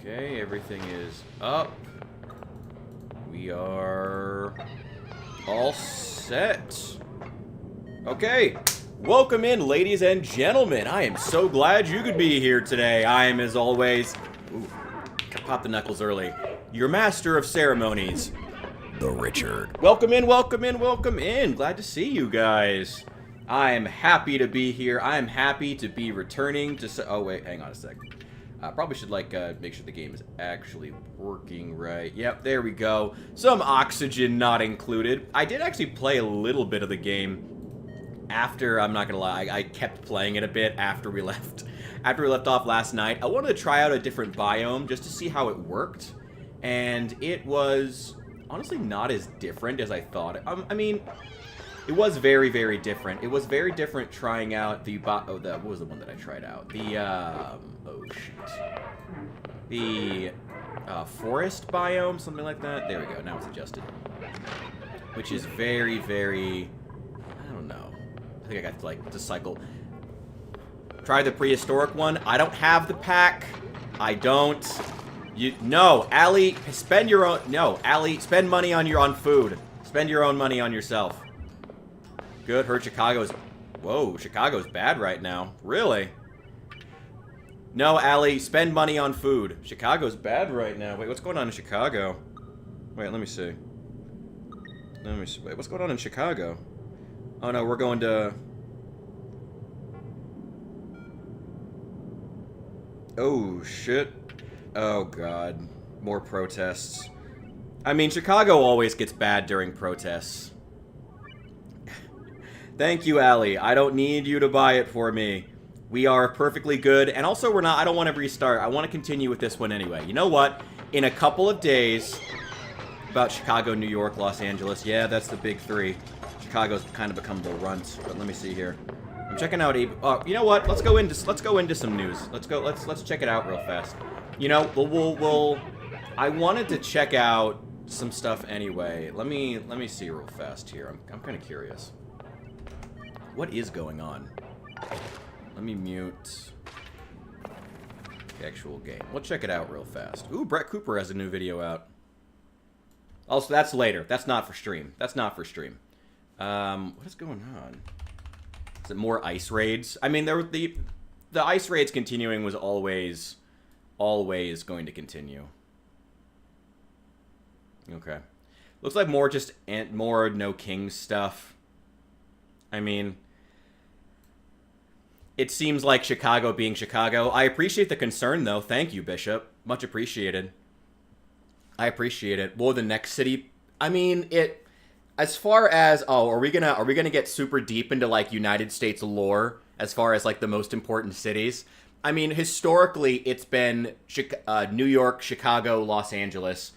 Okay, everything is up. We are all set. Okay, welcome in, ladies and gentlemen. I am so glad you could be here today. I am, as always, pop the knuckles early, your master of ceremonies, the Richard. Welcome in, welcome in, welcome in. Glad to see you guys. I am happy to be here. I am happy to be returning to... Oh, wait, hang on a sec. Probably should, make sure the game is actually working right. Yep, there we go. Some oxygen not included. I did actually play a little bit of the game after, I'm not gonna lie, I kept playing it a bit after we left. After we left off last night. I wanted to try out a different biome just to see how it worked. And it was honestly not as different as I thought. I mean, it was very, very different. It was very different trying out the what was the one that I tried out? The, oh shit. The, forest biome, something like that. There we go, now it's adjusted. Which is very, very, I don't know. I think I got to, to cycle. Try the prehistoric one. I don't have the pack. I don't. No, Allie, spend your own, no, Allie, spend money on food. Spend your own money on yourself. Good, heard Chicago's... Whoa, Chicago's bad right now. Really? No, Allie, spend money on food. Chicago's bad right now. Wait, what's going on in Chicago? Wait, let me see. Wait, what's going on in Chicago? Oh, no, we're going to... Oh, shit. Oh, God. More protests. I mean, Chicago always gets bad during protests. Thank you, Allie. I don't need you to buy it for me. We are perfectly good. And also, I don't want to restart. I want to continue with this one anyway. You know what? In a couple of days, about Chicago, New York, Los Angeles. Yeah, that's the big three. Chicago's kind of become the runt. But let me see here. I'm checking out oh, you know what? Let's go into some news. Let's check it out real fast. You know, I wanted to check out some stuff anyway. Let me see real fast here. I'm kind of curious. What is going on? Let me mute the actual game. We'll check it out real fast. Ooh, Brett Cooper has a new video out. Also, that's later. That's not for stream. That's not for stream. What is going on? Is it more ice raids? I mean, the ice raids continuing was always going to continue. Okay. Looks like more No Kings stuff. I mean, it seems like Chicago being Chicago. I appreciate the concern, though. Thank you, Bishop. Much appreciated. I appreciate it. Well, the next city... I mean, as far as... Oh, are we gonna get super deep into, United States lore as far as, the most important cities? I mean, historically, it's been New York, Chicago, Los Angeles.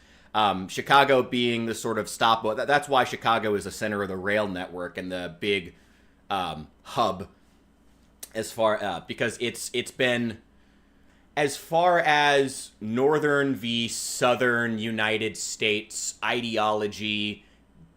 Chicago being the sort of stop... That's why Chicago is the center of the rail network and the big... hub as far because it's been as far as northern v southern United States ideology,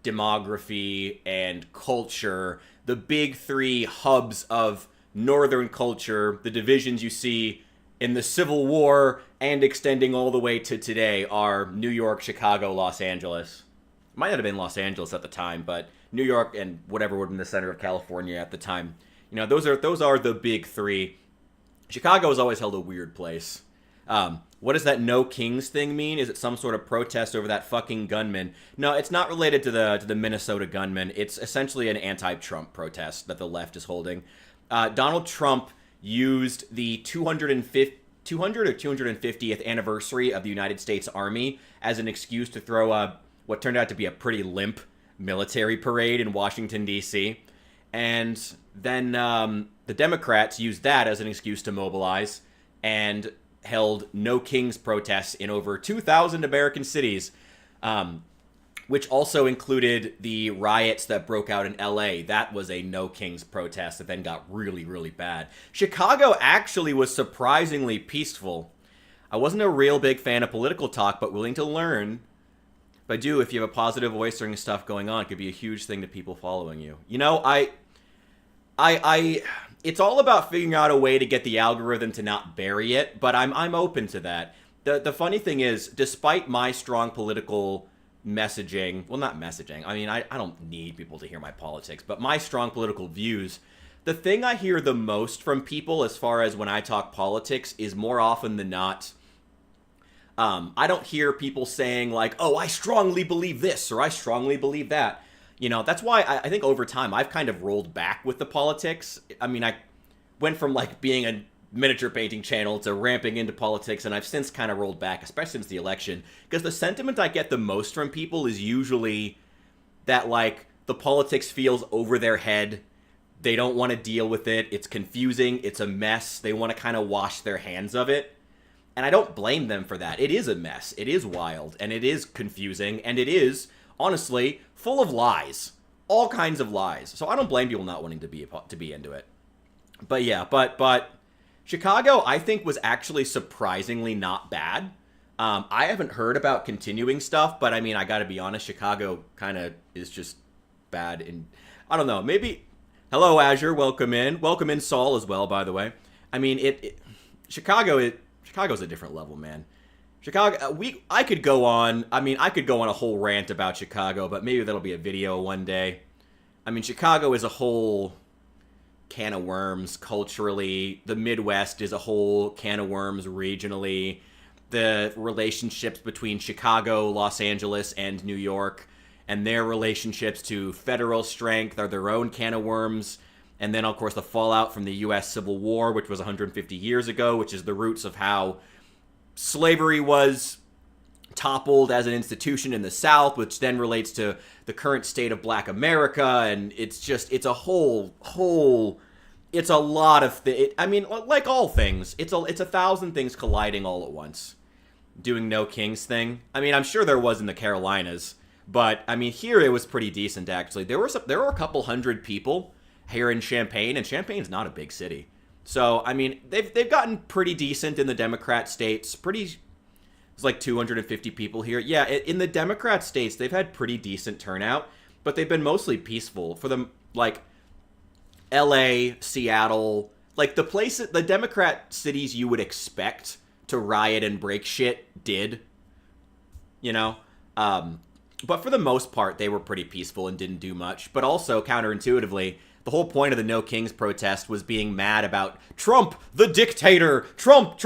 demography, and culture, the big three hubs of northern culture, the divisions you see in the Civil War and extending all the way to today are New York, Chicago, Los Angeles. Might not have been Los Angeles at the time, but New York and whatever would have been the center of California at the time. You know, those are the big three. Chicago has always held a weird place. What does that No Kings thing mean? Is it some sort of protest over that fucking gunman? No, it's not related to the Minnesota gunman. It's essentially an anti-Trump protest that the left is holding. Donald Trump used the 200 or 250th anniversary of the United States Army as an excuse to throw what turned out to be a pretty limp military parade in Washington, D.C. And then the Democrats used that as an excuse to mobilize and held No Kings protests in over 2,000 American cities, which also included the riots that broke out in L.A. That was a No Kings protest that then got really, really bad. Chicago actually was surprisingly peaceful. I wasn't a real big fan of political talk, but willing to learn. But if you have a positive voice during stuff going on, it could be a huge thing to people following you. You know, it's all about figuring out a way to get the algorithm to not bury it, but I'm open to that. The funny thing is, despite my strong political messaging, well, not messaging, I mean, I don't need people to hear my politics, but my strong political views, the thing I hear the most from people as far as when I talk politics is more often than not, I don't hear people saying like, oh, I strongly believe this or I strongly believe that. You know, that's why I think over time I've kind of rolled back with the politics. I mean, I went from like being a miniature painting channel to ramping into politics, and I've since kind of rolled back, especially since the election, because the sentiment I get the most from people is usually that like the politics feels over their head. They don't want to deal with it. It's confusing. It's a mess. They want to kind of wash their hands of it. And I don't blame them for that. It is a mess. It is wild. And it is confusing. And it is, honestly, full of lies. All kinds of lies. So I don't blame people not wanting to be into it. But yeah, but Chicago, I think, was actually surprisingly not bad. I haven't heard about continuing stuff, but I mean, I gotta be honest, Chicago kind of is just bad. And I don't know, maybe... Hello, Azure. Welcome in. Welcome in, Saul, as well, by the way. I mean, Chicago's a different level, man. Chicago, I could go on a whole rant about Chicago, but maybe that'll be a video one day. I mean, Chicago is a whole can of worms culturally. The Midwest is a whole can of worms regionally. The relationships between Chicago, Los Angeles, and New York, and their relationships to federal strength are their own can of worms. And then, of course, the fallout from the U.S. Civil War, which was 150 years ago, which is the roots of how slavery was toppled as an institution in the South, which then relates to the current state of Black America. And it's a it's a lot of I mean, like all things, it's a thousand things colliding all at once. Doing no kings thing. I mean, I'm sure there was in the Carolinas, but I mean, here it was pretty decent, actually. There were a couple hundred people here in Champaign, and Champaign's not a big city. So, I mean, they've gotten pretty decent in the Democrat states. It's like 250 people here. Yeah, in the Democrat states, they've had pretty decent turnout, but they've been mostly peaceful. For them, like, LA, Seattle, like the Democrat cities you would expect to riot and break shit did, you know? But for the most part, they were pretty peaceful and didn't do much. But also, counterintuitively, the whole point of the No Kings protest was being mad about Trump, the dictator, Trump.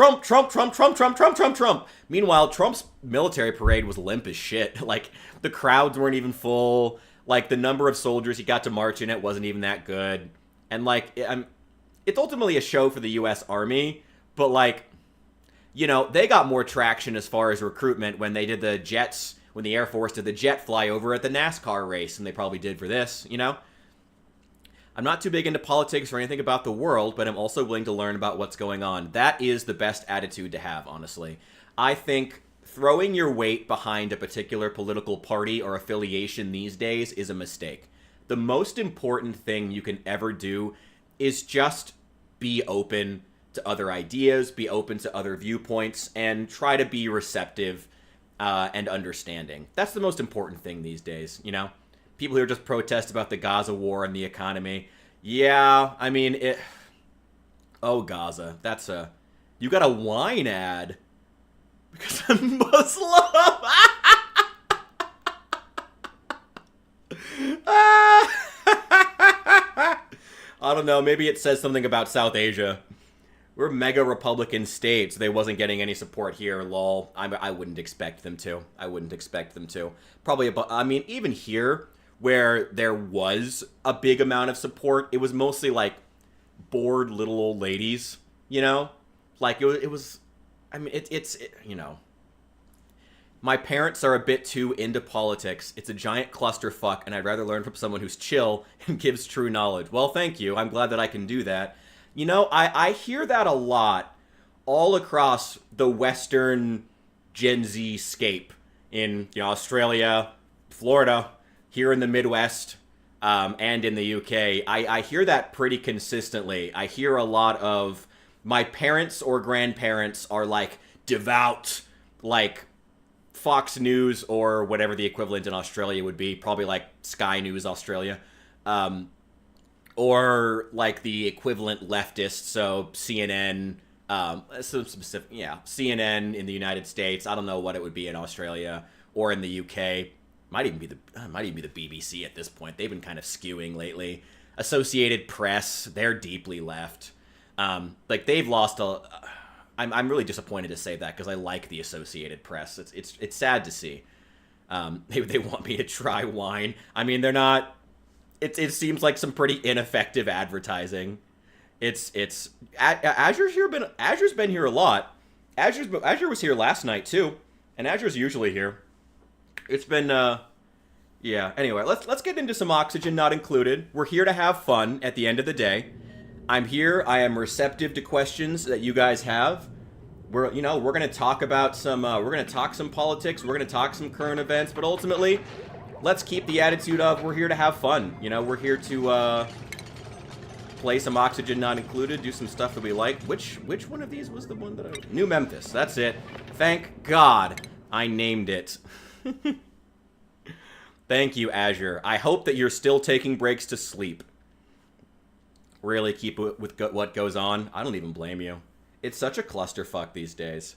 Meanwhile, Trump's military parade was limp as shit. Like, the crowds weren't even full. Like, the number of soldiers he got to march in it wasn't even that good. And, like, it's ultimately a show for the U.S. Army, but, like, you know, they got more traction as far as recruitment when they did the jets, when the Air Force did the jet flyover at the NASCAR race, and they probably did for this, you know? I'm not too big into politics or anything about the world, but I'm also willing to learn about what's going on. That is the best attitude to have, honestly. I think throwing your weight behind a particular political party or affiliation these days is a mistake. The most important thing you can ever do is just be open to other ideas, be open to other viewpoints, and try to be receptive and understanding. That's the most important thing these days, you know? People who just protest about the Gaza war and the economy. Yeah, I mean, oh, Gaza. You got a wine ad. Because I'm Muslim. I don't know, maybe it says something about South Asia. We're mega Republican states. They wasn't getting any support here, lol. I wouldn't expect them to. Probably, I mean, even here, where there was a big amount of support, it was mostly, like, bored little old ladies, you know? Like, it was, I mean, it's you know. My parents are a bit too into politics. It's a giant clusterfuck, and I'd rather learn from someone who's chill and gives true knowledge. Well, thank you. I'm glad that I can do that. You know, I hear that a lot all across the Western Gen Z scape in, you know, Australia, Florida, here in the Midwest, and in the UK. I hear that pretty consistently. I hear a lot of my parents or grandparents are, like, devout, like, Fox News or whatever the equivalent in Australia would be, probably like Sky News Australia, or like the equivalent leftists, so CNN, Some specific, yeah, CNN in the United States. I don't know what it would be in Australia or in the UK. Might even be the BBC at this point. They've been kind of skewing lately. Associated Press, they're deeply left. Like they've lost a. I'm really disappointed to say that because I like the Associated Press. It's sad to see. They want me to try wine. I mean, they're not. It seems like some pretty ineffective advertising. Azure's been here a lot. Azure was here last night too, and Azure's usually here. It's been yeah. Anyway, let's get into some Oxygen Not Included. We're here to have fun at the end of the day. I'm here. I am receptive to questions that you guys have. We're gonna talk about some some politics. We're gonna talk some current events, but ultimately, let's keep the attitude of we're here to have fun. We're here to play some Oxygen Not Included, do some stuff that we like. Which one of these was the one that I... New Memphis, that's it. Thank God I named it. Thank you, Azure. I hope that you're still taking breaks to sleep. Really keep with what goes on. I don't even blame you. It's such a clusterfuck these days.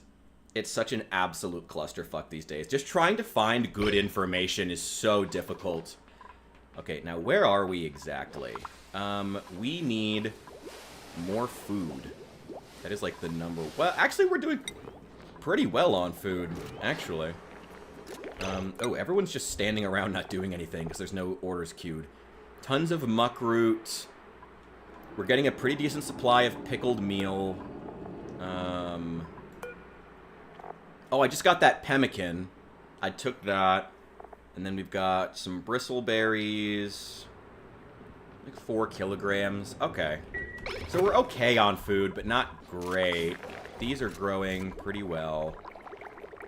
It's such an absolute clusterfuck these days. Just trying to find good information is so difficult. Okay, now where are we exactly? We need more food. That is like the number... Well, actually, we're doing pretty well on food, actually. Oh, everyone's just standing around not doing anything because there's no orders queued. Tons of muckroot. We're getting a pretty decent supply of pickled meal. Oh, I just got that pemmican. I took that. And then we've got some bristleberries. Like 4 kilograms. Okay. So we're okay on food, but not great. These are growing pretty well.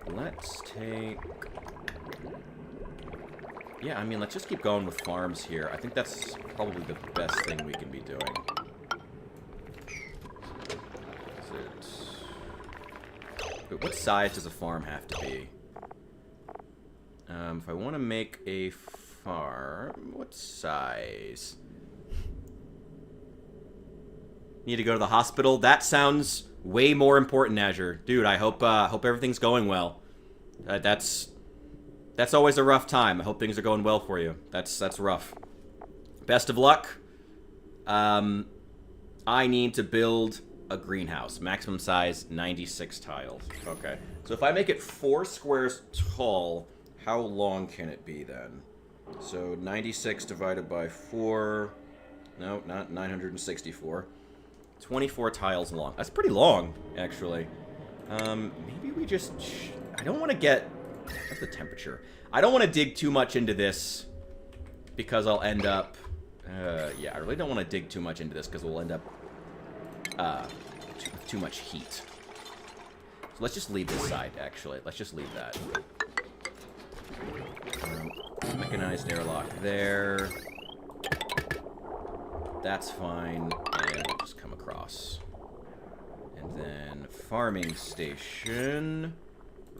Let's take... Yeah, I mean, let's just keep going with farms here. I think that's probably the best thing we can be doing. But what size does a farm have to be? If I want to make a farm, what size? Need to go to the hospital? That sounds way more important, Azure. Dude, I hope everything's going well. That's always a rough time. I hope things are going well for you. That's rough. Best of luck. I need to build a greenhouse. Maximum size, 96 tiles. Okay. So if I make it 4 squares tall, how long can it be then? So 96 divided by 4... No, not 964. 24 tiles long. That's pretty long, actually. Maybe we just... I don't want to get... What's the temperature? I don't want to dig too much into this because I'll end up... yeah, I really don't want to dig too much into this because we'll end up... too much heat. So let's just leave this side, actually. Let's just leave that. Mechanized airlock there. That's fine. And we'll just come across. And then farming station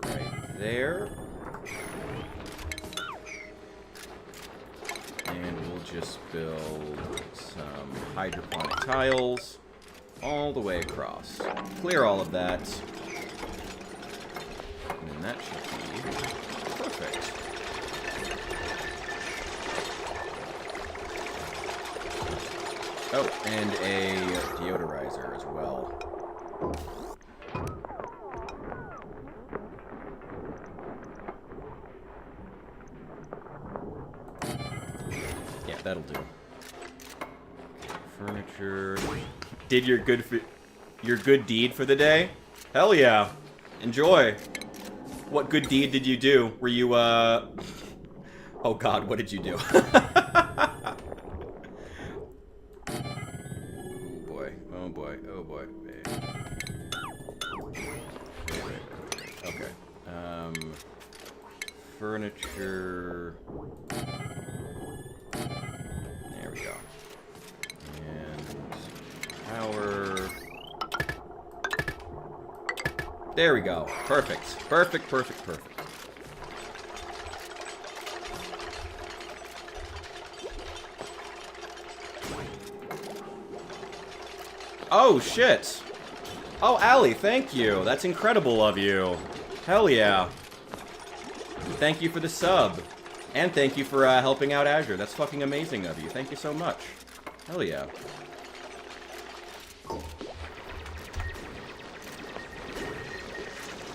right there. And we'll just build some hydroponic tiles all the way across. Clear all of that. And then that should be perfect. Oh, and a deodorizer as well. Yeah, that'll do. Furniture. Did your good deed for the day? Hell yeah. Enjoy. What good deed did you do? Were you, Oh god, what did you do? Oh boy. Okay. Furniture. There we go. And power. There we go. Perfect. Perfect. Oh, shit. Oh, Allie, thank you. That's incredible of you. Hell yeah. Thank you for the sub. And thank you for helping out Azure. That's fucking amazing of you. Thank you so much. Hell yeah.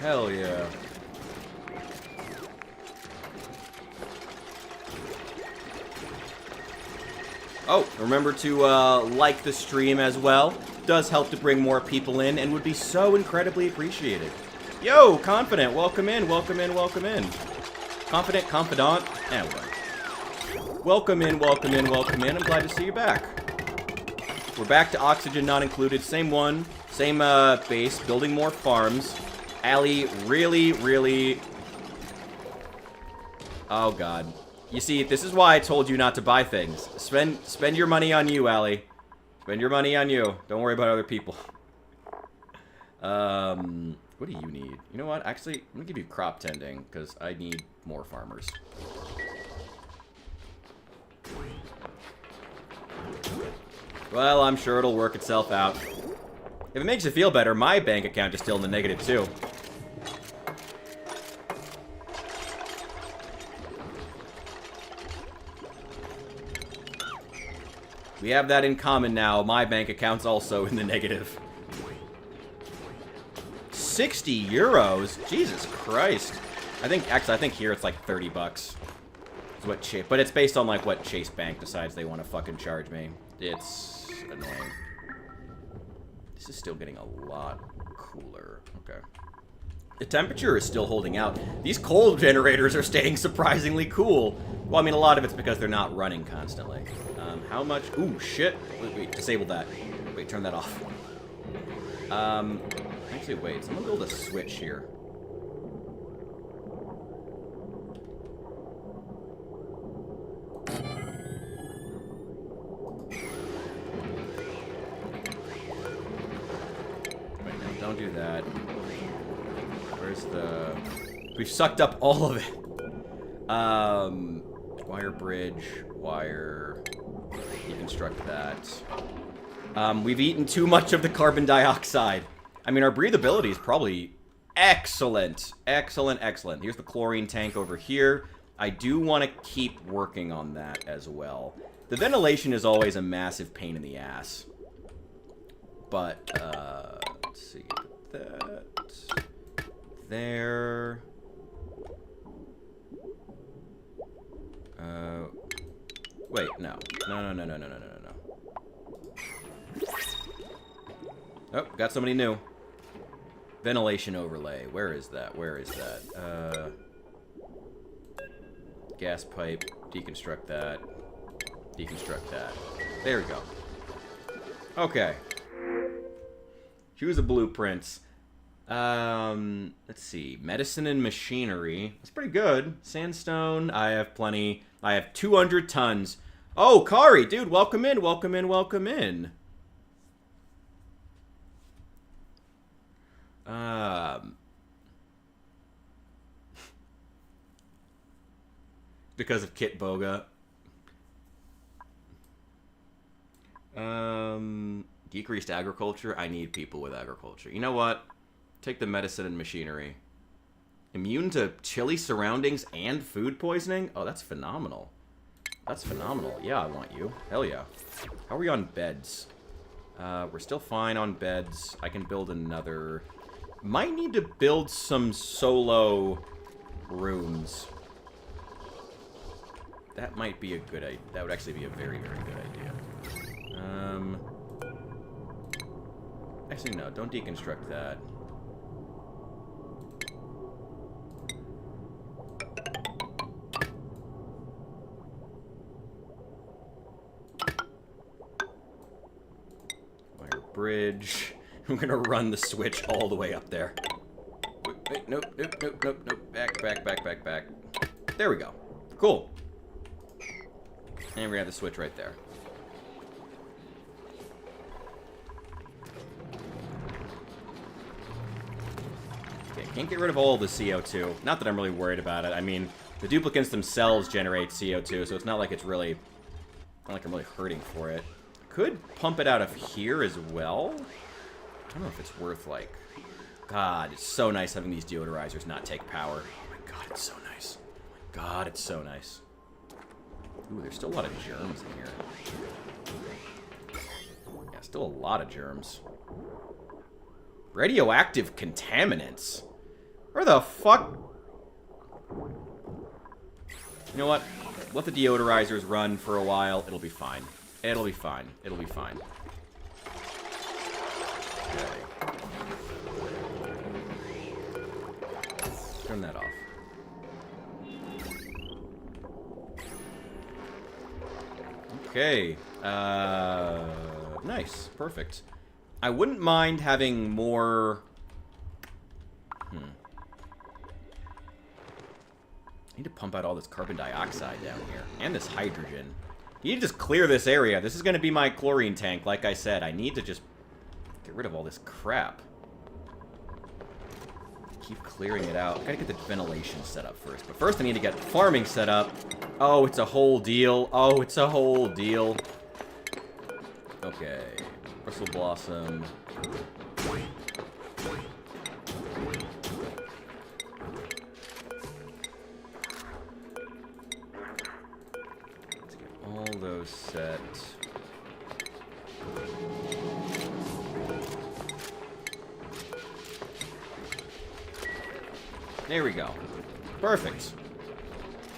Hell yeah. Oh, remember to like the stream as well. Does help to bring more people in and would be so incredibly appreciated. Yo, Confident, welcome in, welcome in, welcome in. Confident, Confidant, anyway. Welcome in, welcome in, welcome in. I'm glad to see you back. We're back to Oxygen Not Included. Same one, same base, building more farms. Allie, really... Oh, God. You see, this is why I told you not to buy things. Spend your money on you, Allie. Spend your money on you. Don't worry about other people. What do you need? You know what? Actually, I'm gonna give you crop tending, because I need more farmers. Well, I'm sure it'll work itself out. If it makes you feel better, my bank account is still in the negative, too. We have that in common now. My bank account's also in the negative. 60 euros? Jesus Christ. I think here it's like 30 bucks. Is what Chase, but it's based on like what Chase Bank decides they want to fucking charge me. It's annoying. This is still getting a lot cooler. Okay. The temperature is still holding out. These coal generators are staying surprisingly cool. Well, I mean, a lot of it's because they're not running constantly. How much? Ooh, shit. Wait, disable that. Wait, turn that off. Actually, wait. So I'm gonna build a switch here. Wait, no, don't do that. Where's the... We've sucked up all of it. Wire bridge, wire... Deconstruct that. We've eaten too much of the carbon dioxide. I mean, our breathability is probably excellent. Excellent, excellent. Here's the chlorine tank over here. I do want to keep working on that as well. The ventilation is always a massive pain in the ass. But, let's see. That. There. Wait, no. No. Oh, got somebody new. Ventilation overlay. Where is that? Where is that? Gas pipe. Deconstruct that. Deconstruct that. There we go. Okay. Choose the blueprints. Let's see. Medicine and machinery. That's pretty good. Sandstone. I have plenty. I have 200 tons. Oh, Kari, dude, welcome in, welcome in, welcome in. Because of Kit Boga. Decreased agriculture. I need people with agriculture. You know what? Take the medicine and machinery. Immune to chilly surroundings and food poisoning? Oh, that's phenomenal. That's phenomenal. Yeah, I want you. Hell yeah. How are we on beds? We're still fine on beds. I can build another... Might need to build some solo rooms. That might be a good idea. That would actually be a very, very good idea. Actually, no. Don't deconstruct that. Bridge. I'm gonna run the switch all the way up there. Wait, nope. Back. There we go. Cool. And we have the switch right there. Okay, can't get rid of all the CO2. Not that I'm really worried about it. I mean, the duplicants themselves generate CO2, so it's not like it's really... Not like I'm really hurting for it. Could pump it out of here as well. don't know if it's worth, like... God, it's so nice having these deodorizers not take power. Oh my god, it's so nice. Oh my god, it's so nice. Ooh, there's still a lot of germs in here. Yeah, still a lot of germs. Radioactive contaminants? Where the fuck? You know what? Let the deodorizers run for a while. It'll be fine. It'll be fine. It'll be fine. Okay. Turn that off. Okay. Nice. Perfect. I wouldn't mind having more... I need to pump out all this carbon dioxide down here. And this hydrogen. You need to just clear this area. This is going to be my chlorine tank, like I said. I need to just get rid of all this crap. Keep clearing it out. I gotta get the ventilation set up first. But first I need to get farming set up. Oh, it's a whole deal. Oh, it's a whole deal. Okay. Bristle blossom. Let's get all those set. There we go. Perfect.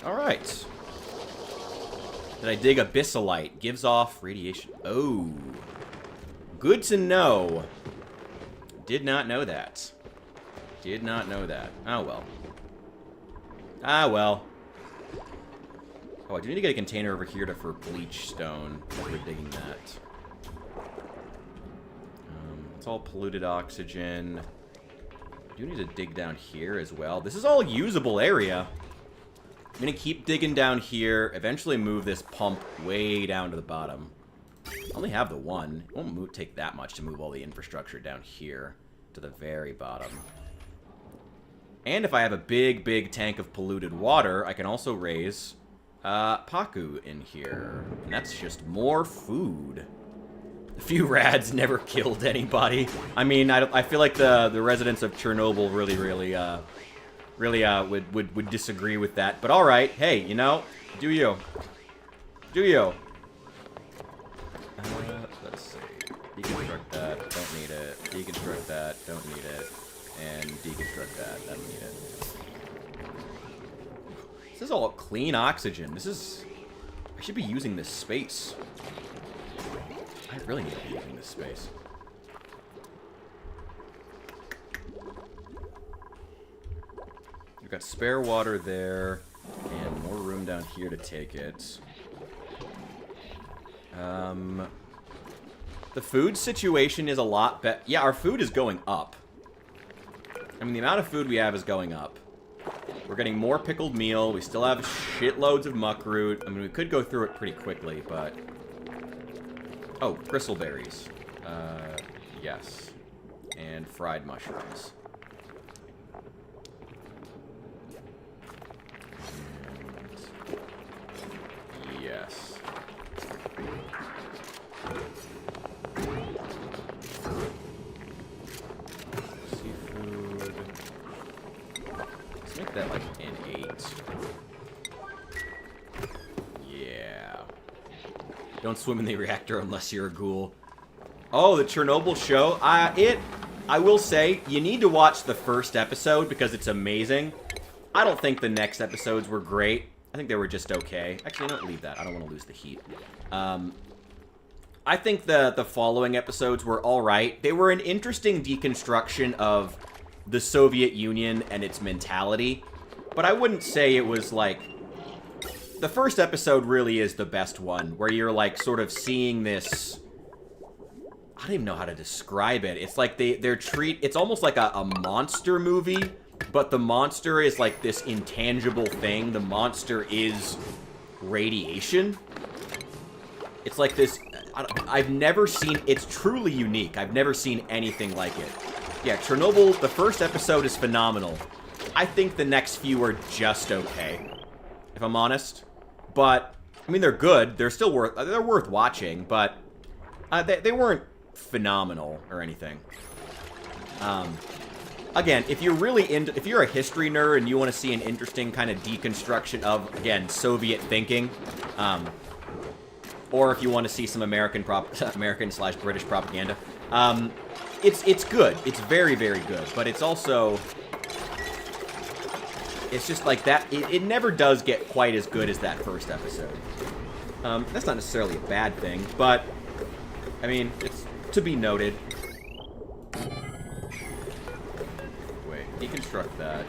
Alright. Did I dig abyssalite? Gives off radiation. Oh. Good to know. Did not know that. Did not know that. Oh, well. Ah, well. Oh, I do need to get a container over here for bleach stone. We're digging that. It's all polluted oxygen. I do need to dig down here as well. This is all usable area. I'm going to keep digging down here. Eventually move this pump way down to the bottom. I only have the one. It won't take that much to move all the infrastructure down here to the very bottom. And if I have a big, big tank of polluted water, I can also raise Paku in here. And that's just more food. A few rads never killed anybody. I mean, I feel like the residents of Chernobyl really would disagree with that. But all right, hey, you know, do you? Do you? Let's see. Deconstruct that. Don't need it. Deconstruct that. Don't need it. And deconstruct that. Don't need it. This is all clean oxygen. This is... I should be using this space. I really need to be using this space. We've got spare water there, and more room down here to take it. The food situation is a lot better. Yeah, our food is going up. I mean, the amount of food we have is going up. We're getting more pickled meal. We still have shitloads of muckroot. I mean, we could go through it pretty quickly, but... Oh, bristleberries. Yes. And fried mushrooms. And yes. Seafood. Let's make that like an 8. Yeah. Don't swim in the reactor unless you're a ghoul. Oh, the Chernobyl show. I will say, you need to watch the first episode because it's amazing. I don't think the next episodes were great. I think they were just okay. Actually, don't leave that. I don't want to lose the heat. I think the following episodes were alright. They were an interesting deconstruction of the Soviet Union and its mentality. But I wouldn't say it was like... The first episode really is the best one, where you're like sort of seeing this... I don't even know how to describe it. It's like it's almost like a monster movie, but the monster is like this intangible thing. The monster is radiation. It's like this, I've never seen, it's truly unique. I've never seen anything like it. Yeah, Chernobyl, the first episode is phenomenal. I think the next few are just okay, if I'm honest. But, I mean, they're good. They're still worth watching, but they weren't phenomenal or anything. Again, if you're a history nerd and you want to see an interesting kind of deconstruction of, again, Soviet thinking, or if you want to see some American/British propaganda, it's good. It's very, very good. But it's also, it's just like that. It never does get quite as good as that first episode. That's not necessarily a bad thing, but I mean, it's to be noted. Wait, deconstruct that.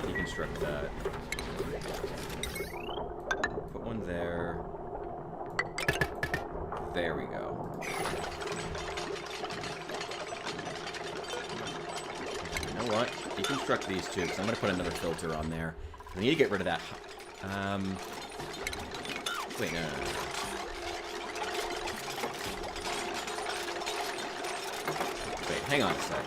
Deconstruct that. Put one there. There we go. You know what? Deconstruct these two, because I'm going to put another filter on there. We need to get rid of that. Wait, no. Wait, hang on a sec.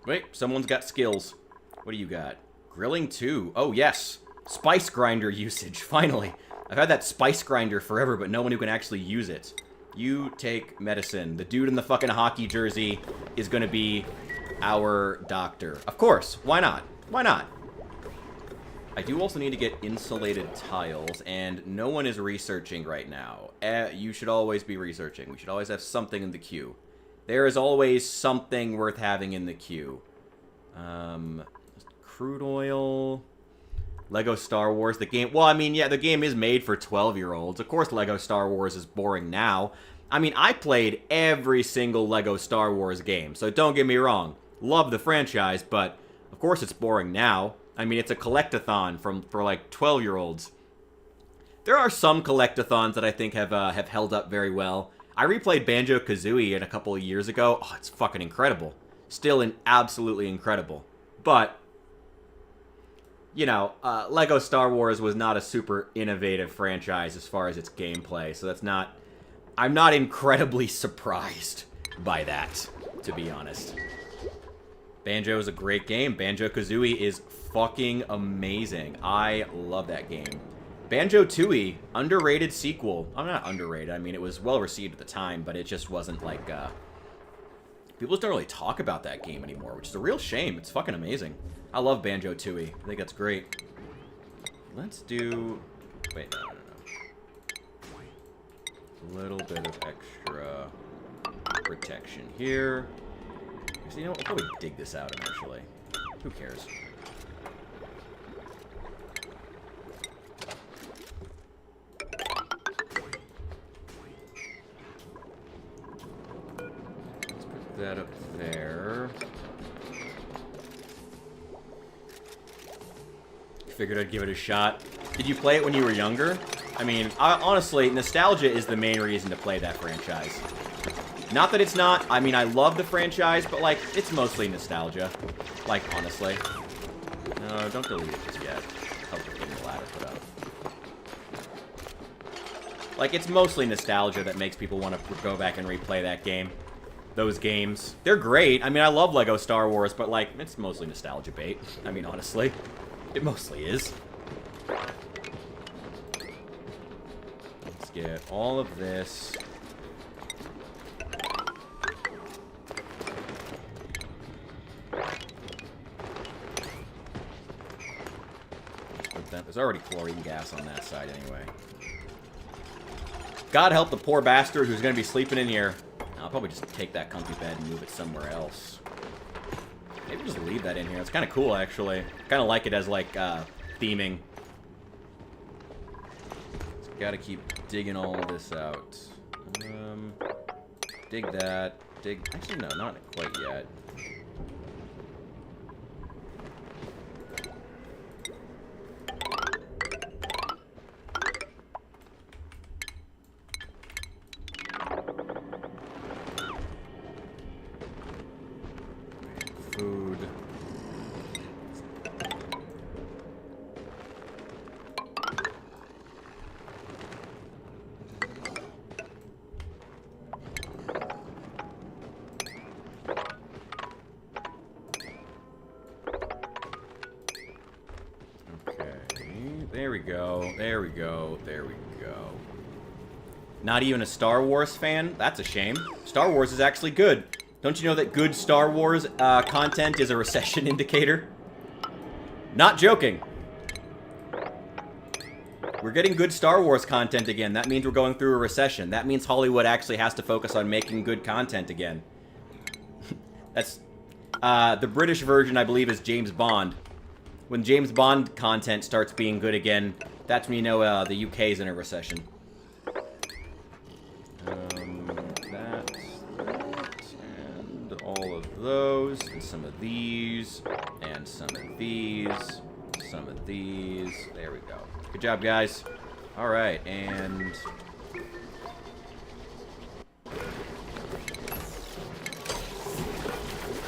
Wait, someone's got skills. What do you got? Grilling 2. Oh, yes. Spice grinder usage, finally. I've had that spice grinder forever, but no one who can actually use it. You take medicine. The dude in the fucking hockey jersey is going to be our doctor. Of course. Why not? Why not? I do also need to get insulated tiles, and no one is researching right now. You should always be researching. We should always have something in the queue. There is always something worth having in the queue. Crude oil. Lego Star Wars, the game. Well, I mean, yeah, the game is made for 12-year-olds. Of course, Lego Star Wars is boring now. I mean, I played every single Lego Star Wars game, so don't get me wrong. Love the franchise, but of course it's boring now. I mean, it's a collectathon for like 12-year-olds. There are some collectathons that I think have held up very well. I replayed Banjo-Kazooie a couple of years ago. Oh, it's fucking incredible. Still absolutely incredible. But, you know, Lego Star Wars was not a super innovative franchise as far as its gameplay, so that's not... I'm not incredibly surprised by that, to be honest. Banjo is a great game. Banjo-Kazooie is fucking amazing. I love that game. Banjo-Tooie, underrated sequel. I'm not underrated. I mean, it was well received at the time, but it just wasn't like, people just don't really talk about that game anymore, which is a real shame. It's fucking amazing. I love Banjo-Tooie. I think that's great. Let's do... Wait, no. A little bit of extra protection here. Actually, you know what? We'll probably dig this out eventually. Who cares? Let's put that up there. Figured I'd give it a shot. Did you play it when you were younger? I mean, honestly, nostalgia is the main reason to play that franchise. Not that it's not. I mean, I love the franchise, but, like, it's mostly nostalgia. Like, honestly. No, don't delete it just yet. Help with getting the ladder put up. Like, it's mostly nostalgia that makes people want to go back and replay that game. Those games. They're great. I mean, I love Lego Star Wars, but, like, it's mostly nostalgia bait. I mean, honestly. It mostly is. Let's get all of this. There's already chlorine gas on that side anyway. God help the poor bastard who's going to be sleeping in here. I'll probably just take that comfy bed and move it somewhere else. Maybe just leave that in here. It's kind of cool, actually. Kind of like it as, like, theming. Just gotta keep digging all this out. Dig that. Dig... Actually, no, not quite yet. Food. There we go. There we go. There we go. Not even a Star Wars fan? That's a shame. Star Wars is actually good. Don't you know that good Star Wars content is a recession indicator? Not joking. We're getting good Star Wars content again. That means we're going through a recession. That means Hollywood actually has to focus on making good content again. That's... the British version, I believe, is James Bond. When James Bond content starts being good again, that's when you know the UK is in a recession. That, and all of those, and some of these, and some of these, some of these. There we go. Good job, guys. All right, and...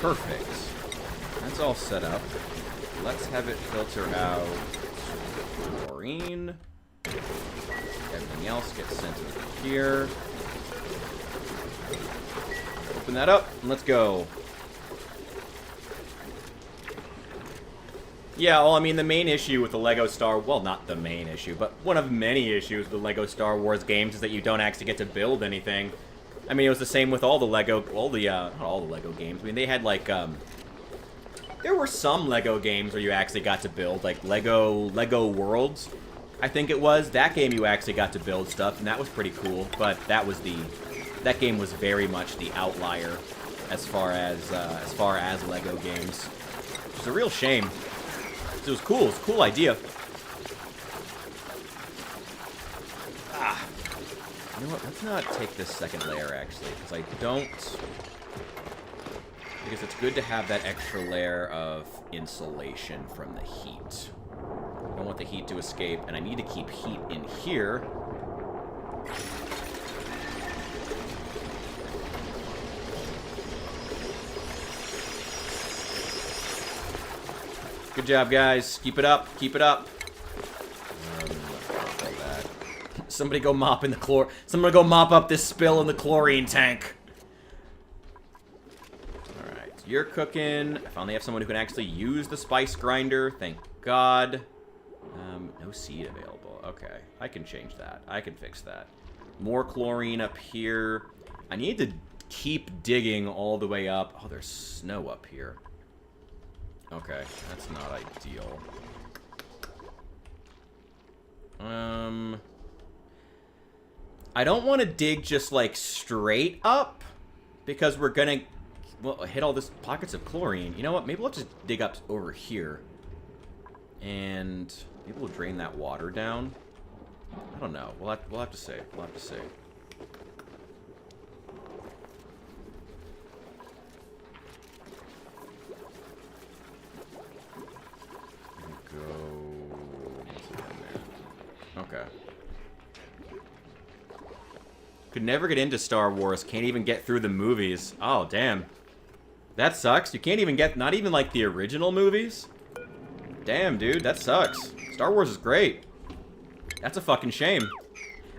perfect. That's all set up. Let's have it filter out chlorine. Everything else gets sent over here. Open that up, and let's go. Yeah, well, I mean, the main issue with the LEGO Star... well, not the main issue, but one of many issues with the LEGO Star Wars games is that you don't actually get to build anything. I mean, it was the same with all the LEGO... not all the LEGO games. I mean, they had, like, there were some LEGO games where you actually got to build, like LEGO Worlds, I think it was. That game you actually got to build stuff, and that was pretty cool, but that that game was very much the outlier as far as LEGO games. Which is a real shame. It was cool. It was a cool idea. You know what? Let's not take this second layer, actually, because I don't... because it's good to have that extra layer of insulation from the heat. I don't want the heat to escape, and I need to keep heat in here. Good job, guys. Keep it up. Keep it up. Somebody go mop in the Somebody go mop up this spill in the chlorine tank. Alright, you're cooking. I finally have someone who can actually use the spice grinder. Thank God. No seed available. Okay, I can change that. I can fix that. More chlorine up here. I need to keep digging all the way up. Oh, there's snow up here. Okay, that's not ideal. I don't want to dig just, like, straight up, because we're gonna, well, hit all this pockets of chlorine. You know what? Maybe we'll just dig up over here, and maybe we'll drain that water down. I don't know. We'll have to see. We'll have to see. Okay. Could never get into Star Wars. Can't even get through the movies. Oh, damn. That sucks. You can't even get... not even, like, the original movies? Damn, dude. That sucks. Star Wars is great. That's a fucking shame.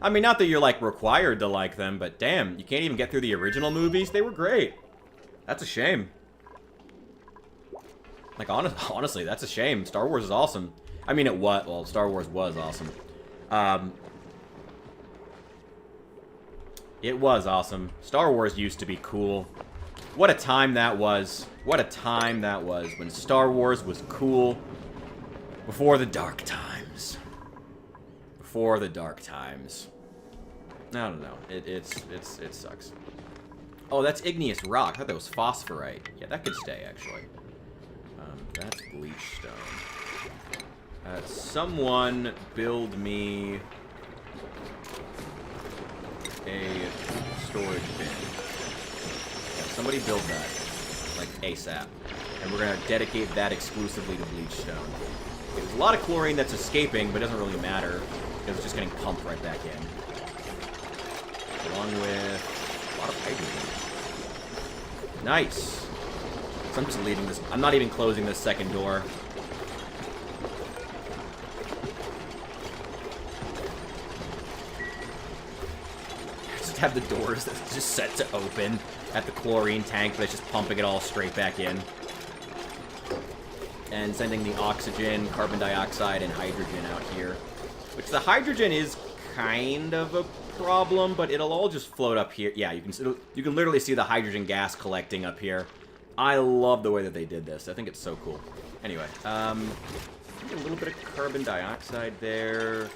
I mean, not that you're, like, required to like them, but damn. You can't even get through the original movies? They were great. That's a shame. Like, honestly, that's a shame. Star Wars is awesome. I mean, well, Star Wars was awesome. It was awesome. Star Wars used to be cool. What a time that was. What a time that was when Star Wars was cool. Before the dark times. Before the dark times. I don't know. It sucks. Oh, that's igneous rock. I thought that was phosphorite. Yeah, that could stay, actually. That's bleach stone. Someone build me a storage bin. Yeah, somebody build that, like, ASAP. And we're going to dedicate that exclusively to bleach stone. Okay, there's a lot of chlorine that's escaping, but it doesn't really matter, because it's just getting pumped right back in. Along with a lot of hydrogen. Nice. So I'm just leaving this. I'm not even closing this second door. Have the doors that's just set to open at the chlorine tank, but it's just pumping it all straight back in. and sending the oxygen, carbon dioxide, and hydrogen out here. Which the hydrogen is kind of a problem, but it'll all just float up here. Yeah, you can literally see the hydrogen gas collecting up here. I love the way that they did this. I think it's so cool. Anyway, a little bit of carbon dioxide there.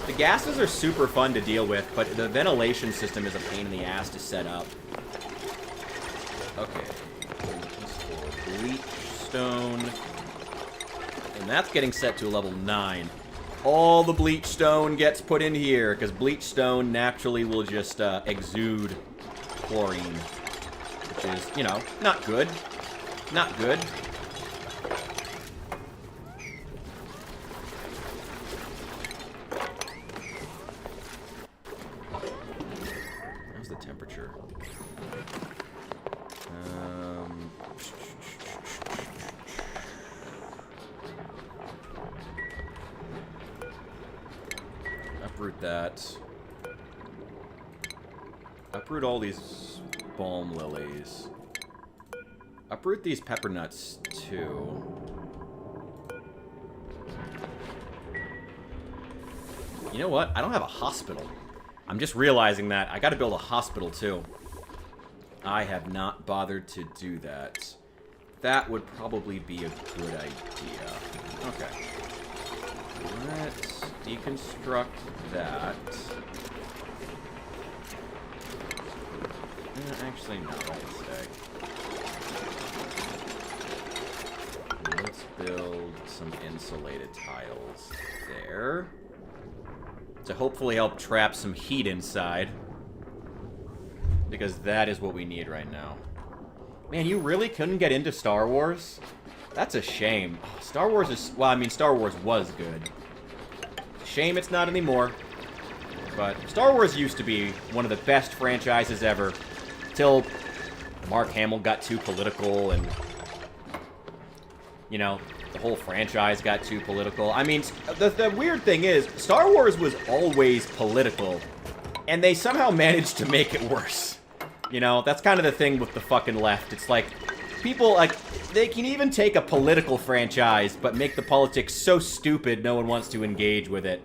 The gases are super fun to deal with, but the ventilation system is a pain in the ass to set up. Okay. Bleach stone. And that's getting set to a level 9. All the bleach stone gets put in here, because bleach stone naturally will just exude chlorine. Which is, you know, not good. Not good. How's the temperature? Uproot that. Uproot all these balm lilies. Uproot these pepper nuts, too. You know what? I don't have a hospital. I'm just realizing that. I gotta build a hospital, too. I have not bothered to do that. That would probably be a good idea. Okay. Let's deconstruct that. Actually, no, don't stay. Let's build some insulated tiles there. To hopefully help trap some heat inside. Because that is what we need right now. Man, you really couldn't get into Star Wars? That's a shame. Star Wars is... Well, I mean, Star Wars was good. Shame it's not anymore. But Star Wars used to be one of the best franchises ever. Till Mark Hamill got too political and... You know, the whole franchise got too political. I mean, the weird thing is, Star Wars was always political. And they somehow managed to make it worse. You know, that's kind of the thing with the fucking left. It's like, people, like, they can even take a political franchise, but make the politics so stupid no one wants to engage with it.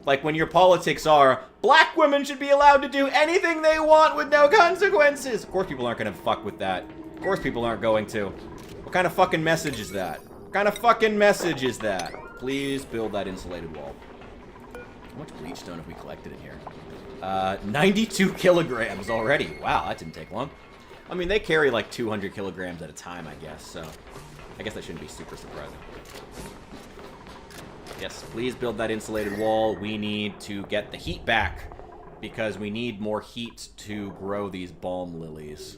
Like, when your politics are, black women should be allowed to do anything they want with no consequences. Of course people aren't going to fuck with that. Of course people aren't going to. What kind of fucking message is that? What kind of fucking message is that? Please build that insulated wall. How much bleach stone have we collected in here? 92 kilograms already. Wow, that didn't take long. I mean, they carry like 200 kilograms at a time, I guess, so I guess that shouldn't be super surprising. Yes, please build that insulated wall. We need to get the heat back because we need more heat to grow these balm lilies.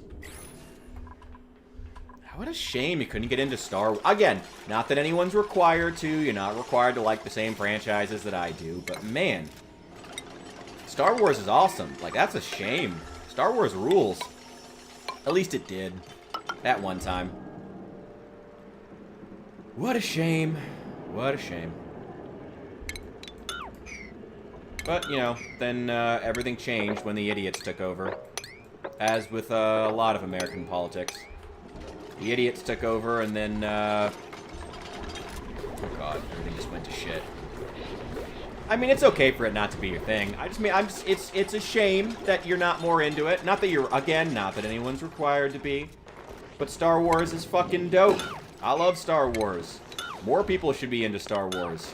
What a shame you couldn't get into Star Wars. Again, not that anyone's required to. You're not required to like the same franchises that I do, but man, Star Wars is awesome. Like, that's a shame. Star Wars rules. At least it did. At one time. What a shame. What a shame. But, you know, then everything changed when the idiots took over. As with a lot of American politics. The idiots took over, and then, oh god, everything just went to shit. I mean, it's okay for it not to be your thing. It's a shame that you're not more into it. Not that you're, again, not that anyone's required to be. But Star Wars is fucking dope. I love Star Wars. More people should be into Star Wars.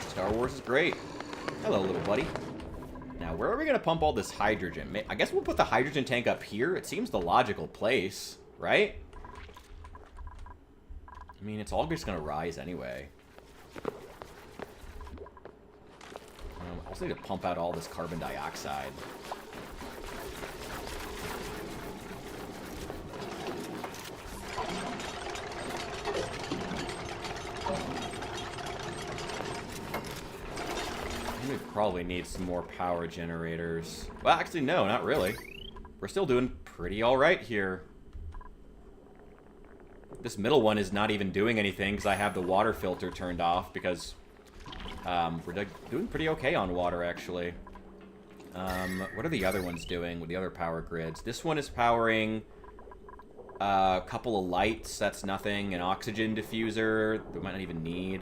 Star Wars is great. Hello, little buddy. Now, where are we going to pump all this hydrogen? I guess we'll put the hydrogen tank up here. It seems the logical place, right? I mean, it's all just going to rise anyway. I also need to pump out all this carbon dioxide. We probably need some more power generators. Well, actually, no, not really. We're still doing pretty alright here. This middle one is not even doing anything because I have the water filter turned off because we're doing pretty okay on water, actually. What are the other ones doing with the other power grids? This one is powering A couple of lights, that's nothing. An oxygen diffuser, we might not even need.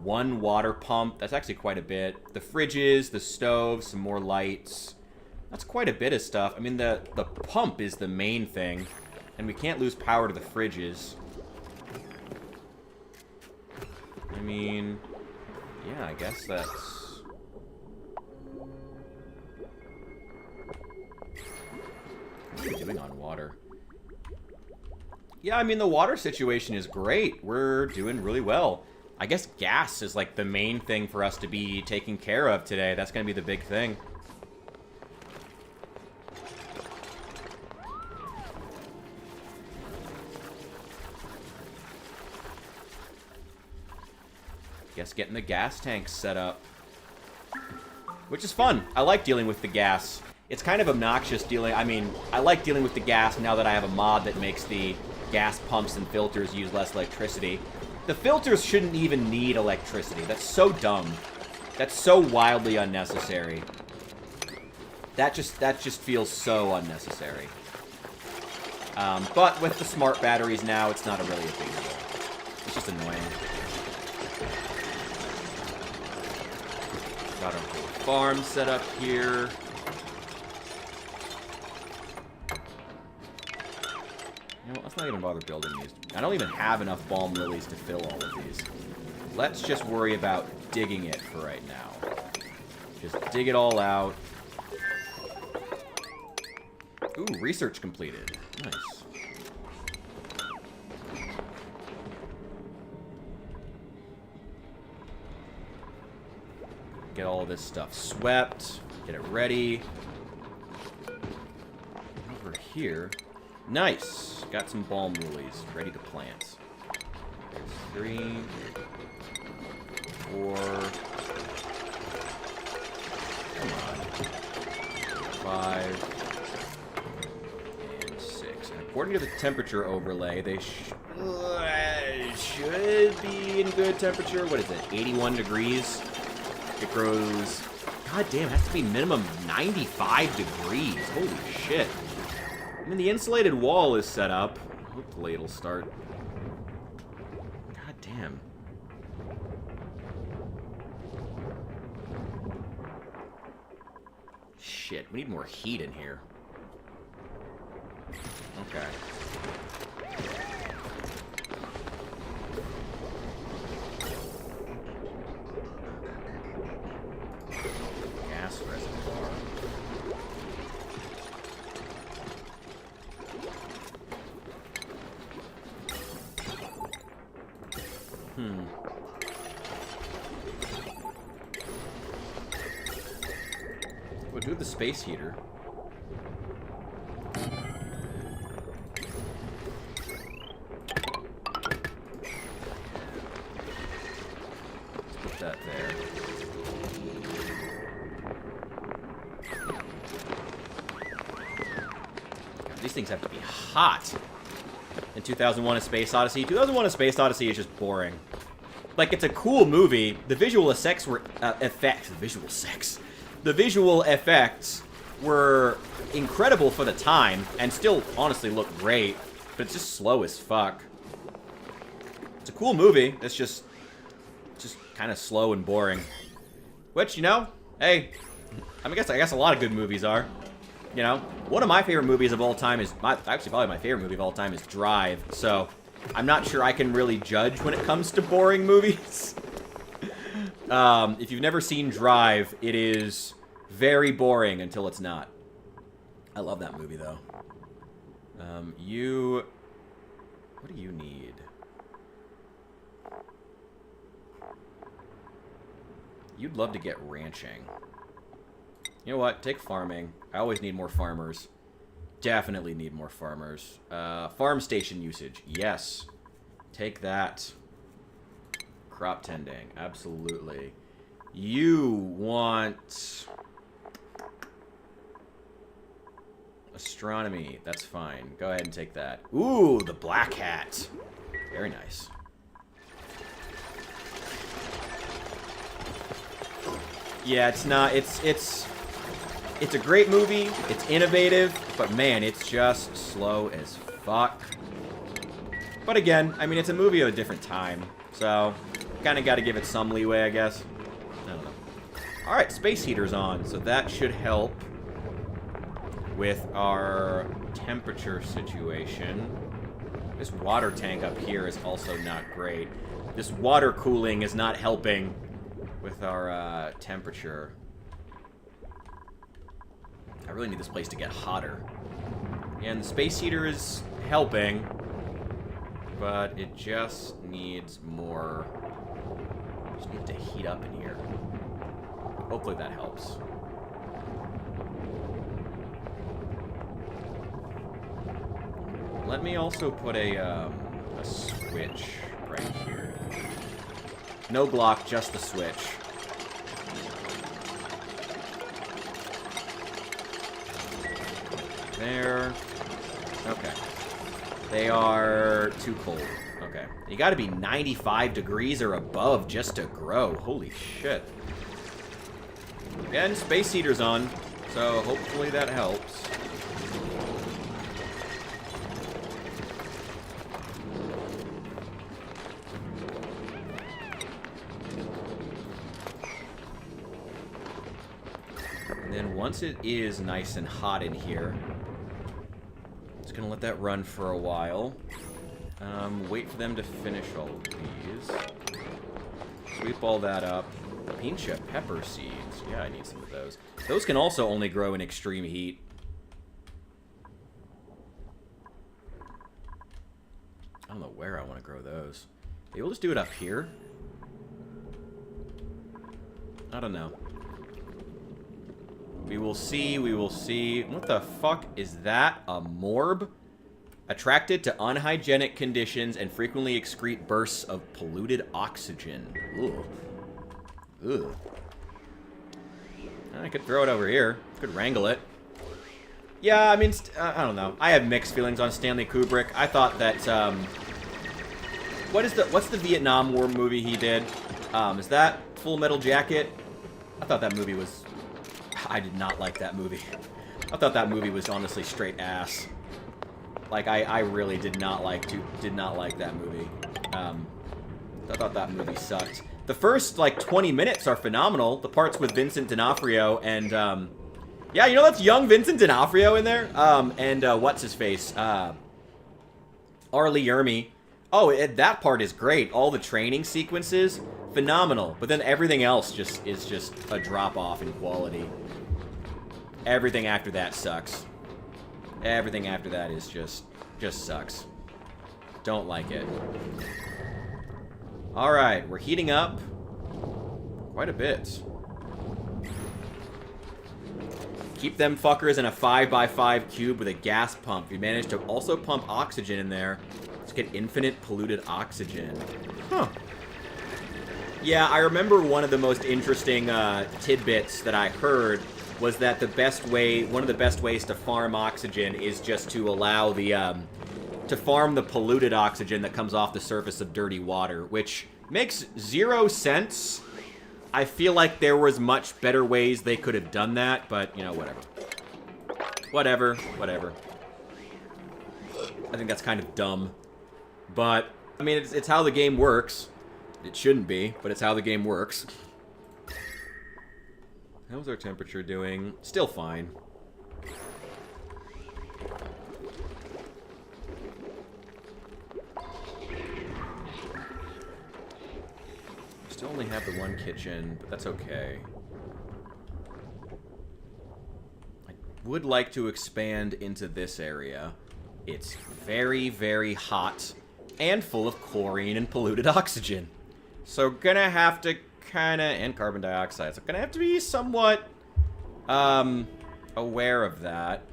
One water pump, that's actually quite a bit. The fridges, the stove, some more lights. That's quite a bit of stuff. I mean, the pump is the main thing. And we can't lose power to the fridges. I mean, yeah, I guess that's... What are we doing on water? Yeah, I mean, the water situation is great. We're doing really well. I guess gas is, like, the main thing for us to be taking care of today. That's going to be the big thing. Guess getting the gas tanks set up. Which is fun. I like dealing with the gas. It's kind of obnoxious dealing... I mean, I like dealing with the gas now that I have a mod that makes the gas pumps and filters use less electricity. The filters shouldn't even need electricity. That's so dumb. That's so wildly unnecessary. That just feels so unnecessary. But with the smart batteries now, it's not really a big deal. It's just annoying. Got our farm set up here. You know, let's not even bother building these. I don't even have enough balm lilies to fill all of these. Let's just worry about digging it for right now. Just dig it all out. Ooh, research completed. Nice. Get all this stuff swept. Get it ready. Over here. Nice. Got some balm lilies ready to plant. There's 3, 4. Come on. 5. And 6. And according to the temperature overlay, they should be in good temperature. What is it? 81 degrees. It grows... God damn, it has to be minimum 95 degrees. Holy shit. I mean, the insulated wall is set up. Hopefully it'll start. God damn. Shit, we need more heat in here. Okay. Gas reservoir. We'll do the space heater. Let's put that there. God, these things have to be hot. In 2001: A Space Odyssey. 2001: A Space Odyssey is just boring. Like, it's a cool movie. The visual effects were... The visual effects were incredible for the time, and still, honestly, look great. But it's just slow as fuck. It's a cool movie. It's just kind of slow and boring. Which, you know, hey, I guess a lot of good movies are. You know, one of my favorite movies of all time is... actually, probably my favorite movie of all time is Drive. So, I'm not sure I can really judge when it comes to boring movies. If you've never seen Drive, it is very boring until it's not. I love that movie, though. What do you need? You'd love to get ranching. You know what? Take farming. I always need more farmers. Definitely need more farmers. Farm station usage. Yes. Take that. Crop tending. Absolutely. You want... astronomy. That's fine. Go ahead and take that. Ooh, the black hat. Very nice. Yeah, it's not... It's a great movie. It's innovative. But, man, it's just slow as fuck. But again, I mean, it's a movie of a different time, so kind of got to give it some leeway, I guess. I don't know. All right, space heater's on, so that should help with our temperature situation. This water tank up here is also not great. This water cooling is not helping with our temperature. I really need this place to get hotter. And the space heater is helping, but it just needs more. Just needs to heat up in here. Hopefully that helps. Let me also put a switch right here. No block, just the switch. There. Okay. They are too cold. Okay. You gotta be 95 degrees or above just to grow. Holy shit. Again, space heater's on, so hopefully that helps. And then once it is nice and hot in here, just gonna let that run for a while. Wait for them to finish all of these. Sweep all that up. Pincha pepper seeds. Yeah, I need some of those. Those can also only grow in extreme heat. I don't know where I want to grow those. Maybe we'll just do it up here. I don't know. We will see, we will see. What the fuck is that? A morb? Attracted to unhygienic conditions and frequently excrete bursts of polluted oxygen. Ugh. Ugh. I could throw it over here. Could wrangle it. Yeah, I mean, I don't know. I have mixed feelings on Stanley Kubrick. I thought that, what's the Vietnam War movie he did? Is that Full Metal Jacket? I thought that movie was... I did not like that movie. I thought that movie was honestly straight ass. Like, I really did not like that movie. I thought that movie sucked. The first, like, 20 minutes are phenomenal. The parts with Vincent D'Onofrio and, yeah, you know that's young Vincent D'Onofrio in there? What's his face? R. Lee Ermey. Oh, that part is great. All the training sequences, phenomenal. But then everything else is just a drop-off in quality. Everything after that sucks. Everything after that is just sucks. Don't like it. Alright, we're heating up quite a bit. Keep them fuckers in a 5x5 cube with a gas pump. We managed to also pump oxygen in there. Let's get infinite polluted oxygen. Huh. Yeah, I remember one of the most interesting tidbits that I heard was that one of the best ways to farm oxygen is just to allow the, to farm the polluted oxygen that comes off the surface of dirty water, which makes 0 sense. I feel like there was much better ways they could have done that, but, you know, whatever. Whatever. I think that's kind of dumb. But, I mean, it's how the game works. It shouldn't be, but it's how the game works. How's our temperature doing? Still fine. Still only have the one kitchen, but that's okay. I would like to expand into this area. It's very, very hot and full of chlorine and polluted oxygen. So gonna have to and carbon dioxide. So gonna have to be somewhat aware of that.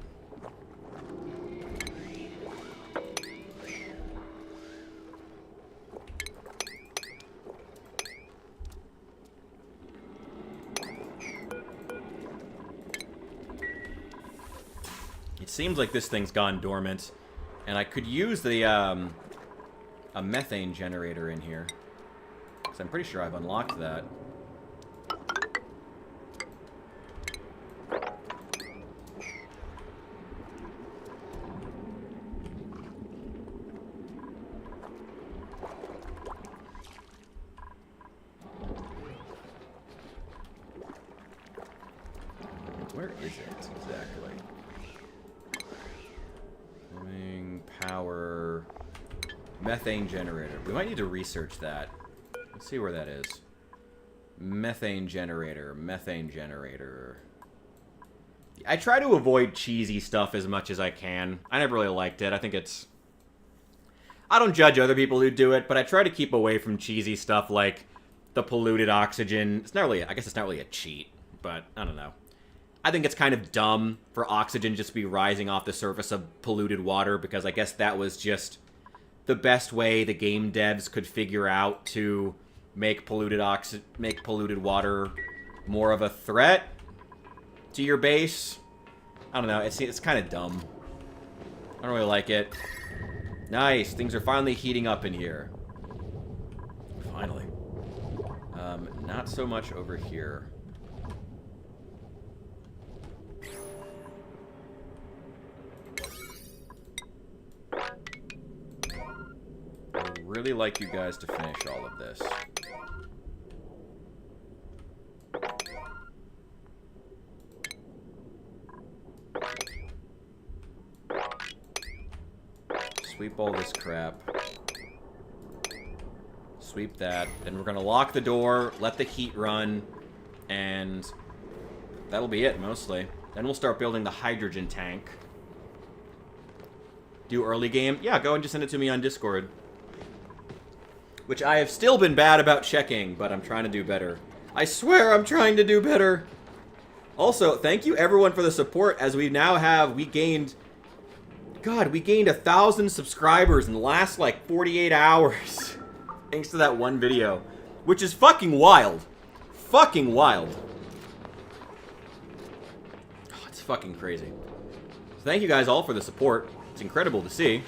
It seems like this thing's gone dormant, and I could use the a methane generator in here. I'm pretty sure I've unlocked that. is it exactly? Power. Methane generator. We might need to research that. Let's see where that is. Methane generator. Methane generator. I try to avoid cheesy stuff as much as I can. I never really liked it. I think it's... I don't judge other people who do it, but I try to keep away from cheesy stuff like the polluted oxygen. It's not really... I guess it's not really a cheat, but I don't know. I think it's kind of dumb for oxygen just to be rising off the surface of polluted water, because I guess that was just the best way the game devs could figure out to make polluted water more of a threat to your base. I don't know. It's kind of dumb. I don't really like it. Nice. Things are finally heating up in here. Finally. Not so much over here. I'd really like you guys to finish all of this. Sweep all this crap. Sweep that. Then we're gonna lock the door, let the heat run, and that'll be it, mostly. Then we'll start building the hydrogen tank. Do early game? Yeah, go and just send it to me on Discord. Which I have still been bad about checking, but I'm trying to do better. I swear I'm trying to do better. Also, thank you everyone for the support, as we now have, we gained 1,000 subscribers in the last, like, 48 hours. Thanks to that one video. Which is fucking wild. Fucking wild. Oh, it's fucking crazy. So thank you guys all for the support. It's incredible to see.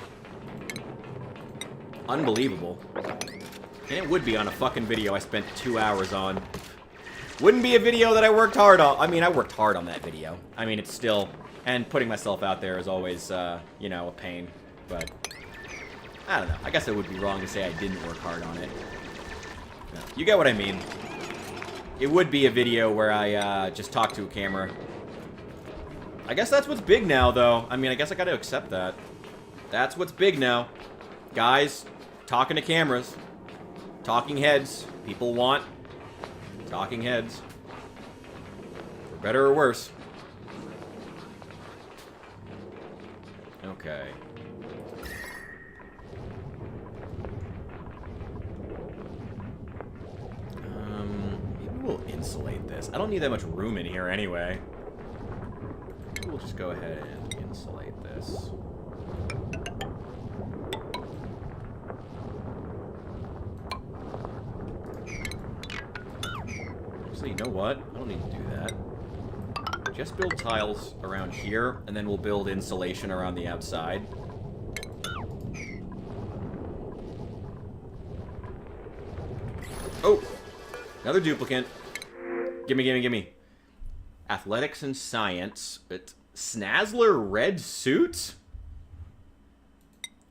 Unbelievable. And it would be on a fucking video I spent 2 hours on. Wouldn't be a video that I worked hard on. I mean, I worked hard on that video. I mean, it's still... And putting myself out there is always, you know, a pain. But, I don't know. I guess it would be wrong to say I didn't work hard on it. No, you get what I mean. It would be a video where I, just talk to a camera. I guess that's what's big now, though. I mean, I guess I gotta accept that. That's what's big now. Guys, talking to cameras. Talking heads. People want talking heads. For better or worse. Okay. Maybe we'll insulate this. I don't need that much room in here anyway. Maybe we'll just go ahead and insulate this. So you know what? I don't need to do that. Just build tiles around here, and then we'll build insulation around the outside. Oh! Another duplicate. Gimme, gimme, gimme. Athletics and science. But Snazzler red suit?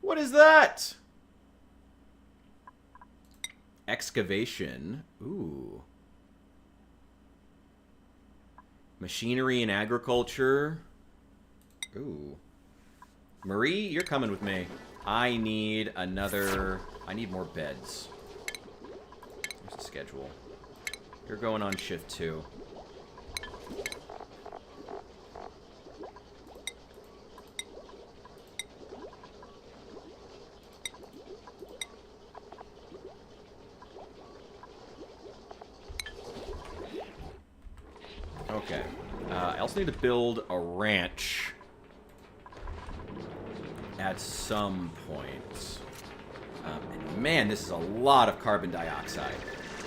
What is that? Excavation. Ooh. Machinery and agriculture. Ooh. Marie, you're coming with me. I need more beds. Here's the schedule. You're going on shift 2. Okay. I also need to build a ranch at some point. And man, this is a lot of carbon dioxide.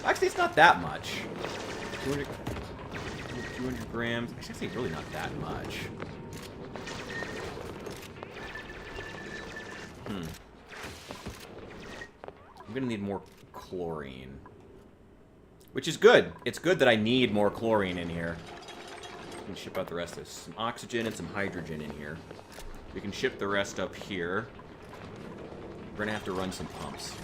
Actually, it's not that much. 200 grams. Actually, it's really not that much. I'm gonna need more chlorine. Which is good. It's good that I need more chlorine in here. We can ship out the rest of this. Some oxygen and some hydrogen in here. We can ship the rest up here. We're gonna have to run some pumps.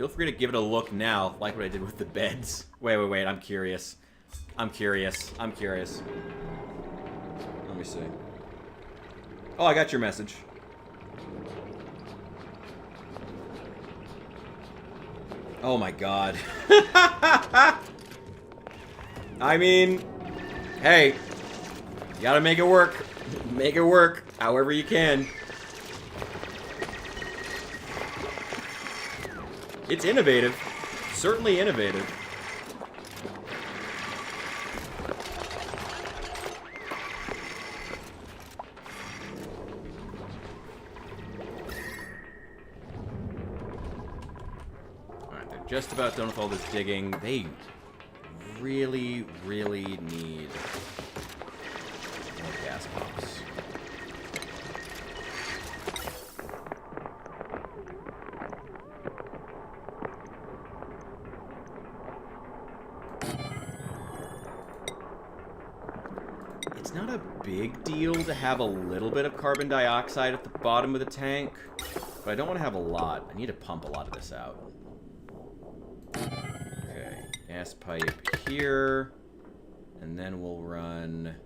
Feel free to give it a look now, like what I did with the beds. Wait, I'm curious. I'm curious. Let me see. Oh, I got your message. Oh my god. I mean, hey, you gotta make it work. Make it work however you can. It's innovative. Certainly innovative. Alright, they're just about done with all this digging. They really, really need more gas pumps. It's not a big deal to have a little bit of carbon dioxide at the bottom of the tank, but I don't want to have a lot. I need to pump a lot of this out. Okay, gas pipe here, and then we'll run...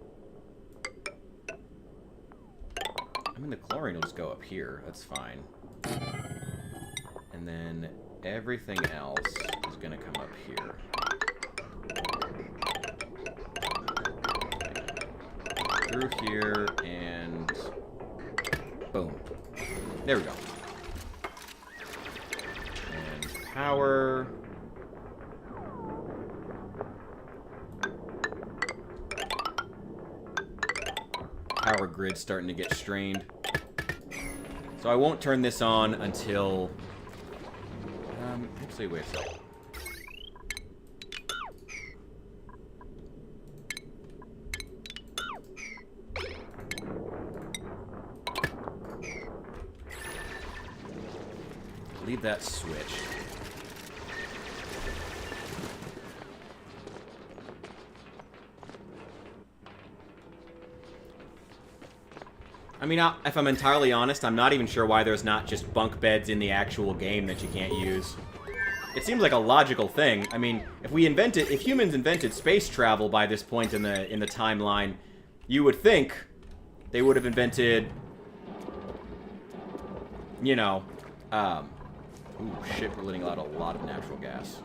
I mean, the chlorine will just go up here. That's fine. And then everything else is going to come up here. Through here, and boom. There we go. And power. Power grid's starting to get strained. So I won't turn this on until... actually, wait a second. Leave that switch. I mean, if I'm entirely honest, I'm not even sure why there's not just bunk beds in the actual game that you can't use. It seems like a logical thing. I mean, if humans invented space travel by this point in the timeline, you would think they would have invented, you know, ooh, shit, we're letting out a lot of natural gas.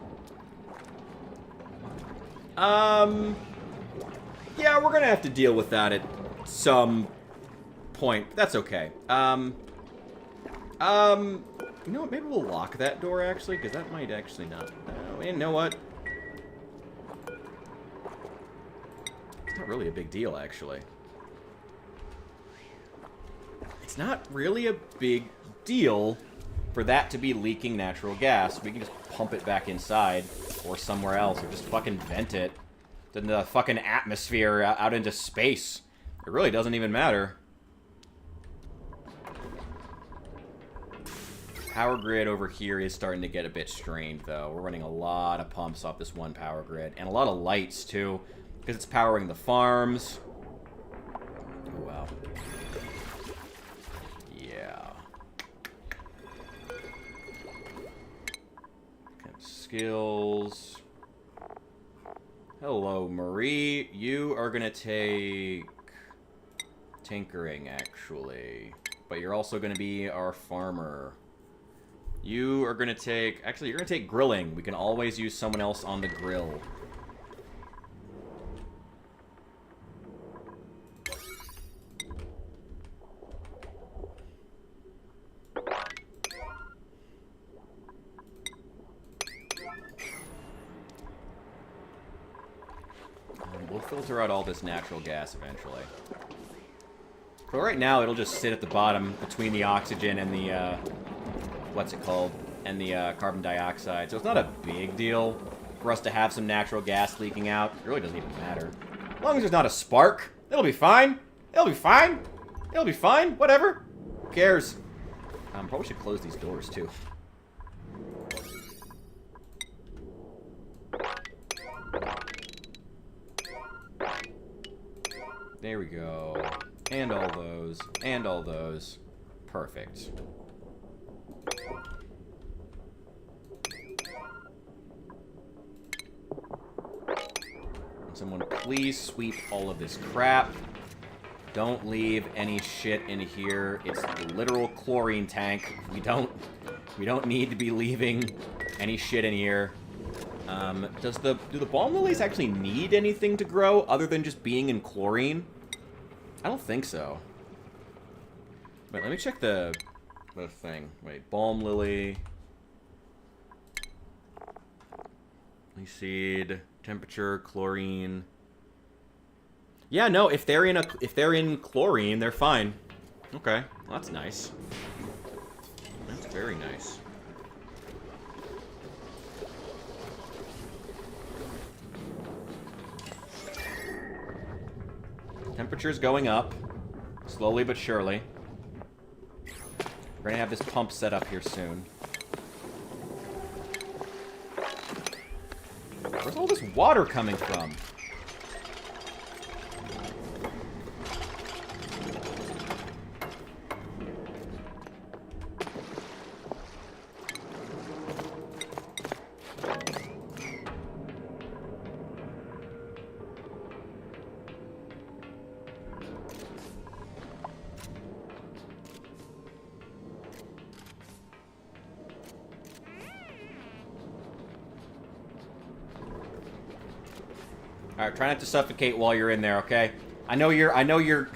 Yeah, we're gonna have to deal with that at some point. That's okay. You know what? Maybe we'll lock that door, actually, because that might actually not... you know what? It's not really a big deal, actually. It's not really a big deal for that to be leaking natural gas. We can just pump it back inside or somewhere else, or just fucking vent it in the fucking atmosphere out into space. It really doesn't even matter. Power grid over here is starting to get a bit strained, though. We're running a lot of pumps off this one power grid, and a lot of lights, too, because it's powering the farms. Oh, wow. Skills. Hello, Marie. You are gonna take tinkering, actually. But you're also gonna be our farmer. You are gonna take... Actually, you're gonna take grilling. We can always use someone else on the grill. We'll filter out all this natural gas eventually. But right now, it'll just sit at the bottom between the oxygen and the, what's it called? And the carbon dioxide. So it's not a big deal for us to have some natural gas leaking out. It really doesn't even matter. As long as there's not a spark, it'll be fine. It'll be fine. It'll be fine. Whatever. Who cares? Probably should close these doors, too. There we go. And all those. And all those. Perfect. Someone please sweep all of this crap. Don't leave any shit in here. It's a literal chlorine tank. We don't need to be leaving any shit in here. Do the balm lilies actually need anything to grow other than just being in chlorine? I don't think so. Wait, let me check the thing. Wait, balm lily. Seed, temperature, chlorine. Yeah, no, if they're in chlorine, they're fine. Okay, well, that's nice. That's very nice. Temperature's going up, slowly but surely. We're gonna have this pump set up here soon. Where's all this water coming from? Alright, try not to suffocate while you're in there, okay? I know you're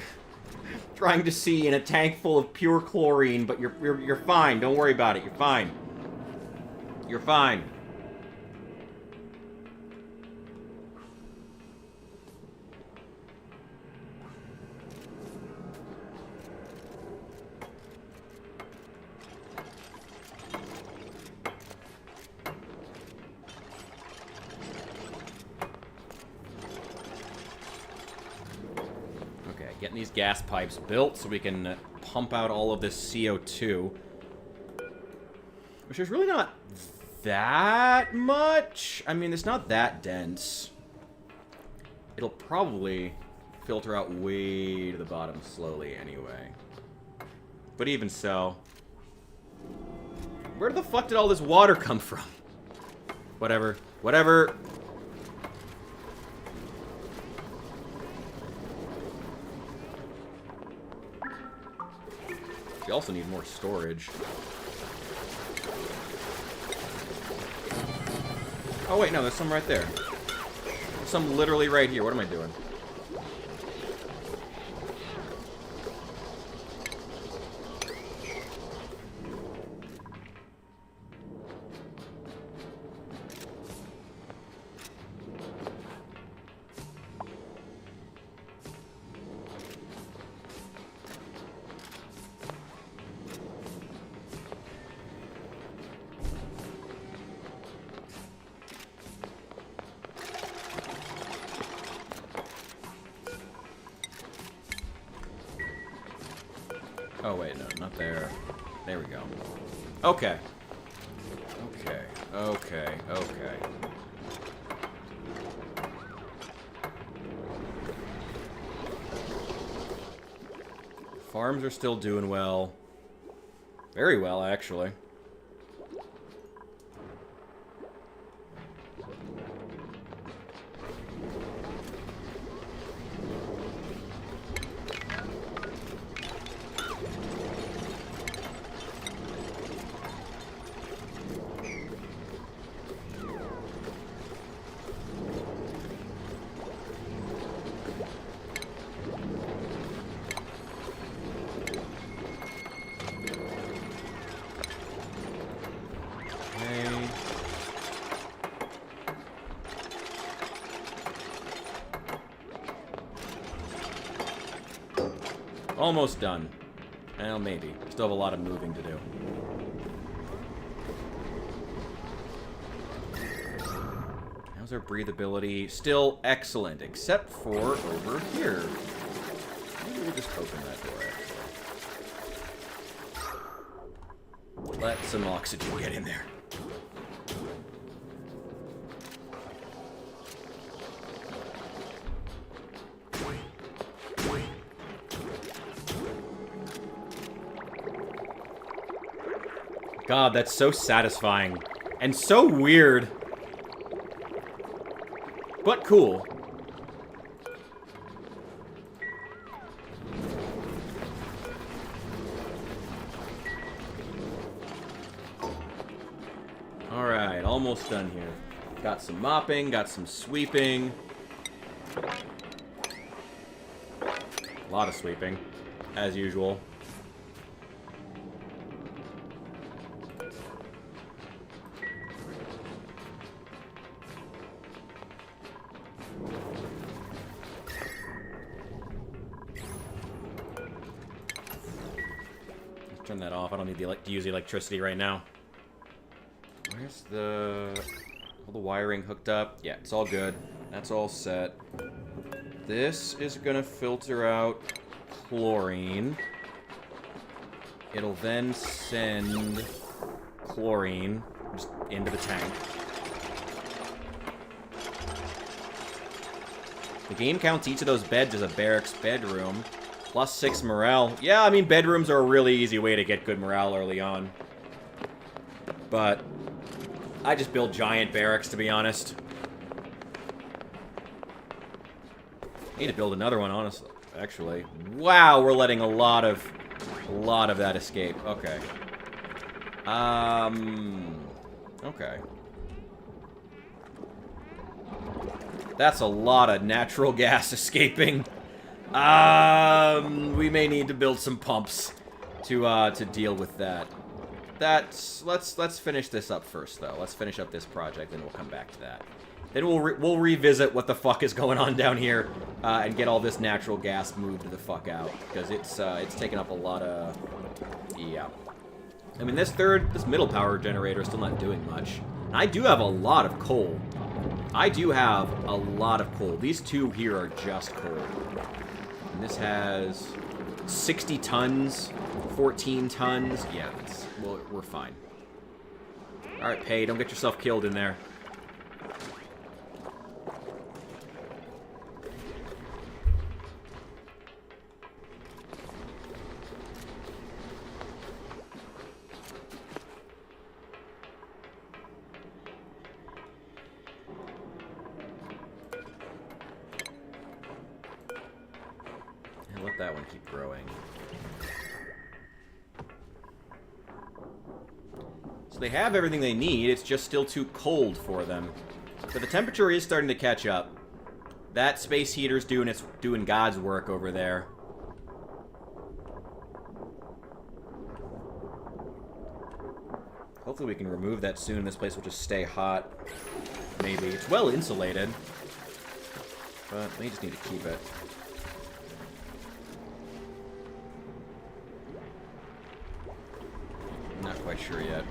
trying to see in a tank full of pure chlorine, but you're fine. Don't worry about it. You're fine. You're fine. Getting these gas pipes built so we can pump out all of this CO2. Which is really not that much. I mean, it's not that dense. It'll probably filter out way to the bottom slowly anyway. But even so. Where the fuck did all this water come from? Whatever. Whatever. You also need more storage. Oh wait, no, there's some right there. There's some literally right here. What am I doing? Oh, wait, no, not there. There we go. Okay. Okay, okay, okay. Farms are still doing well. Very well, actually. Almost done. Well, maybe. Still have a lot of moving to do. How's our breathability? Still excellent, except for over here. Maybe we'll just open that door, actually. Let some oxygen get in there. God, that's so satisfying. And so weird. But cool. Alright, almost done here. Got some mopping, got some sweeping. A lot of sweeping, as usual. Let's turn that off. I don't need to use the electricity right now. Where's all the wiring hooked up? Yeah, it's all good. That's all set. This is gonna filter out chlorine. It'll then send chlorine just into the tank. The game counts each of those beds as a barracks bedroom. +6 morale. Yeah, I mean, bedrooms are a really easy way to get good morale early on. But I just build giant barracks, to be honest. I need to build another one, honestly. Actually. Wow, we're letting a lot of that escape. Okay. Okay. That's a lot of natural gas escaping. We may need to build some pumps to deal with that. Let's finish this up first, though. Let's finish up this project, and we'll come back to that. Then we'll revisit what the fuck is going on down here, and get all this natural gas moved the fuck out, because it's taking up a lot of... Yeah. I mean, this middle power generator is still not doing much. And I do have a lot of coal. I do have a lot of coal. These two here are just coal. And this has 60 tons, 14 tons. Yeah, well, we're fine. Alright, Pay, don't get yourself killed in there. And let that one keep growing. So they have everything they need, it's just still too cold for them. But the temperature is starting to catch up. That space heater's doing God's work over there. Hopefully we can remove that soon. This place will just stay hot. Maybe. It's well insulated. But we just need to keep it. I'm not quite sure yet.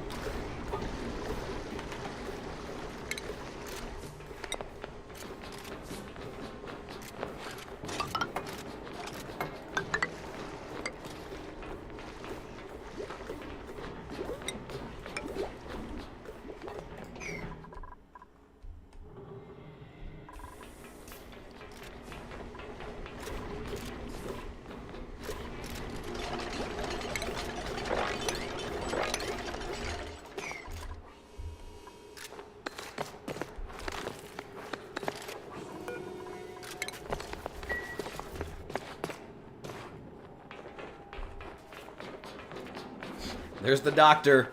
There's the doctor.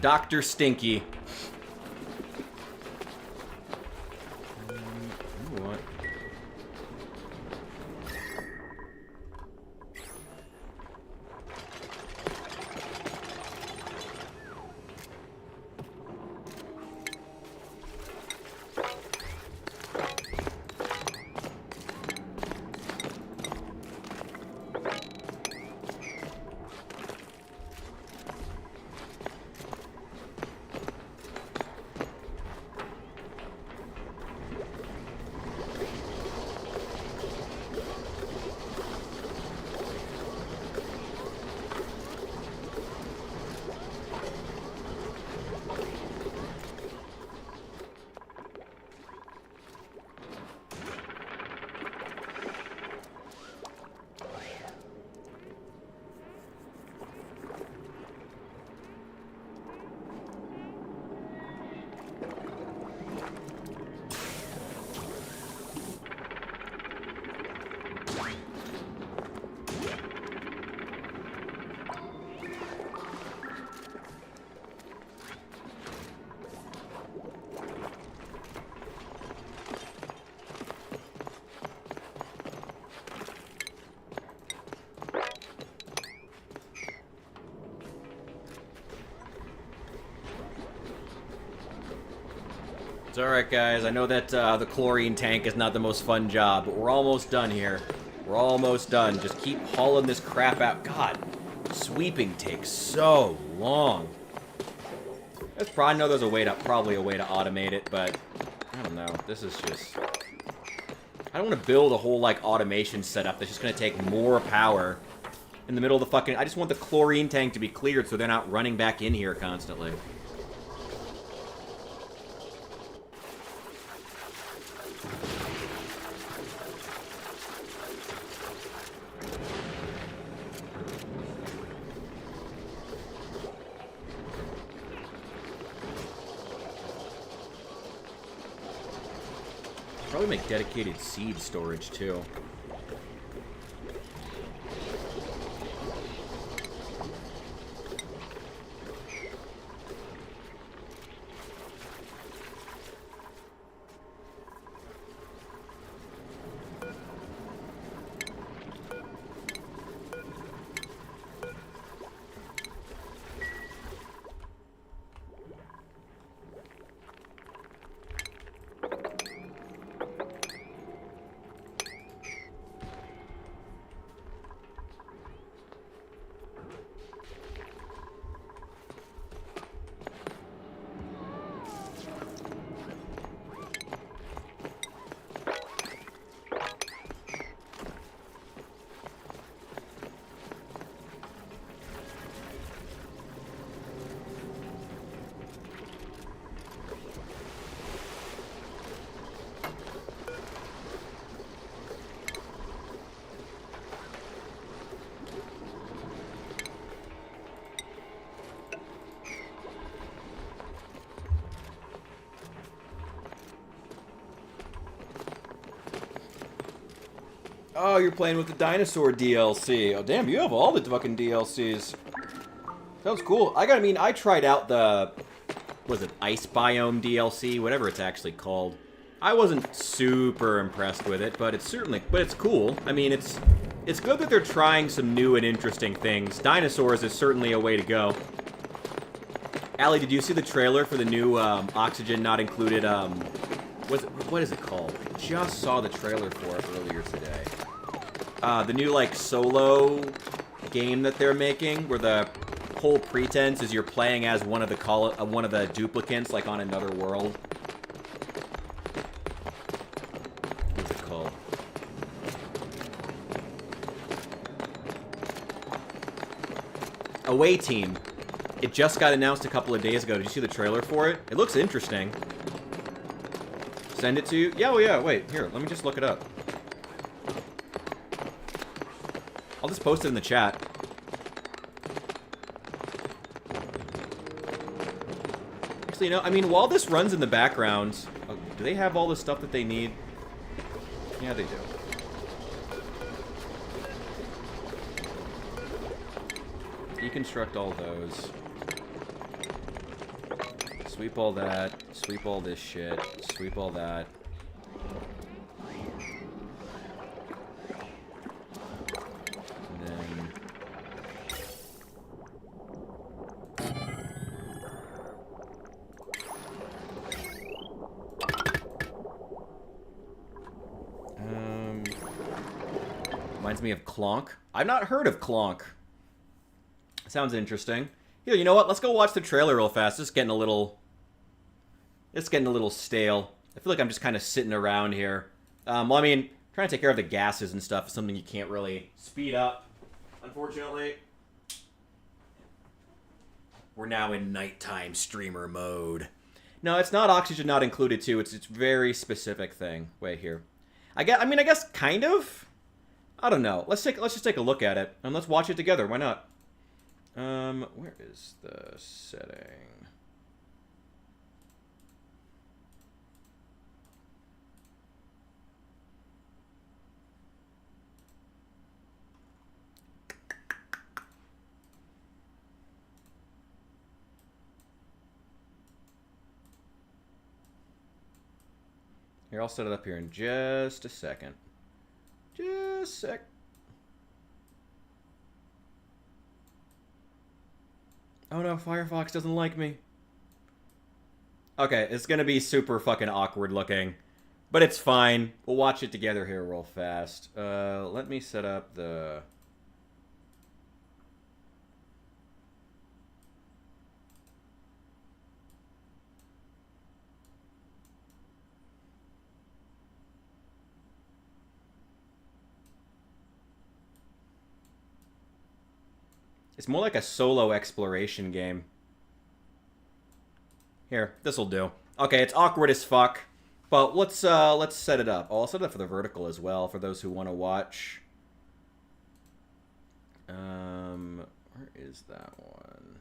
Dr. Stinky. What? It's alright, guys. I know that the chlorine tank is not the most fun job, but we're almost done here. We're almost done. Just keep hauling this crap out. God, sweeping takes so long. There's probably, I know there's a way to, probably a way to automate it, but I don't know. This is just... I don't want to build a whole, like, automation setup that's just going to take more power in the middle of the fucking... I just want the chlorine tank to be cleared so they're not running back in here constantly. Probably make dedicated seed storage, too. Oh, you're playing with the dinosaur DLC. Oh, damn, you have all the fucking DLCs. Sounds cool. I mean, I tried out the, was it Ice Biome DLC? Whatever it's actually called. I wasn't super impressed with it, but it's certainly, but it's cool. I mean, it's good that they're trying some new and interesting things. Dinosaurs is certainly a way to go. Allie, did you see the trailer for the new Oxygen Not Included, what is it called? I just saw the trailer for it earlier today. The new, like, solo game that they're making, where the whole pretense is you're playing as one of the duplicants, like, on another world. What's it called? Away Team. It just got announced a couple of days ago. Did you see the trailer for it? It looks interesting. Send it to you? Yeah, oh yeah, wait, here, let me just look it up. I'll just post it in the chat. Actually, you know, I mean, while this runs in the background, do they have all the stuff that they need? Yeah, they do. Deconstruct all those. Sweep all that. Sweep all this shit. Sweep all that. And then... Reminds me of Clonk. I've not heard of Clonk. Sounds interesting. Here, you know what? Let's go watch the trailer real fast. It's getting a little stale. I feel like I'm just kind of sitting around here. Well, I mean, trying to take care of the gases and stuff is something you can't really speed up, unfortunately. We're now in nighttime streamer mode. No, it's not Oxygen Not Included, too. It's very specific thing. Wait, here. I guess kind of. I don't know. Let's just take a look at it and let's watch it together. Why not? Where is the setting? Here, I'll set it up here in just a second. Just a sec. Oh no, Firefox doesn't like me. Okay, it's gonna be super fucking awkward looking. But it's fine. We'll watch it together here real fast. Let me set up the... It's more like a solo exploration game. Here, this'll do. Okay, it's awkward as fuck, but let's set it up. Oh, I'll set it up for the vertical as well for those who want to watch. Where is that one?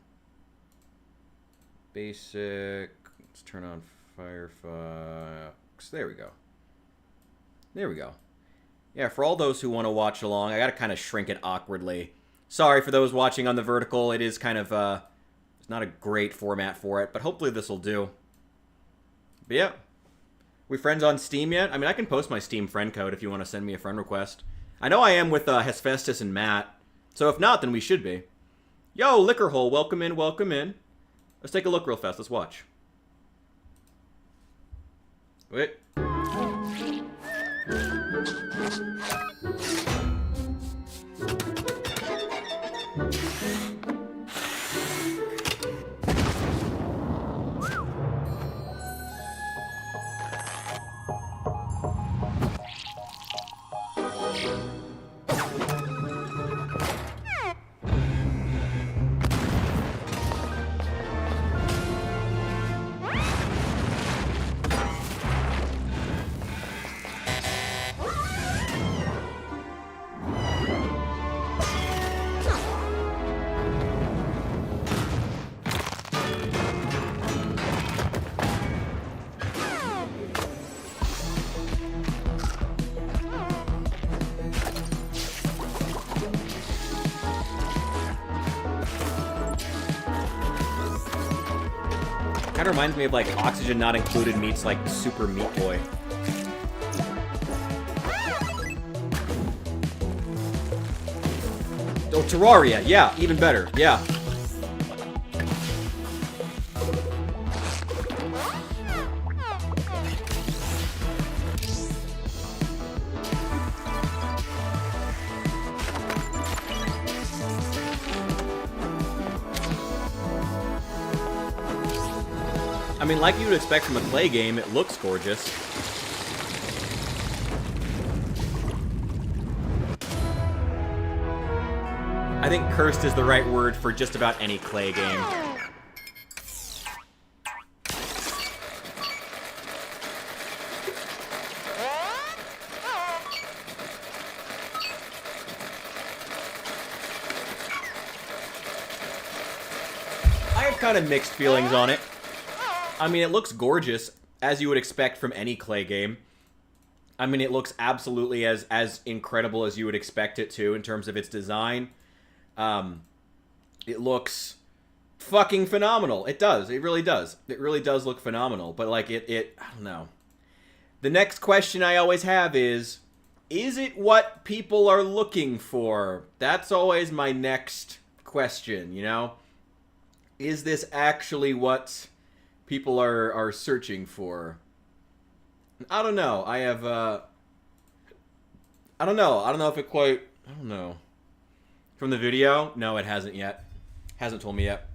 Basic. Let's turn on Firefox. There we go. There we go. Yeah, for all those who want to watch along, I gotta kind of shrink it awkwardly. Sorry for those watching on the vertical. It is kind of, it's not a great format for it, but hopefully this will do. But yeah. We friends on Steam yet? I mean, I can post my Steam friend code if you want to send me a friend request. I know I am with Hephaestus and Matt, so if not, then we should be. Yo, Liquor Hole, welcome in, welcome in. Let's take a look real fast. Let's watch. Wait. Kind of reminds me of like Oxygen Not Included meets like Super Meat Boy. Oh, Terraria, yeah, even better, yeah. I mean, like you would expect from a Clay game, it looks gorgeous. I think cursed is the right word for just about any Clay game. I have kind of mixed feelings on it. I mean, it looks gorgeous, as you would expect from any Clay game. I mean, it looks absolutely as incredible as you would expect it to in terms of its design. It looks fucking phenomenal. It does. It really does. It really does look phenomenal. But, like, I don't know. The next question I always have is it what people are looking for? That's always my next question, you know? Is this actually what people are searching for? I don't know. I have, I don't know. I don't know if it quite, I don't know. From the video? No, it hasn't yet. Hasn't told me yet.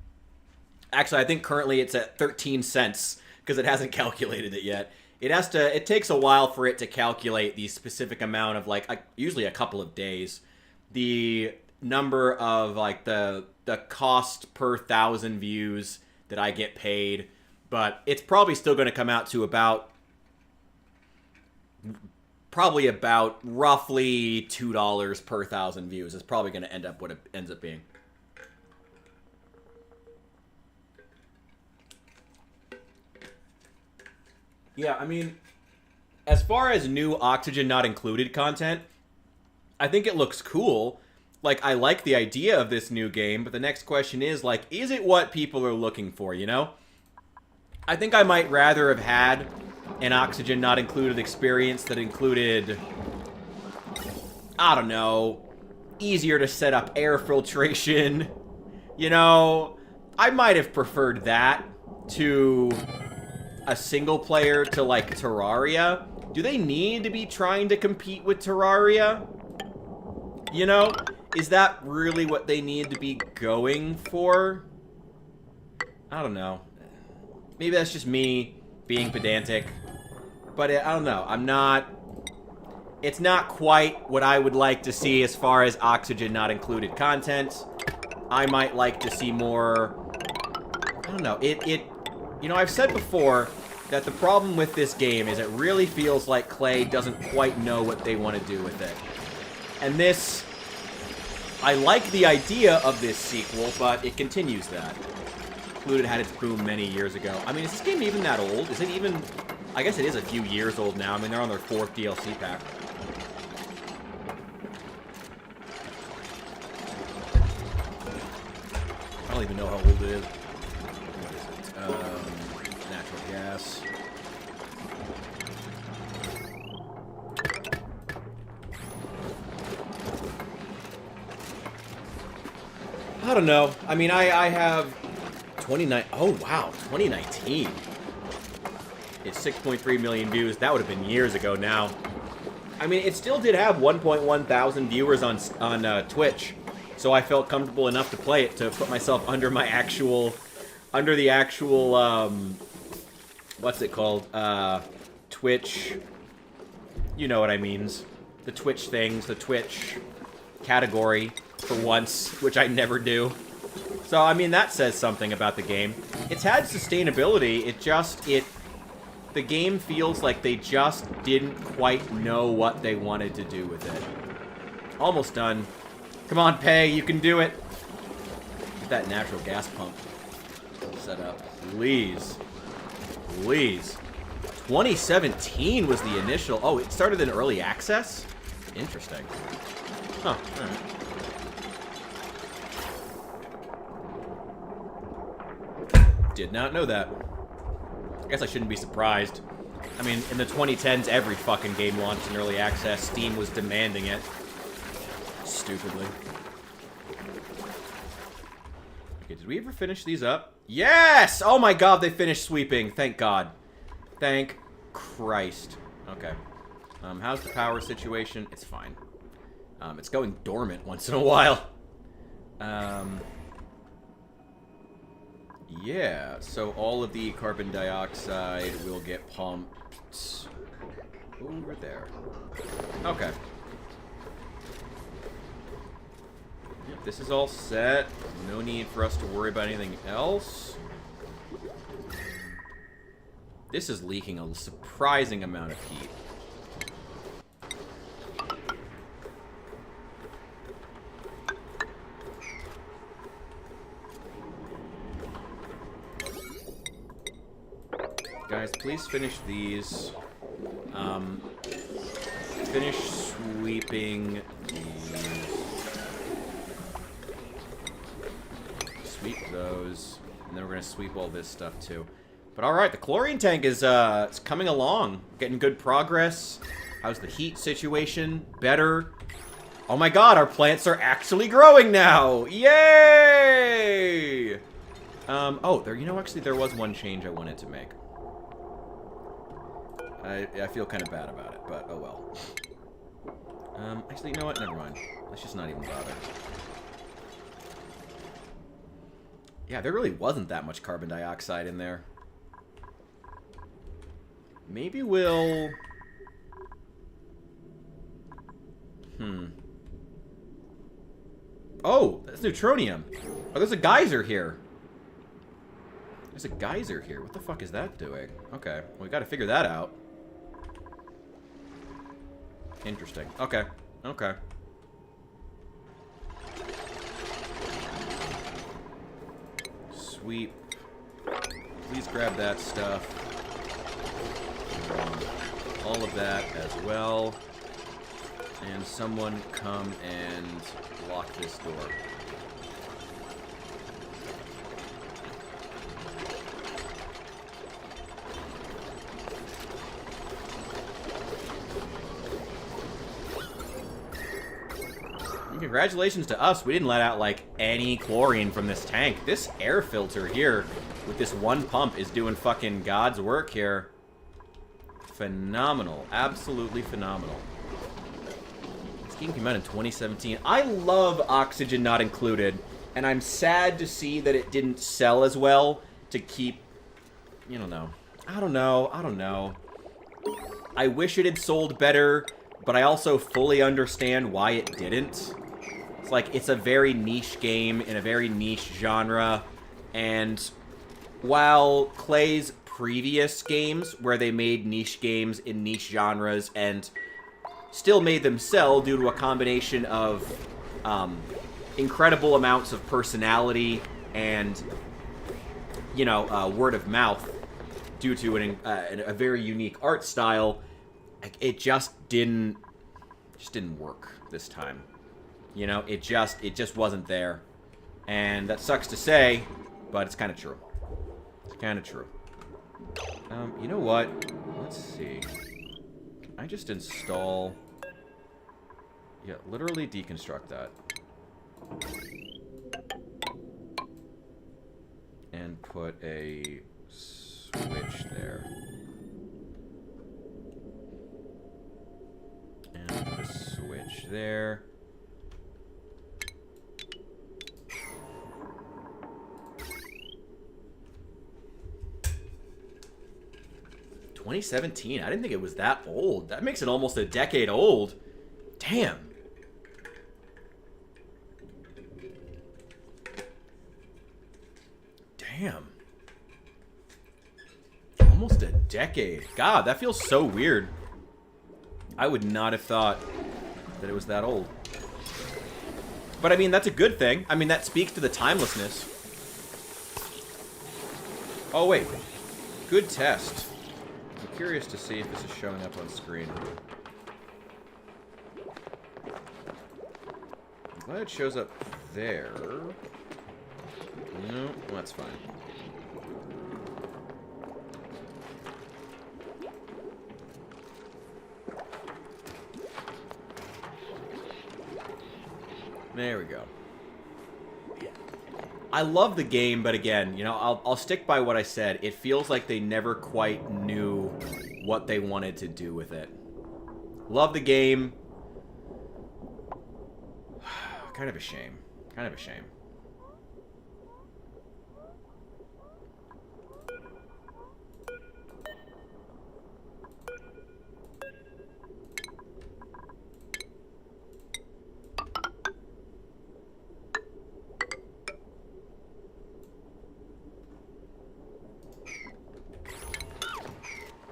Actually, I think currently it's at 13 cents because it hasn't calculated it yet. It takes a while for it to calculate the specific amount of, like, usually a couple of days. The number of, like, the cost per 1,000 views that I get paid. But it's probably still going to come out to about roughly $2 per 1,000 views. It's probably going to end up what it ends up being. Yeah, I mean, as far as new Oxygen Not Included content, I think it looks cool. Like, I like the idea of this new game, but the next question is, like, is it what people are looking for, you know? I think I might rather have had an Oxygen Not Included experience that included, I don't know, easier to set up air filtration. You know, I might have preferred that to a single player to, like, Terraria, do they need to be trying to compete with Terraria? You know? Is that really what they need to be going for? I don't know. Maybe that's just me being pedantic. But I don't know. I'm not... It's not quite what I would like to see as far as Oxygen not included content. I might like to see more... I don't know. You know, I've said before that the problem with this game is it really feels like Clay doesn't quite know what they want to do with it. And this... I like the idea of this sequel, but it continues that. Included had its boom many years ago. I mean, is this game even that old? Is it even... I guess it is a few years old now. I mean, they're on their 4th DLC pack. I don't even know how old it is. What is it? Natural gas. I don't know. I mean, I have 29. Oh, wow. 2019. It's 6.3 million views. That would have been years ago now. I mean, it still did have 1.1 thousand viewers on Twitch. So I felt comfortable enough to play it, to put myself under my actual... Under the actual, what's it called? Twitch... You know what I means. The Twitch things, the Twitch category, for once, which I never do. So, I mean, that says something about the game. It's had sustainability, the game feels like they just didn't quite know what they wanted to do with it. Almost done. Come on, Pay, you can do it. Get that natural gas pump set up. Please. Please. 2017 was the initial... Oh, it started in early access? Interesting. Huh, alright. Did not know that. I guess I shouldn't be surprised. I mean, in the 2010s, every fucking game launched in early access. Steam was demanding it. Stupidly. Okay, did we ever finish these up? Yes! Oh my god, they finished sweeping. Thank god. Thank Christ. Okay. How's the power situation? It's fine. It's going dormant once in a while. Yeah, so all of the carbon dioxide will get pumped over there. Okay. Yep, this is all set. No need for us to worry about anything else. This is leaking a surprising amount of heat. Guys, please finish these. Finish sweeping these. Sweep those. And then we're going to sweep all this stuff, too. But alright, the chlorine tank is it's coming along. Getting good progress. How's the heat situation? Better. Oh my god, our plants are actually growing now! Yay! Oh, you know, actually, there was one change I wanted to make. I feel kind of bad about it, but oh well. Actually, you know what? Never mind. Let's just not even bother. Yeah, there really wasn't that much carbon dioxide in there. Maybe we'll... Oh, that's neutronium. Oh, there's a geyser here. There's a geyser here. What the fuck is that doing? Okay, well, we gotta figure that out. Interesting. Okay. Okay. Sweep. Please grab that stuff. All of that as well. And someone come and lock this door. Congratulations to us. We didn't let out, like, any chlorine from this tank. This air filter here with this one pump is doing fucking God's work here. Phenomenal. Absolutely phenomenal. This game came out in 2017. I love Oxygen Not Included, and I'm sad to see that it didn't sell as well to keep... I don't know. I wish it had sold better, but I also fully understand why it didn't. It's like, it's a very niche game in a very niche genre, and while Clay's previous games, where they made niche games in niche genres and still made them sell due to a combination of incredible amounts of personality and, word of mouth, due to a very unique art style, it just didn't work this time. It just wasn't there. And that sucks to say, but it's kind of true. It's kind of true. You know what? Let's see. Can I just install... Yeah, literally deconstruct that. And put a switch there. And put a switch there. ...2017. I didn't think it was that old. That makes it almost a decade old. Damn. Damn. Almost a decade. God, that feels so weird. I would not have thought that it was that old. But I mean, that's a good thing. I mean, that speaks to the timelessness. Oh, wait. Good test. I'm curious to see if this is showing up on screen. I'm glad it shows up there. No, that's fine. There we go. I love the game, but again, I'll stick by what I said. It feels like they never quite knew what they wanted to do with it. Love the game. Kind of a shame. Kind of a shame.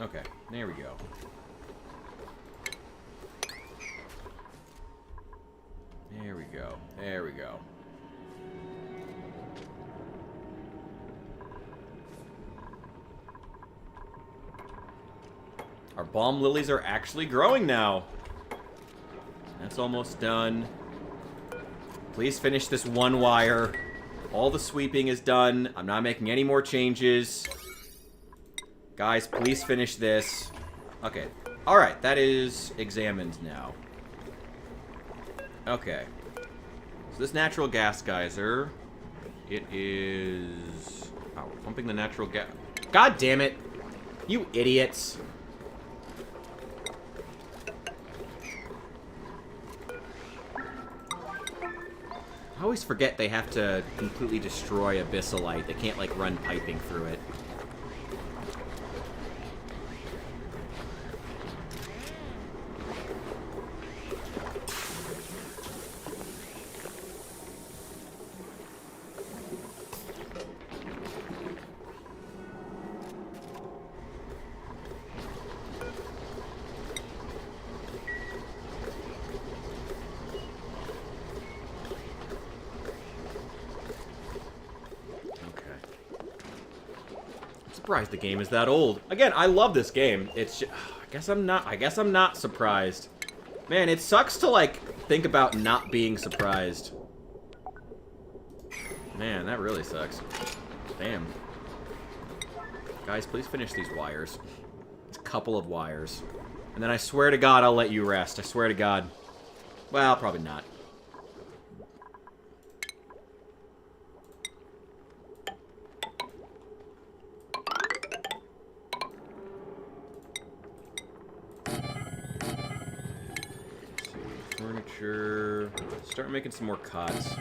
Okay, there we go. There we go. There we go. Our bomb lilies are actually growing now. That's almost done. Please finish this one wire. All the sweeping is done. I'm not making any more changes. Guys, please finish this. Okay. Alright, that is examined now. Okay. So this natural gas geyser, it is... Oh, we're pumping the natural gas... God damn it! You idiots! I always forget they have to completely destroy Abyssalite. They can't, like, run piping through it. Surprised the game is that old. Again, I love this game. It's just, I guess I'm not surprised. Man, it sucks to like think about not being surprised. Man, that really sucks. Damn. Guys, please finish these wires. It's a couple of wires. And then I swear to God I'll let you rest. I swear to God. Well, probably not. Furniture. Start making some more cots.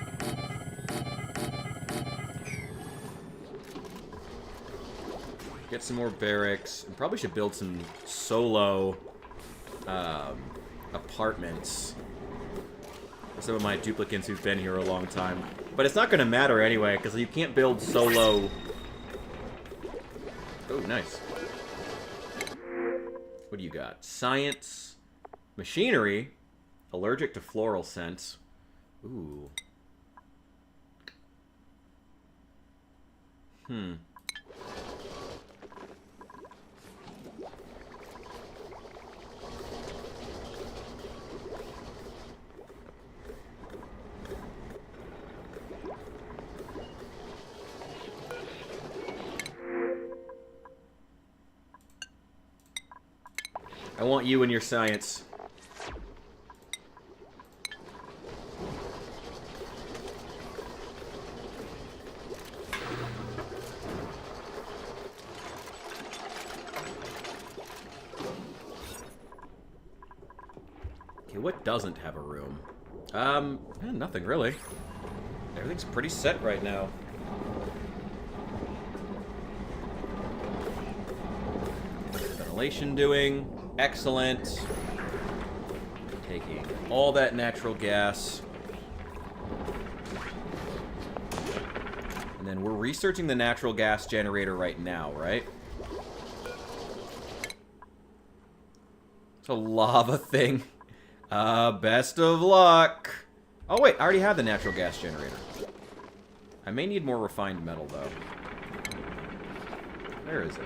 Get some more barracks. And probably should build some solo apartments for some of my duplicants who've been here a long time. But it's not going to matter anyway, because you can't build solo... Oh, nice. What do you got? Science. Machinery. Allergic to floral scents. Ooh. I want you and your science. Okay, what doesn't have a room? Nothing really. Everything's pretty set right now. What's ventilation doing? Excellent. Taking all that natural gas. And then we're researching the natural gas generator right now, right? It's a lava thing. Best of luck. Oh, wait, I already have the natural gas generator. I may need more refined metal, though. Where is it?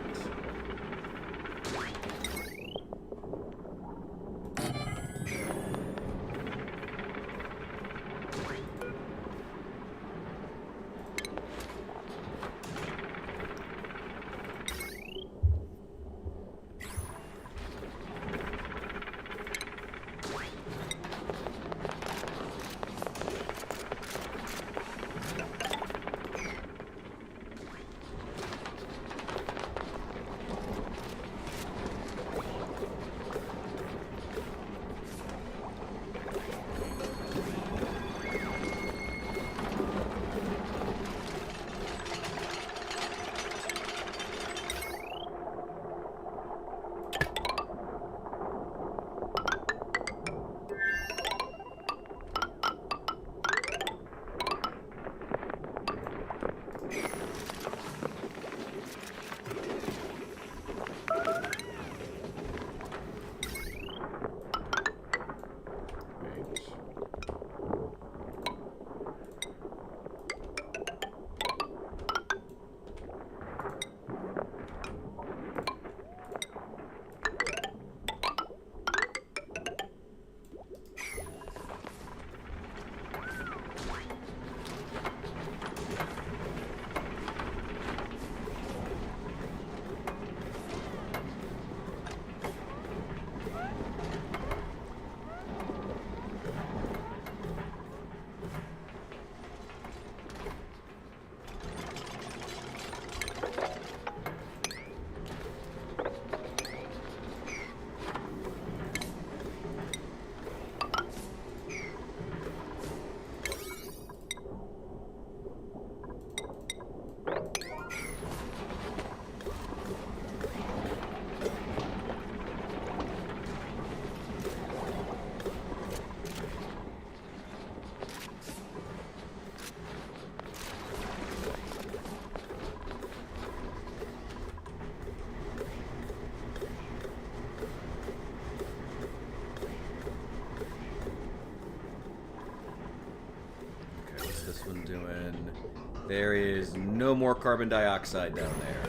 There is no more carbon dioxide down there.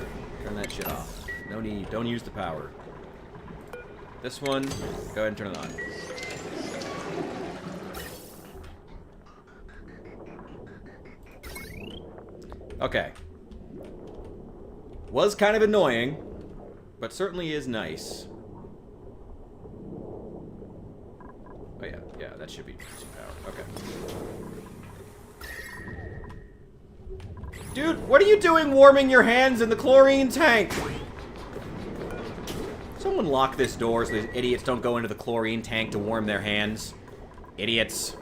Turn that shit off. No need. Don't use the power. This one, go ahead and turn it on. Okay. Was kind of annoying, but certainly is nice. Oh yeah, that should be some power. Okay. Dude, what are you doing warming your hands in the chlorine tank? Someone lock this door so these idiots don't go into the chlorine tank to warm their hands. Idiots.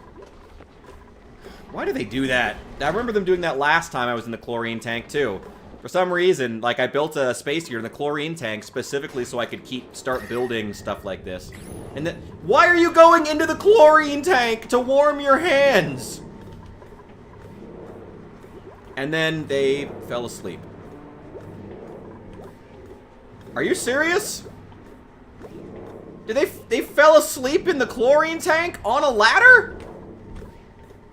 Why do they do that? I remember them doing that last time I was in the chlorine tank, too. For some reason, like, I built a space here in the chlorine tank specifically so I could start building stuff like this. And then, why are you going into the chlorine tank to warm your hands? And then they fell asleep. Are you serious? They fell asleep in the chlorine tank on a ladder?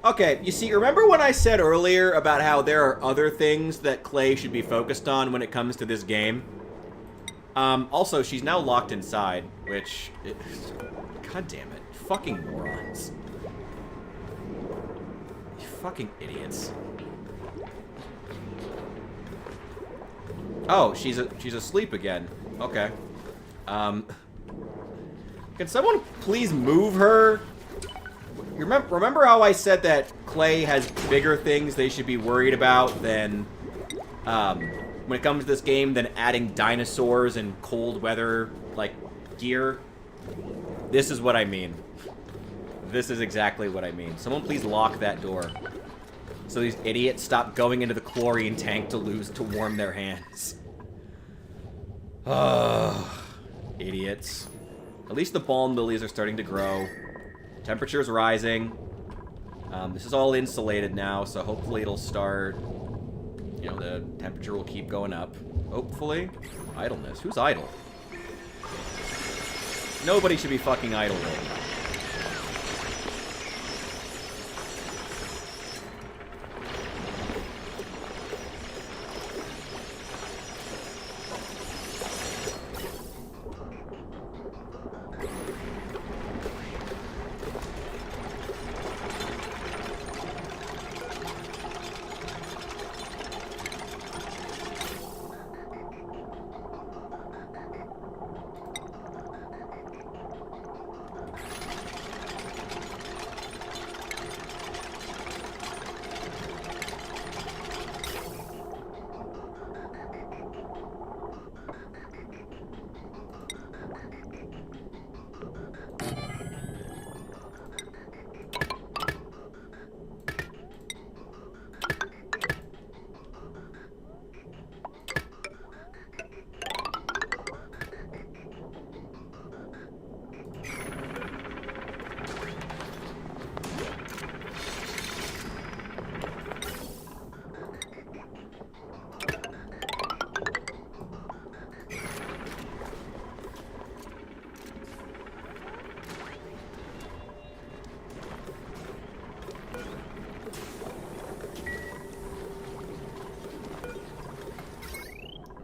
Okay, you see, remember when I said earlier about how there are other things that Clay should be focused on when it comes to this game? Also, she's now locked inside, which... God damn it. Fucking morons. You fucking idiots. Oh, she's asleep again. Okay. Can someone please move her? Remember how I said that Clay has bigger things they should be worried about than, when it comes to this game, than adding dinosaurs and cold weather, like, gear? This is what I mean. This is exactly what I mean. Someone please lock that door. So these idiots stop going into the chlorine tank to warm their hands. Ugh. Idiots. At least the balm lilies are starting to grow. Temperature's rising. This is all insulated now, so hopefully it'll start... You know, the temperature will keep going up. Hopefully. Idleness. Who's idle? Nobody should be fucking idle right now.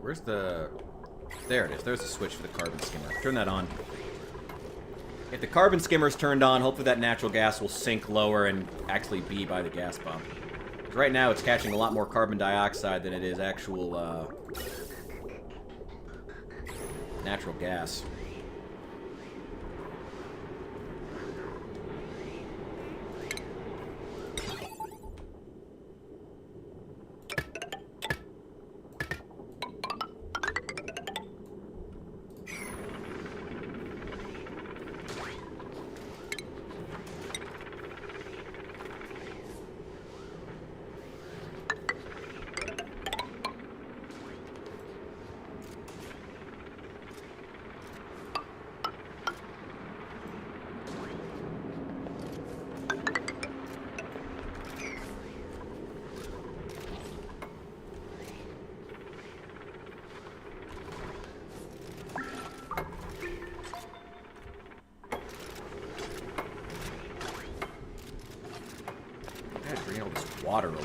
Where's the... There it is. There's a switch for the carbon skimmer. Turn that on. If the carbon skimmer's turned on, hopefully that natural gas will sink lower and actually be by the gas pump. Because right now it's catching a lot more carbon dioxide than it is actual, natural gas. Water away.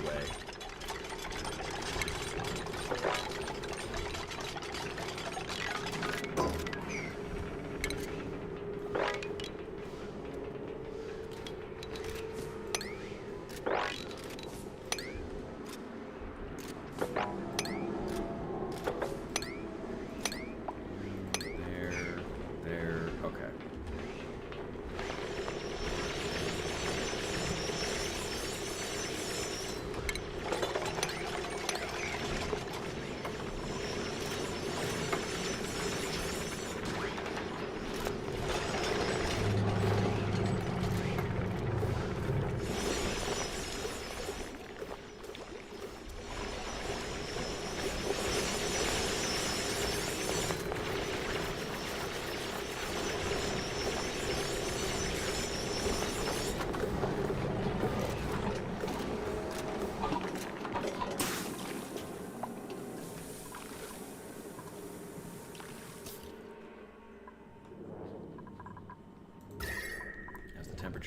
There, okay.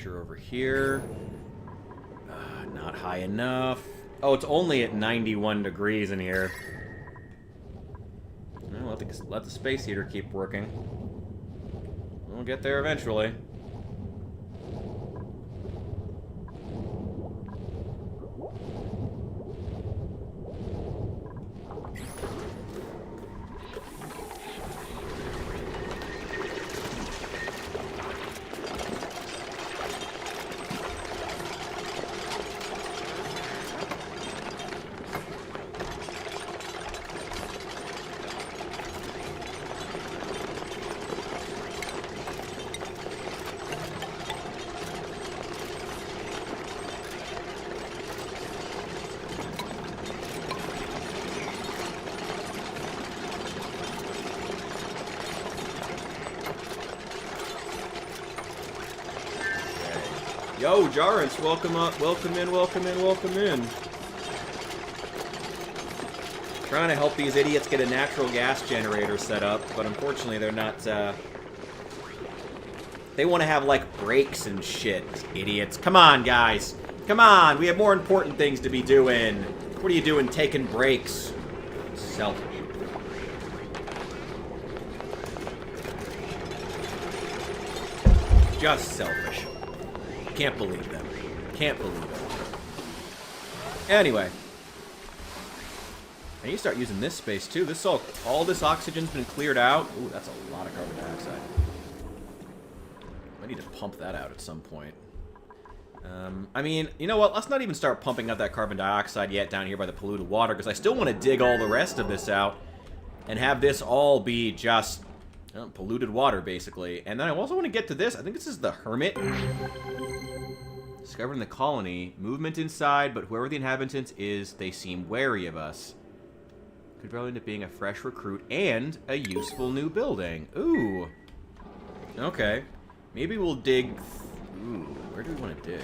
temperature over here. Not high enough. Oh, it's only at 91 degrees in here. Well, let the space heater keep working. We'll get there eventually. Yo, Jarrence, welcome up, welcome in, welcome in, welcome in. Trying to help these idiots get a natural gas generator set up, but unfortunately they're not, they want to have, like, brakes and shit, idiots. Come on, guys. Come on, we have more important things to be doing. What are you doing taking breaks? Selfish. Just selfish. Can't believe them. Can't believe them. Anyway. I need to start using this space, too. This all this oxygen's been cleared out. Ooh, that's a lot of carbon dioxide. I need to pump that out at some point. I mean, you know what? Let's not even start pumping out that carbon dioxide yet down here by the polluted water, because I still want to dig all the rest of this out and have this all be just polluted water, basically. And then I also want to get to this. I think this is the Hermit. Discovered in the colony. Movement inside, but whoever the inhabitants is, they seem wary of us. Could probably end up being a fresh recruit and a useful new building. Ooh. Okay. Maybe we'll dig... Ooh, where do we want to dig?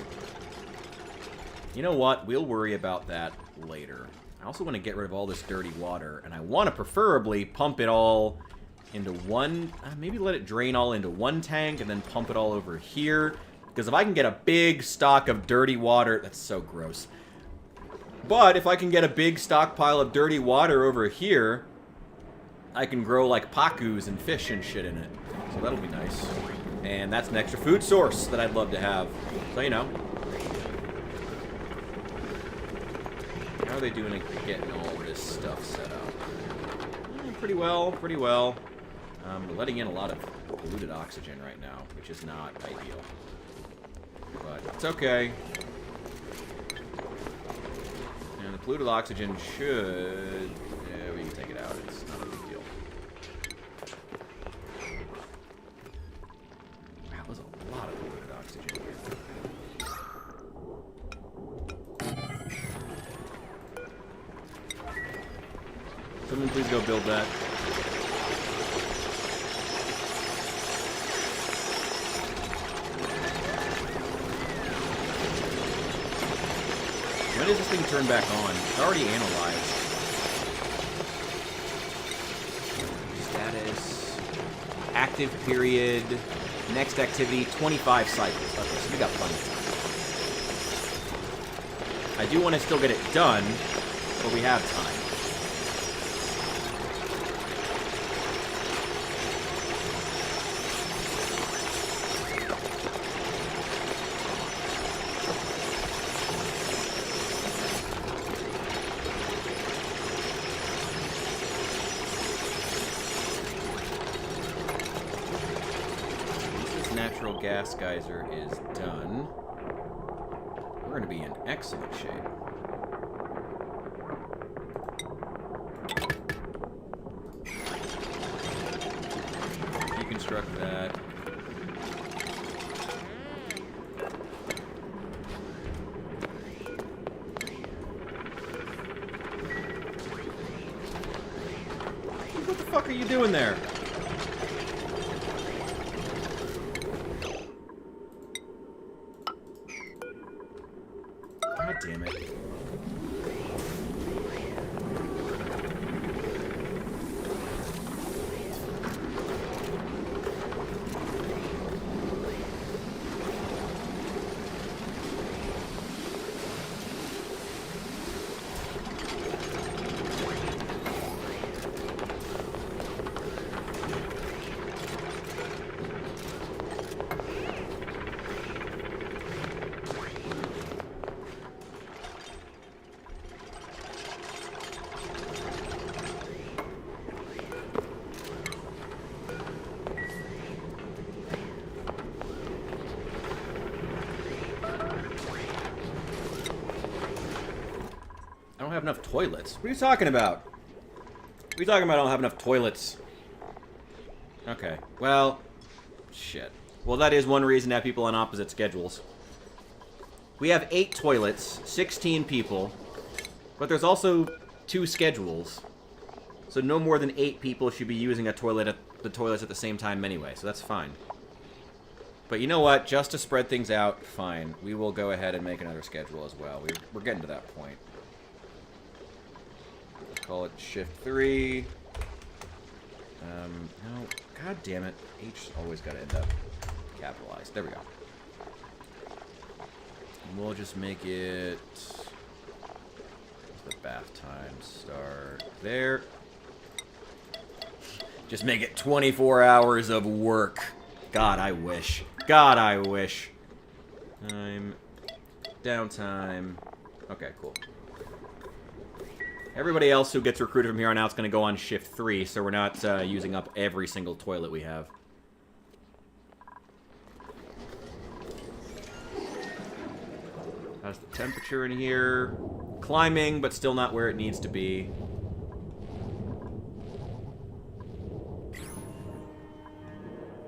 You know what? We'll worry about that later. I also want to get rid of all this dirty water, and I want to preferably pump it all into one... maybe let it drain all into one tank and then pump it all over here. Because if I can get a big stock of dirty water... That's so gross. But if I can get a big stockpile of dirty water over here, I can grow, like, pacus and fish and shit in it. So that'll be nice. And that's an extra food source that I'd love to have. So, you know. How are they doing at getting all this stuff set up? Pretty well, pretty well. We're letting in a lot of polluted oxygen right now, which is not ideal. But it's okay. And the polluted oxygen should... Yeah, we can take it out. It's not a big deal. Wow, there's a lot of polluted oxygen here. Someone please go build that. When does this thing turn back on? It's already analyzed. Status. Active period. Next activity, 25 cycles. Okay, so we got plenty of time. I do want to still get it done, but we have time. Gas geyser is done. We're going to be in excellent shape. Deconstruct that. What the fuck are you doing there? Damn it. have enough toilets. What are you talking about? What are you talking about? I don't have enough toilets. Okay. Well, shit. Well, that is one reason to have people on opposite schedules. We have 8 toilets, 16 people, but there's also 2 schedules. So no more than 8 people should be using the toilets at the same time anyway, so that's fine. But you know what? Just to spread things out, fine. We will go ahead and make another schedule as well. We're getting to that point. Call it shift 3. No, god damn it. H always got to end up capitalized. There we go. And we'll just make it... the bath time start there. Just make it 24 hours of work. God, I wish. God, I wish. Time. Downtime. Okay, cool. Everybody else who gets recruited from here on out is going to go on shift 3, so we're not using up every single toilet we have. How's the temperature in here? Climbing, but still not where it needs to be.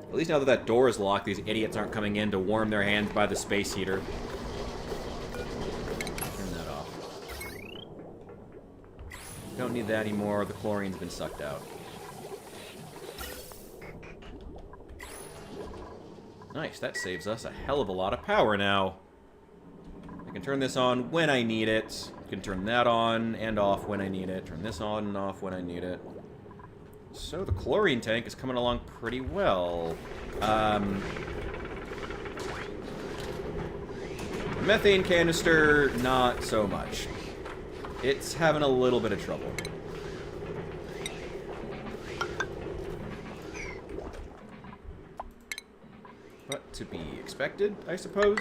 At least now that that door is locked, these idiots aren't coming in to warm their hands by the space heater. Turn that off. Don't need that anymore. The chlorine's been sucked out. Nice, that saves us a hell of a lot of power now. I can turn this on when I need it. I can turn that on and off when I need it. Turn this on and off when I need it. So the chlorine tank is coming along pretty well. Methane canister, not so much. It's having a little bit of trouble. But to be expected, I suppose.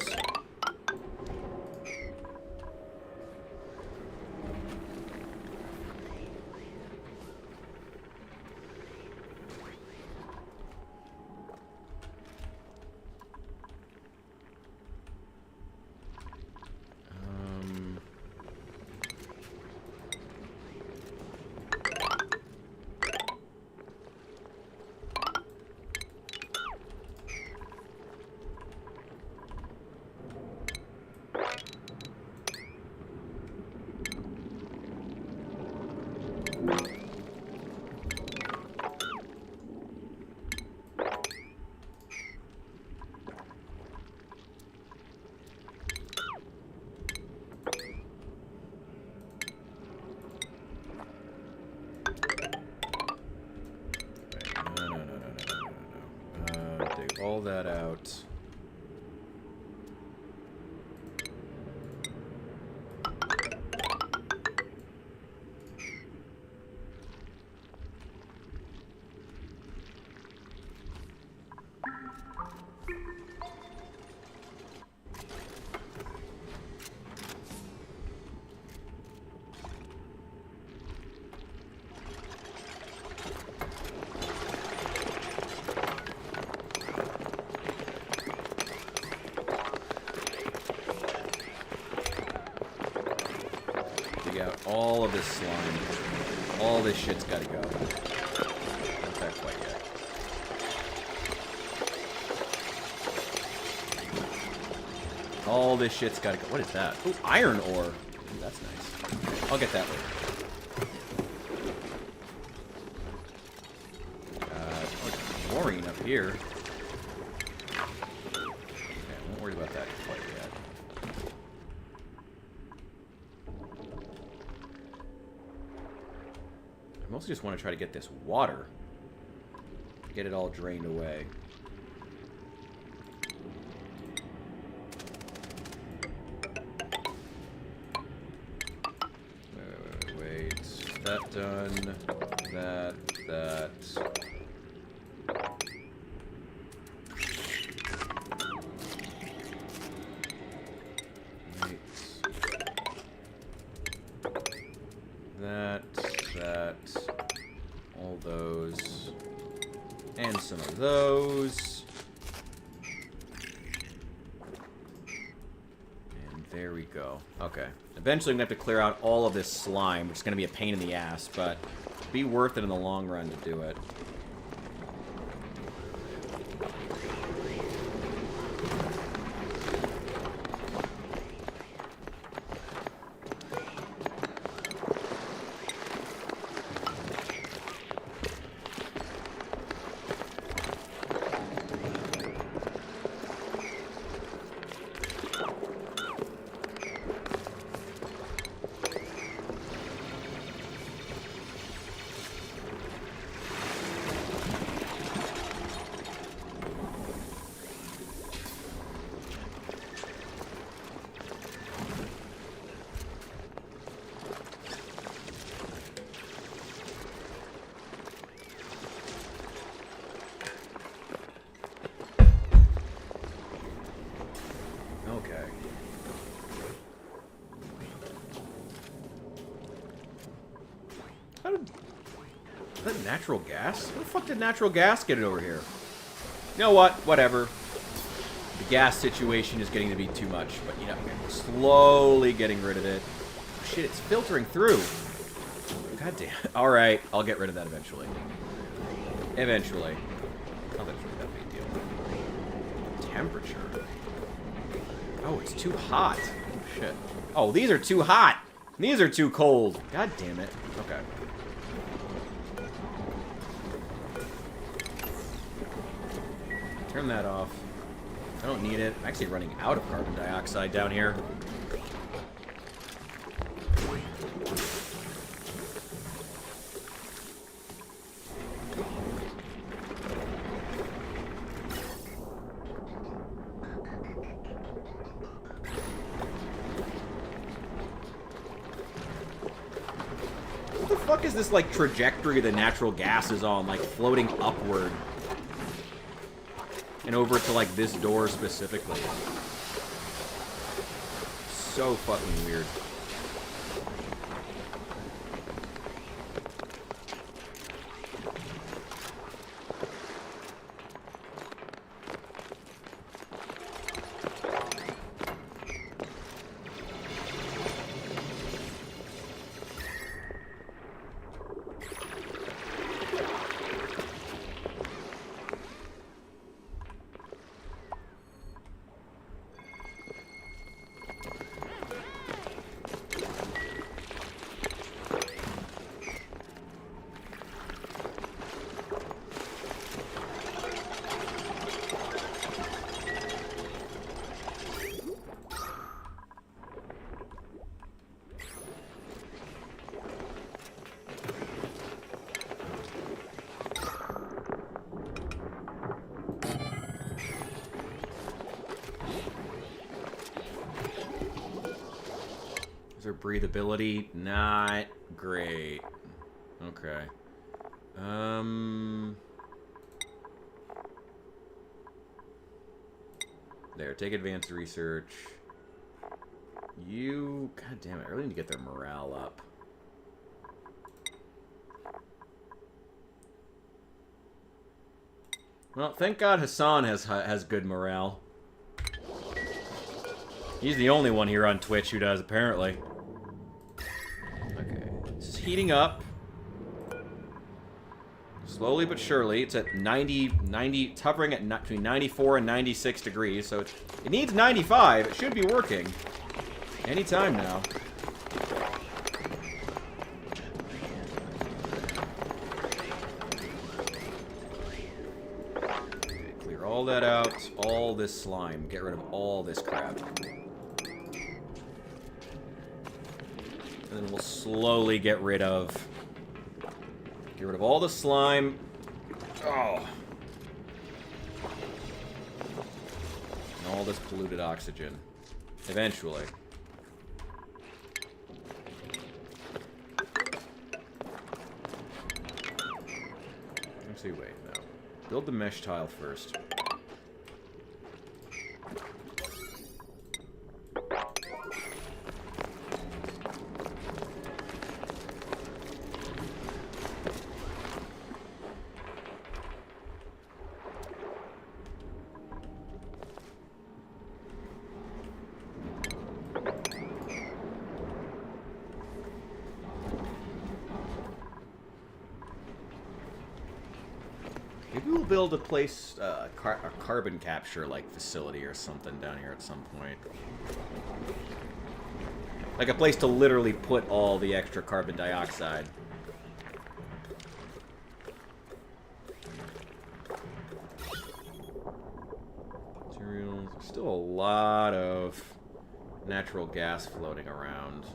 All that out. All of this slime. All this shit's gotta go. Not that quite yet. All this shit's gotta go. What is that? Ooh, iron ore. Ooh, that's nice. I'll get that later. Chlorine up here. Okay, I won't worry about that quite yet. I mostly just want to try to get this water. Get it all drained away. Wait. That done. That. All those. And some of those. And there we we go. Okay. Eventually, I'm going to have to clear out all of this slime, which is going to be a pain in the ass, but be worth it in the long run to do it. Natural gas? Where the fuck did natural gas get it over here? You know what? Whatever. The gas situation is getting to be too much, but you know, slowly getting rid of it. Oh, shit, it's filtering through. God damn. Alright, I'll get rid of that eventually. Eventually. Not that it's really that big deal. Temperature. Oh, it's too hot. Oh, shit. Oh, these are too hot. These are too cold. God damn it. Okay. Turn that off. I don't need it. I'm actually running out of carbon dioxide down here. What the fuck is this, like, trajectory the natural gas is on? Like, floating upward. And over to, like, this door specifically. So fucking weird. Breathability, not great. Okay. There, take advanced research. You... God damn it, I really need to get their morale up. Well, thank God Hassan has good morale. He's the only one here on Twitch who does, apparently. Okay, this is heating up. Slowly but surely. It's at 90, it's hovering at between 94 and 96 degrees, so it needs 95. It should be working. Anytime now. Okay, clear all that out. All this slime. Get rid of all this crap. And then we'll slowly get rid of all the slime. Oh. And all this polluted oxygen. Eventually. Actually, wait, no. Build the mesh tile first. build a place, a carbon capture like facility or something down here at some point. Like a place to literally put all the extra carbon dioxide. Materials. There's still a lot of natural gas floating around.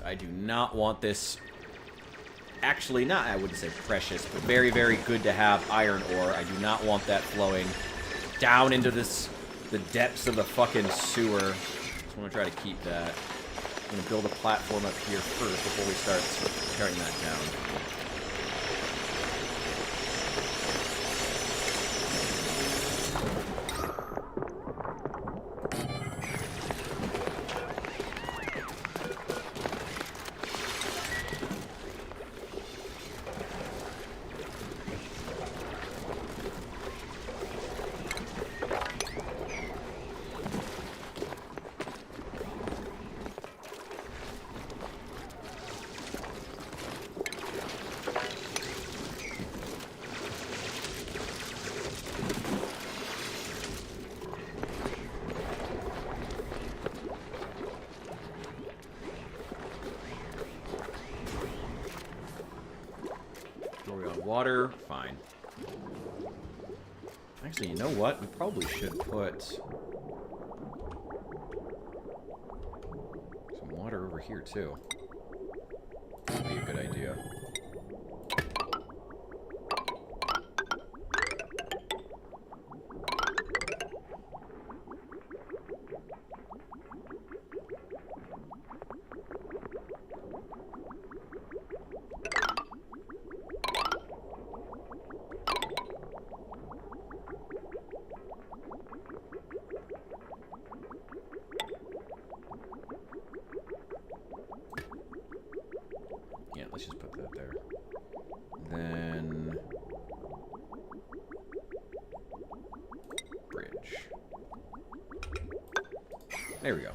I do not want this, actually not, I wouldn't say precious, but very, very good to have iron ore. I do not want that flowing down into this, the depths of the fucking sewer. Just want to try to keep that. I'm going to build a platform up here first before we start tearing that down. Water, fine. Actually, you know what? We probably should put some water over here, too. That'd be a good idea. Let's just put that there. Then bridge. There we go.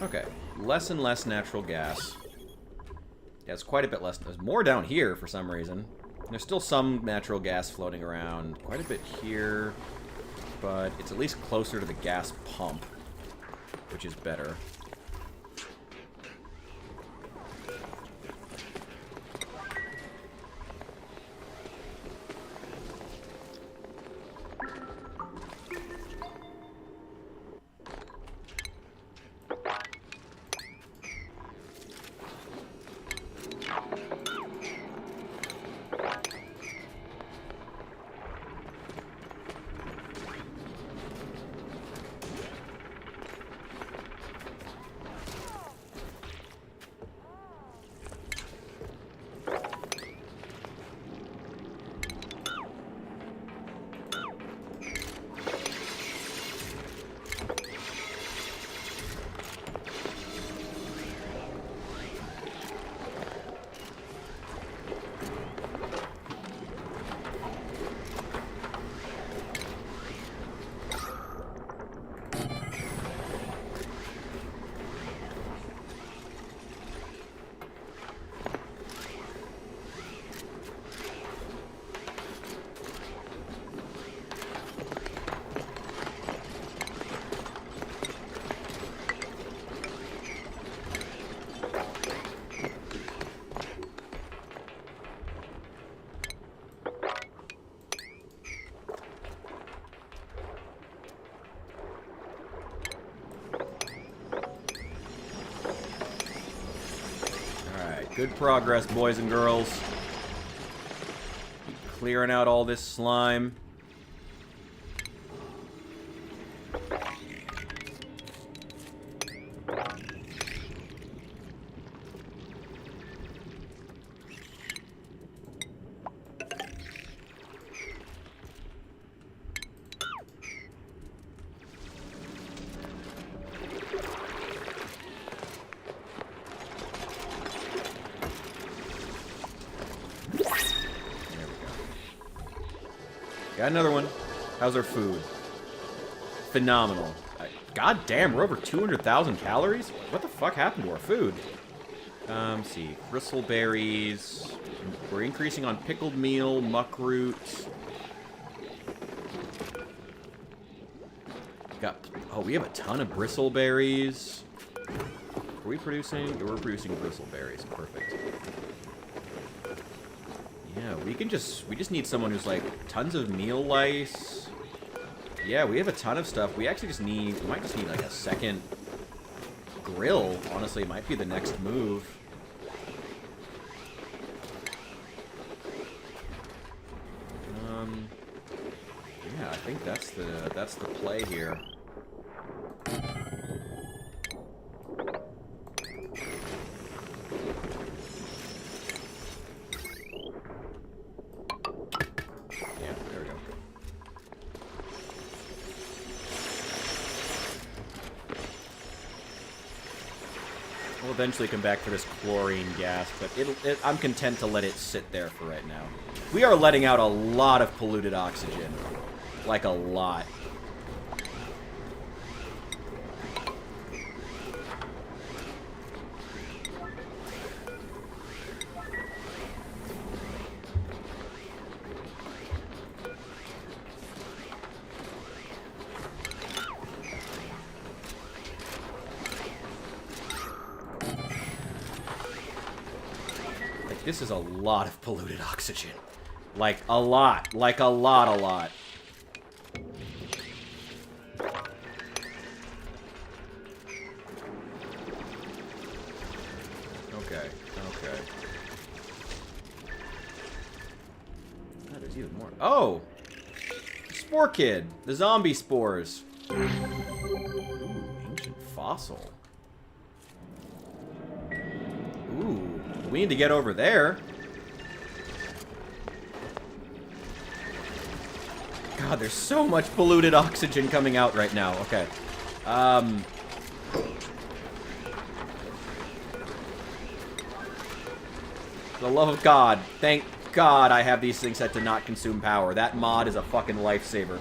Okay, less and less natural gas. Yeah, it's quite a bit less. There's more down here for some reason. There's still some natural gas floating around, quite a bit here, but it's at least closer to the gas pump, which is better. Good progress, boys and girls. Keep clearing out all this slime. Got another one. How's our food? Phenomenal. God damn, we're over 200,000 calories? What the fuck happened to our food? Let's see. Bristleberries. We're increasing on pickled meal, muckroot. We have a ton of bristleberries. Are we producing? We're producing bristleberries. Perfect. Yeah, we just need someone who's like tons of meal lice. Yeah, we have a ton of stuff. We actually we might just need like a second grill. Honestly, it might be the next move. Yeah, I think that's the play here. We'll eventually come back for this chlorine gas, but I'm content to let it sit there for right now. We are letting out a lot of polluted oxygen. Like a lot. This is a lot of polluted oxygen. Like, a lot. Like, a lot. Okay. Oh, there's even more. Oh! Spore Kid! The zombie spores. Ooh, ancient fossil. Ooh. We need to get over there. God, there's so much polluted oxygen coming out right now. Okay. For the love of God, thank God I have these things set to not consume power. That mod is a fucking lifesaver.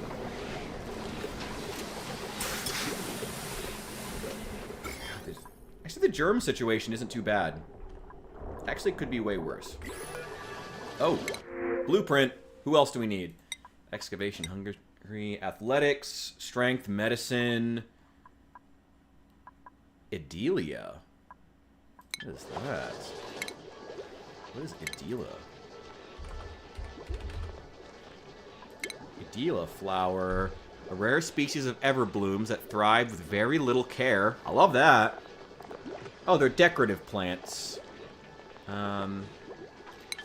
Actually, the germ situation isn't too bad. Actually, it could be way worse. Oh, blueprint. Who else do we need? Excavation, hungry, athletics, strength, medicine, Adelia. What is that? What is Adelia? Adelia flower. A rare species of everblooms that thrive with very little care. I love that. Oh, they're decorative plants.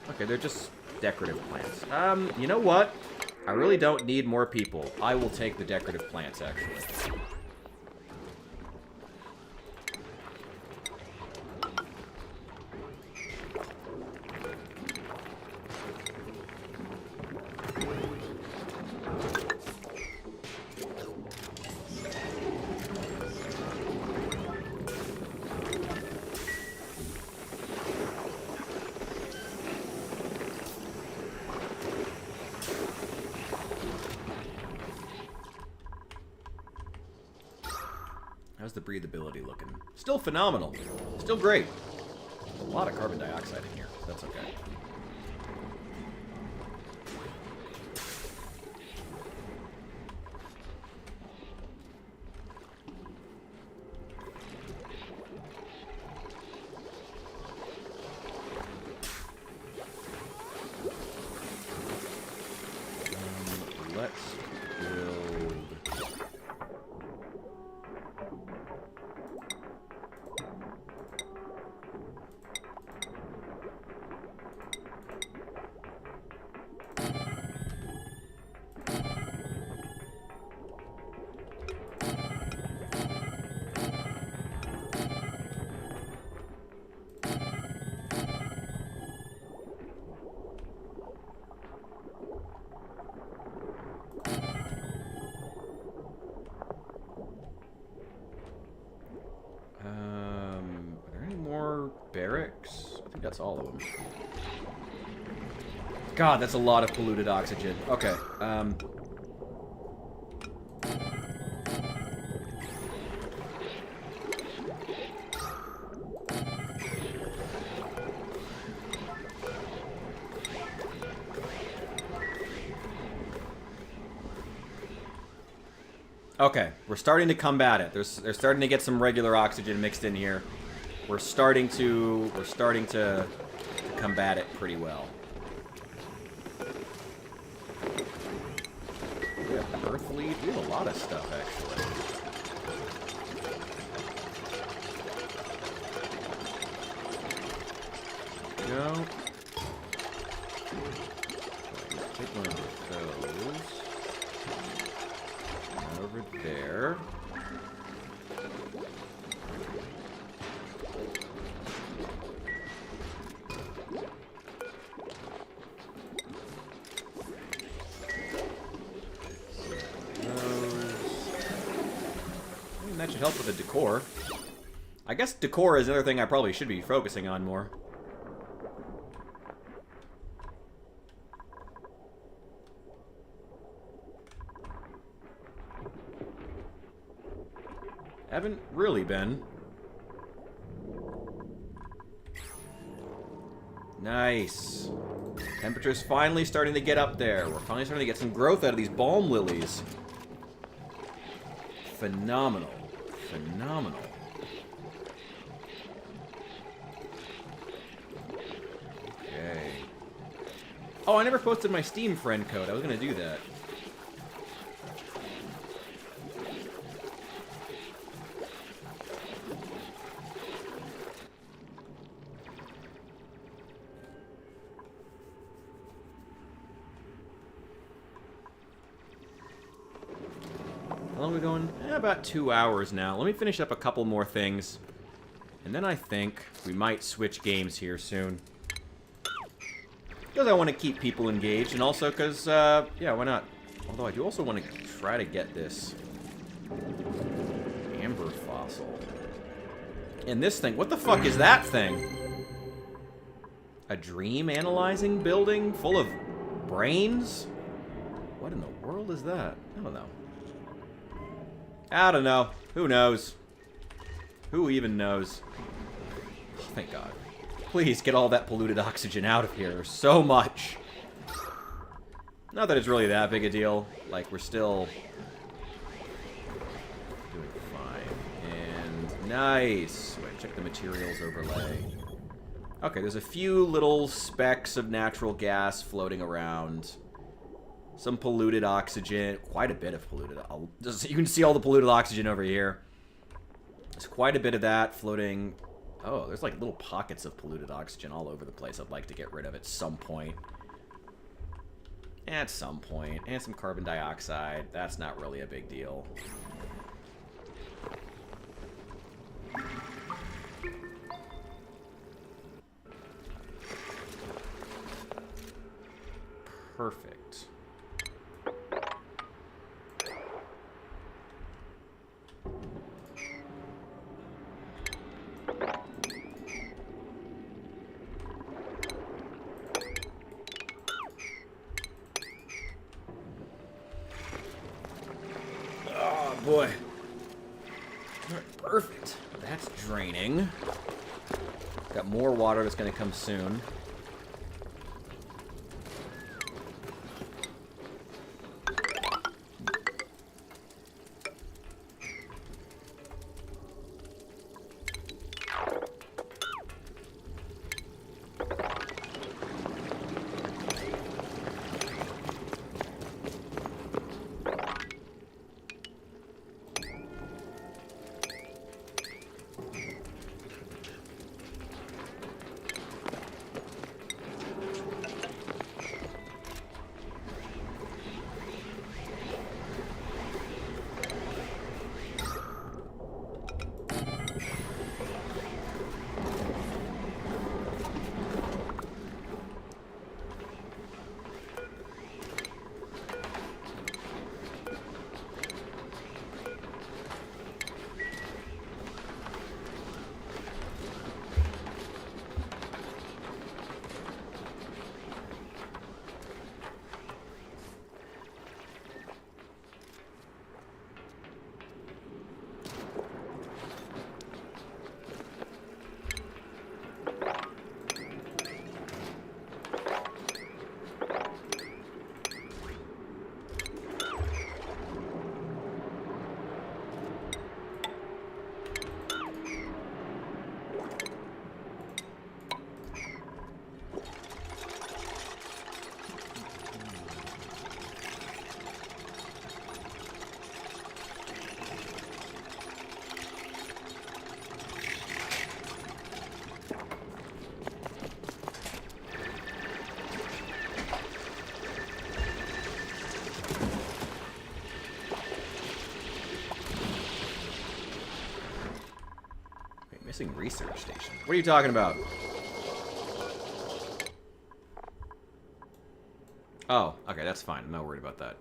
Okay, they're just decorative plants. You know what? I really don't need more people. I will take the decorative plants, actually. How's the breathability looking? Still phenomenal. Still great. A lot of carbon dioxide in here. That's okay. Let's build... barracks. I think that's all of them. God, that's a lot of polluted oxygen. Okay, Okay, we're starting to combat it. They're starting to get some regular oxygen mixed in here. We're starting to combat it pretty well. We have earth lead. We have a lot of stuff actually. Go. Take one of those. Over there. That should help with the decor. I guess decor is another thing I probably should be focusing on more. Haven't really been. Nice. Temperature's finally starting to get up there. We're finally starting to get some growth out of these balm lilies. Phenomenal. Phenomenal. Okay. Oh, I never posted my Steam friend code. I was gonna do that. How long are we going? About 2 hours now. Let me finish up a couple more things. And then I think we might switch games here soon. Because I want to keep people engaged, and also because, yeah, why not? Although I do also want to try to get this amber fossil. And this thing, what the fuck is that thing? A dream analyzing building full of brains? What in the world is that? I don't know. I don't know. Who knows? Who even knows? Oh, thank God. Please get all that polluted oxygen out of here. So much. Not that it's really that big a deal. Like, we're still doing fine. And nice. Wait, check the materials overlay. Okay, there's a few little specks of natural gas floating around. Some polluted oxygen. Quite a bit of polluted. You can see all the polluted oxygen over here. There's quite a bit of that floating. Oh, there's like little pockets of polluted oxygen all over the place. I'd like to get rid of at some point. At some point. And some carbon dioxide. That's not really a big deal. Perfect. Boy. Alright, perfect. That's draining. Got more water that's going to come soon. Missing research station. What are you talking about? Oh, okay, that's fine. I'm not worried about that.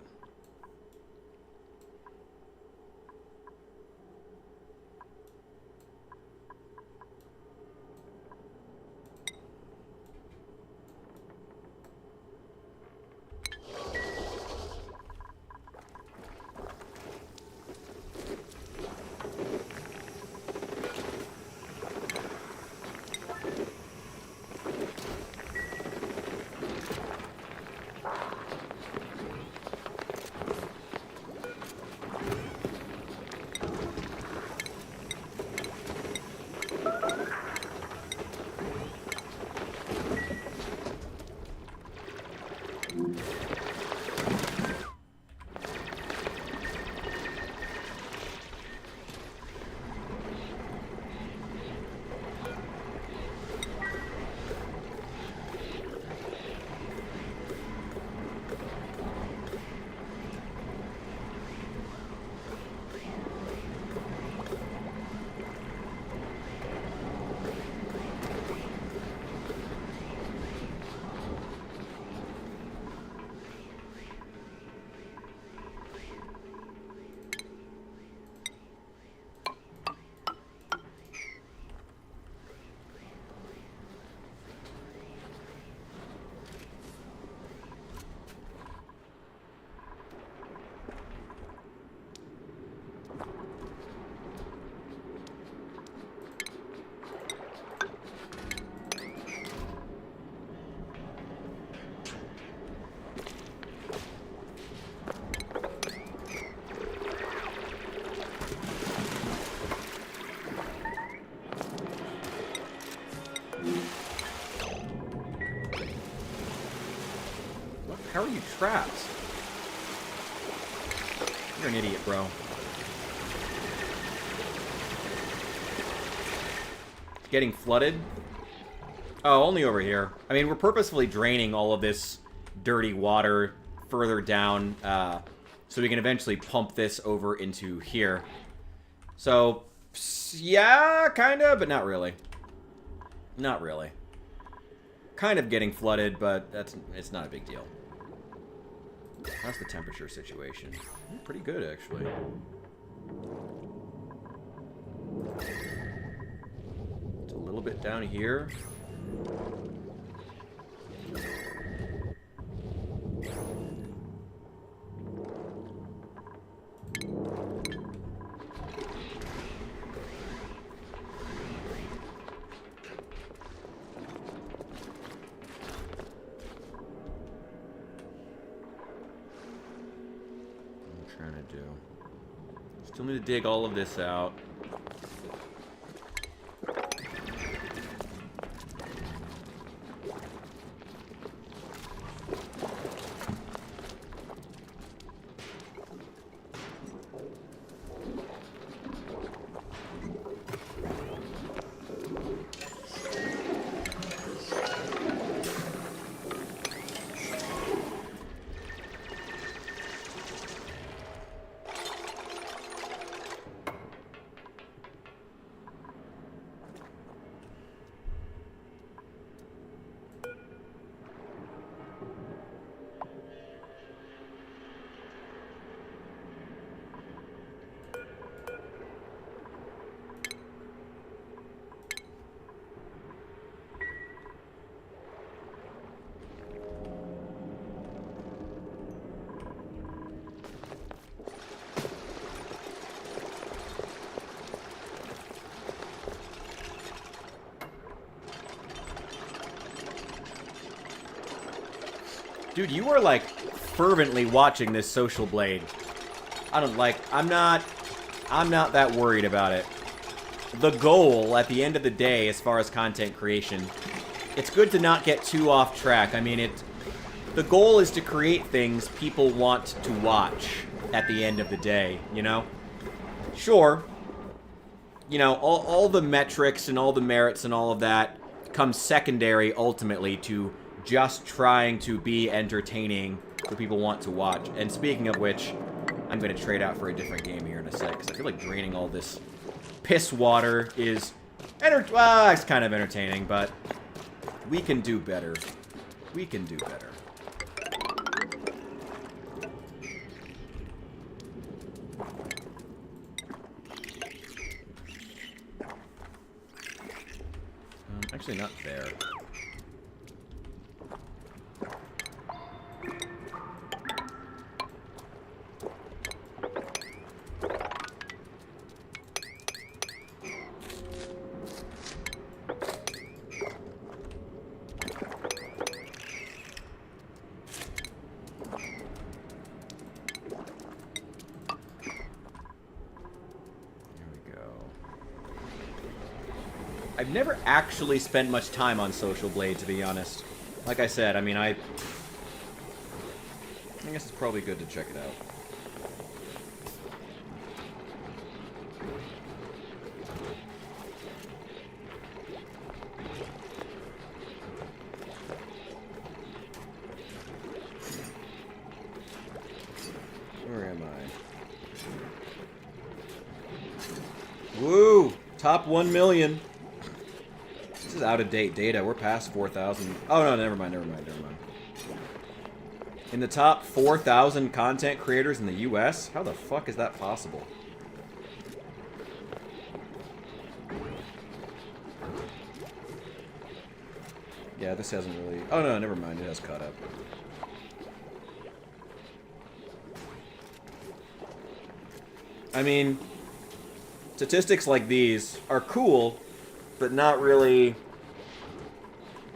How are you trapped? You're an idiot, bro. Getting flooded? Oh, only over here. I mean, we're purposefully draining all of this dirty water further down so we can eventually pump this over into here. So, yeah, kind of, but not really. Not really. Kind of getting flooded, but it's not a big deal. How's the temperature situation? Pretty good, actually. It's a little bit down here. Still need to dig all of this out. Dude, you are, like, fervently watching this Social Blade. I'm not that worried about it. The goal, at the end of the day, as far as content creation, it's good to not get too off track. I mean, the goal is to create things people want to watch at the end of the day, you know? Sure, you know, all the metrics and all the merits and all of that comes secondary, ultimately, to just trying to be entertaining for people want to watch. And speaking of which, I'm going to trade out for a different game here in a sec, because I feel like draining all this piss water is Well, it's kind of entertaining, but we can do better. We can do better. Actually, not there. I've never actually spent much time on Social Blade, to be honest. Like I said, I mean, I guess it's probably good to check it out. Where am I? Woo! Top 1 million. This is out-of-date data. We're past 4,000. Oh, no, never mind. In the top 4,000 content creators in the U.S.? How the fuck is that possible? Yeah, this hasn't really... Oh, no, never mind. It has caught up. I mean, statistics like these are cool, but not really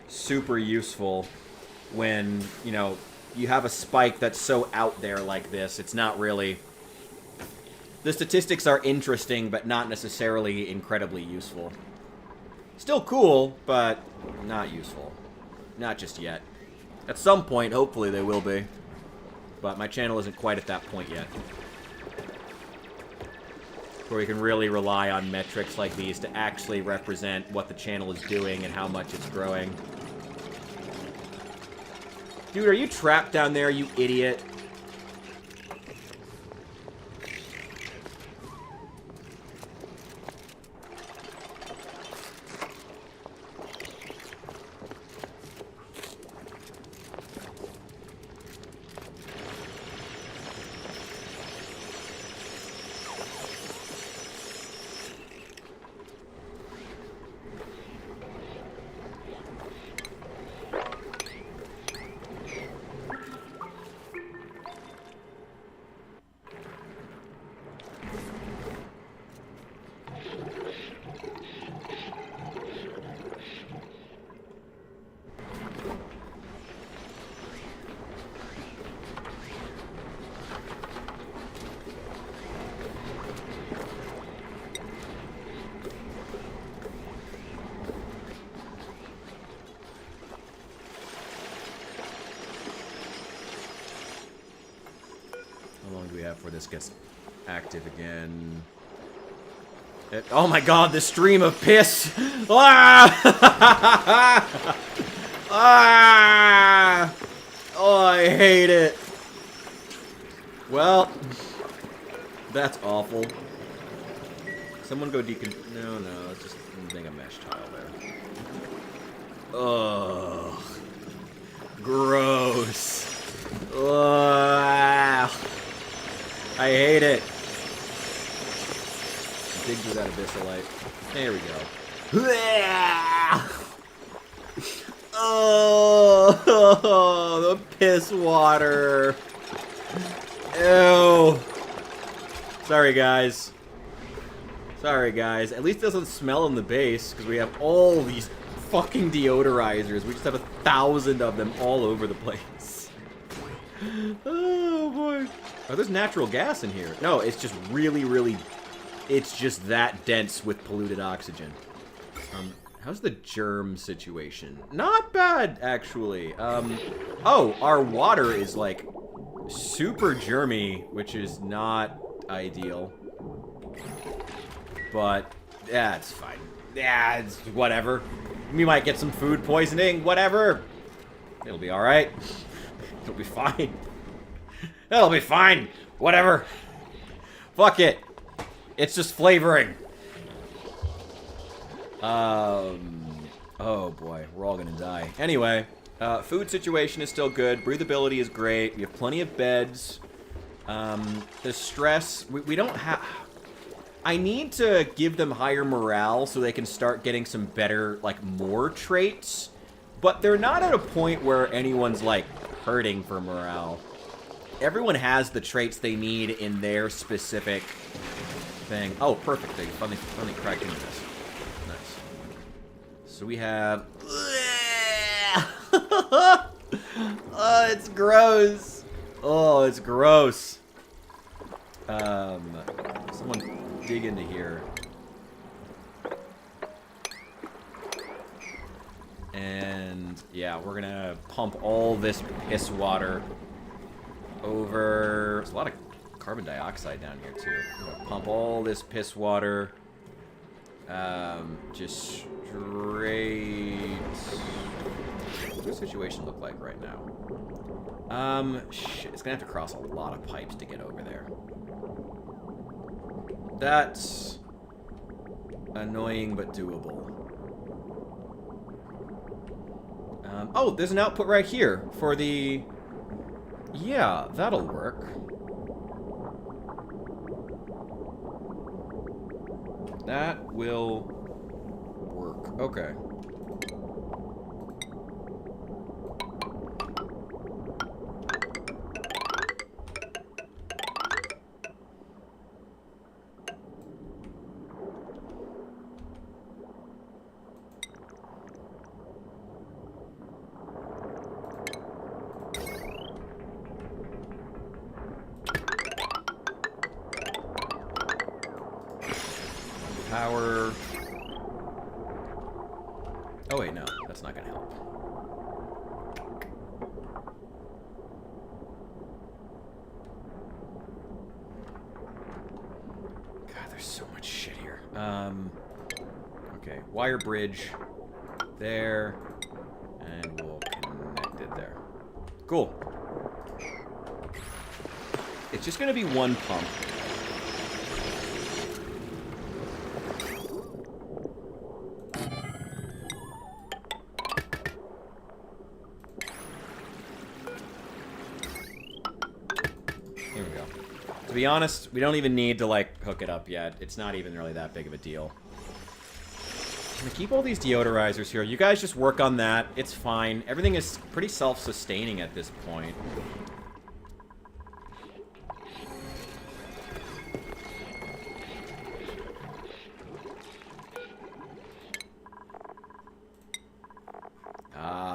super useful when, you know, you have a spike that's so out there like this. It's not really... The statistics are interesting, but not necessarily incredibly useful. Still cool, but not useful. Not just yet. At some point, hopefully they will be. But my channel isn't quite at that point yet. Where we can really rely on metrics like these to actually represent what the channel is doing and how much it's growing. Dude, are you trapped down there, you idiot? Before this gets active again. Oh my god, the stream of piss! Ah! Ah! Oh, I hate it. Well, that's awful. Someone go No, it's just a mesh tile there. Ugh. Gross. Ugh. I hate it. Dig through that abyssalite. There we go. Oh, the piss water. Ew. Sorry, guys. Sorry, guys. At least it doesn't smell in the base, because we have all these fucking deodorizers. We just have 1,000 of them all over the place. Oh, boy. Oh, there's natural gas in here. No, it's just really... It's just that dense with polluted oxygen. How's the germ situation? Not bad, actually. Oh, our water is, like, super germy, which is not ideal. But, yeah, it's fine. Yeah, it's whatever. We might get some food poisoning, whatever. It'll be alright. It'll be fine. It'll be fine. Whatever. Fuck it. It's just flavoring. Oh boy, we're all gonna die. Anyway, food situation is still good. Breathability is great. We have plenty of beds. The stress, we don't have... I need to give them higher morale so they can start getting some better, like, more traits. But they're not at a point where anyone's, like, hurting for morale. Everyone has the traits they need in their specific thing. Oh, perfect. They finally cracked into this. Nice. So we have... Oh, it's gross. Oh, it's gross. Someone dig into here. And yeah, we're gonna pump all this piss water over. There's a lot of carbon dioxide down here too. We're gonna pump all this piss water just straight. What's the situation look like right now? Shit, it's gonna have to cross a lot of pipes to get over there. That's annoying but doable. Oh, there's an output right here for the... Yeah, that'll work. That will work. Okay. Power. Oh wait, no, that's not gonna help. God, there's so much shit here. Okay, wire bridge there, and we'll connect it there. Cool. It's just gonna be one pump. To be honest, we don't even need to, like, hook it up yet. It's not even really that big of a deal. I'm gonna keep all these deodorizers here. You guys just work on that. It's fine. Everything is pretty self-sustaining at this point.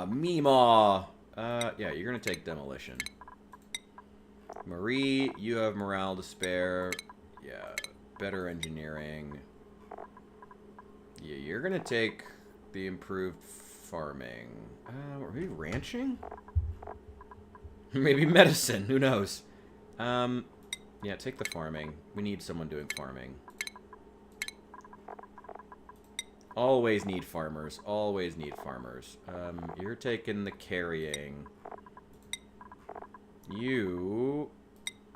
Meemaw. Yeah, you're gonna take demolition. Marie, you have morale to spare. Yeah, better engineering. Yeah, you're gonna take the improved farming. Maybe ranching? Maybe medicine, who knows? Yeah, take the farming. We need someone doing farming. Always need farmers. Always need farmers. You're taking the carrying. You...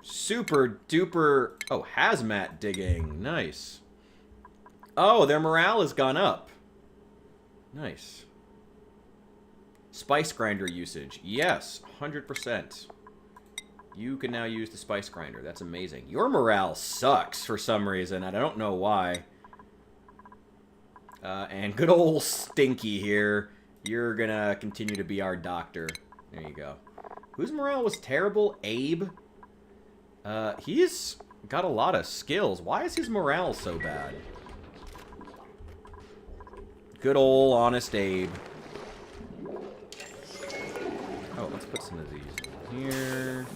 Super duper... Oh, hazmat digging. Nice. Oh, their morale has gone up. Nice. Spice grinder usage. Yes, 100%. You can now use the spice grinder. That's amazing. Your morale sucks for some reason. I don't know why. And good old Stinky here. You're gonna continue to be our doctor. There you go. Whose morale was terrible? Abe? He's got a lot of skills. Why is his morale so bad? Good old honest Abe. Oh, let's put some of these in here.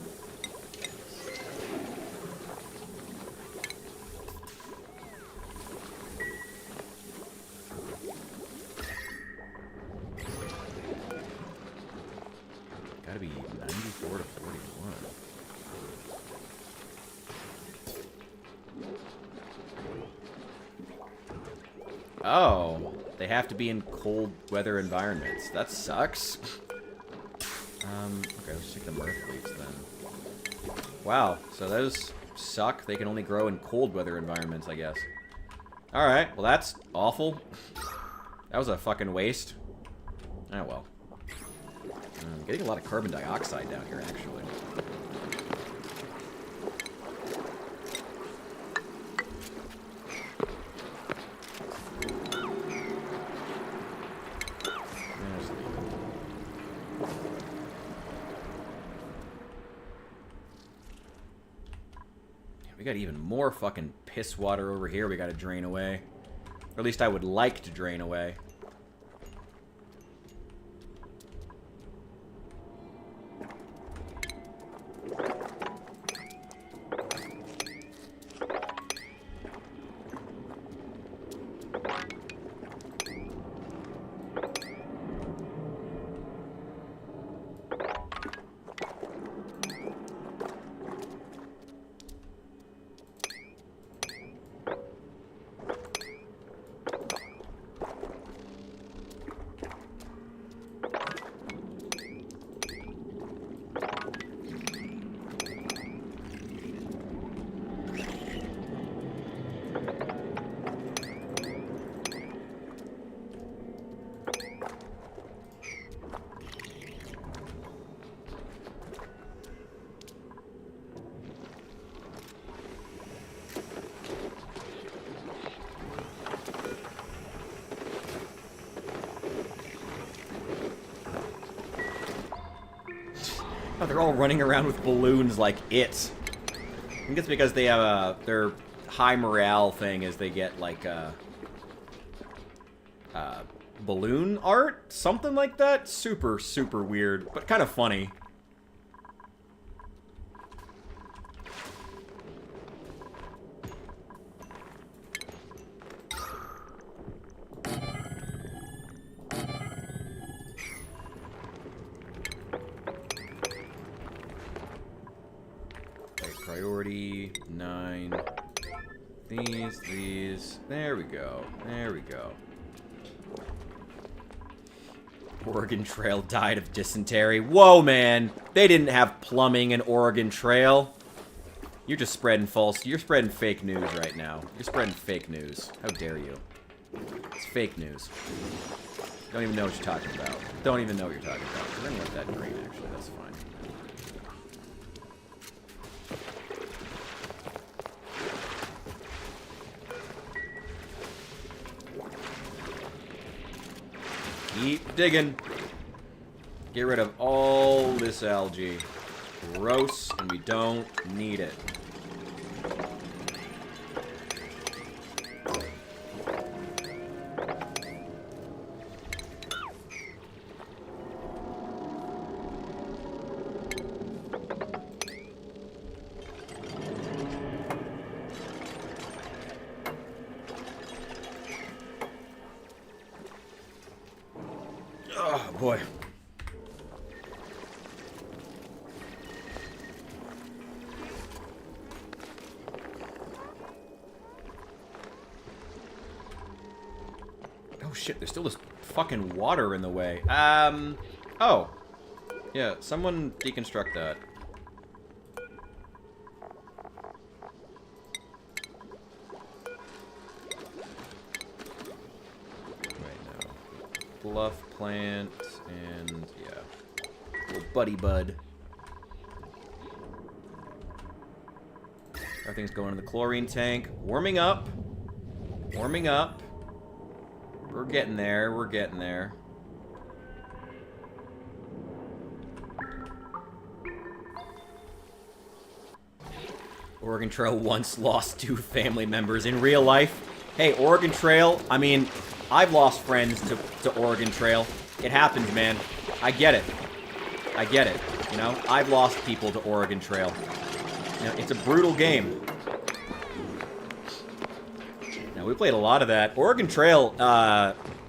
Gotta be 94 to 41. Oh, they have to be in cold weather environments. That sucks. Okay, let's take the Mirth fleets then. Wow, so those suck. They can only grow in cold weather environments, I guess. Alright, well that's awful. That was a fucking waste. Oh, well. I'm getting a lot of carbon dioxide down here, actually. We got even more fucking piss water over here we gotta drain away. Or at least I would like to drain away. Oh, they're all running around with balloons like it. I think it's because they have their high morale thing is they get like balloon art, something like that. Super, super weird, but kind of funny. Priority 9. These. There we go. There we go. Oregon Trail died of dysentery. Whoa, man. They didn't have plumbing in Oregon Trail. You're just spreading you're spreading fake news right now. You're spreading fake news. How dare you? It's fake news. Don't even know what you're talking about. Don't even know what you're talking about. We're gonna let that green, actually. That's fine. Keep digging. Get rid of all this algae. Gross, and we don't need it. Oh, boy. Oh, shit, there's still this fucking water in the way. Oh. Yeah, someone deconstruct that. Bluff plant, and yeah, little buddy bud. Everything's going in the chlorine tank. Warming up. Warming up. We're getting there. We're getting there. Oregon Trail once lost 2 family members in real life. Hey, Oregon Trail, I mean, I've lost friends to Oregon Trail. It happens, man. I get it. I get it. You know, I've lost people to Oregon Trail. You know, it's a brutal game. Now, we played a lot of that. Oregon Trail,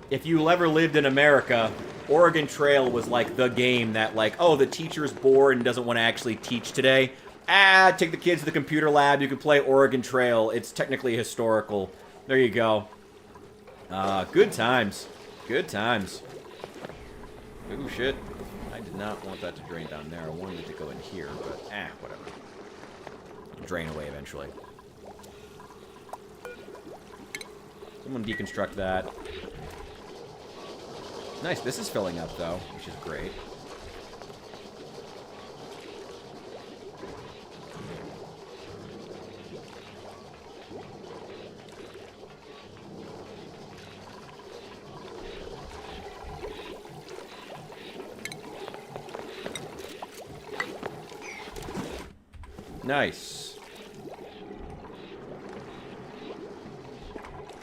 if you ever lived in America, Oregon Trail was like the game that like, oh, the teacher's bored and doesn't want to actually teach today. Take the kids to the computer lab. You can play Oregon Trail. It's technically historical. There you go. Good times. Good times. Ooh, shit. I did not want that to drain down there. I wanted it to go in here, but, whatever. Drain away eventually. Someone deconstruct that. Nice, this is filling up, though, which is great. Nice.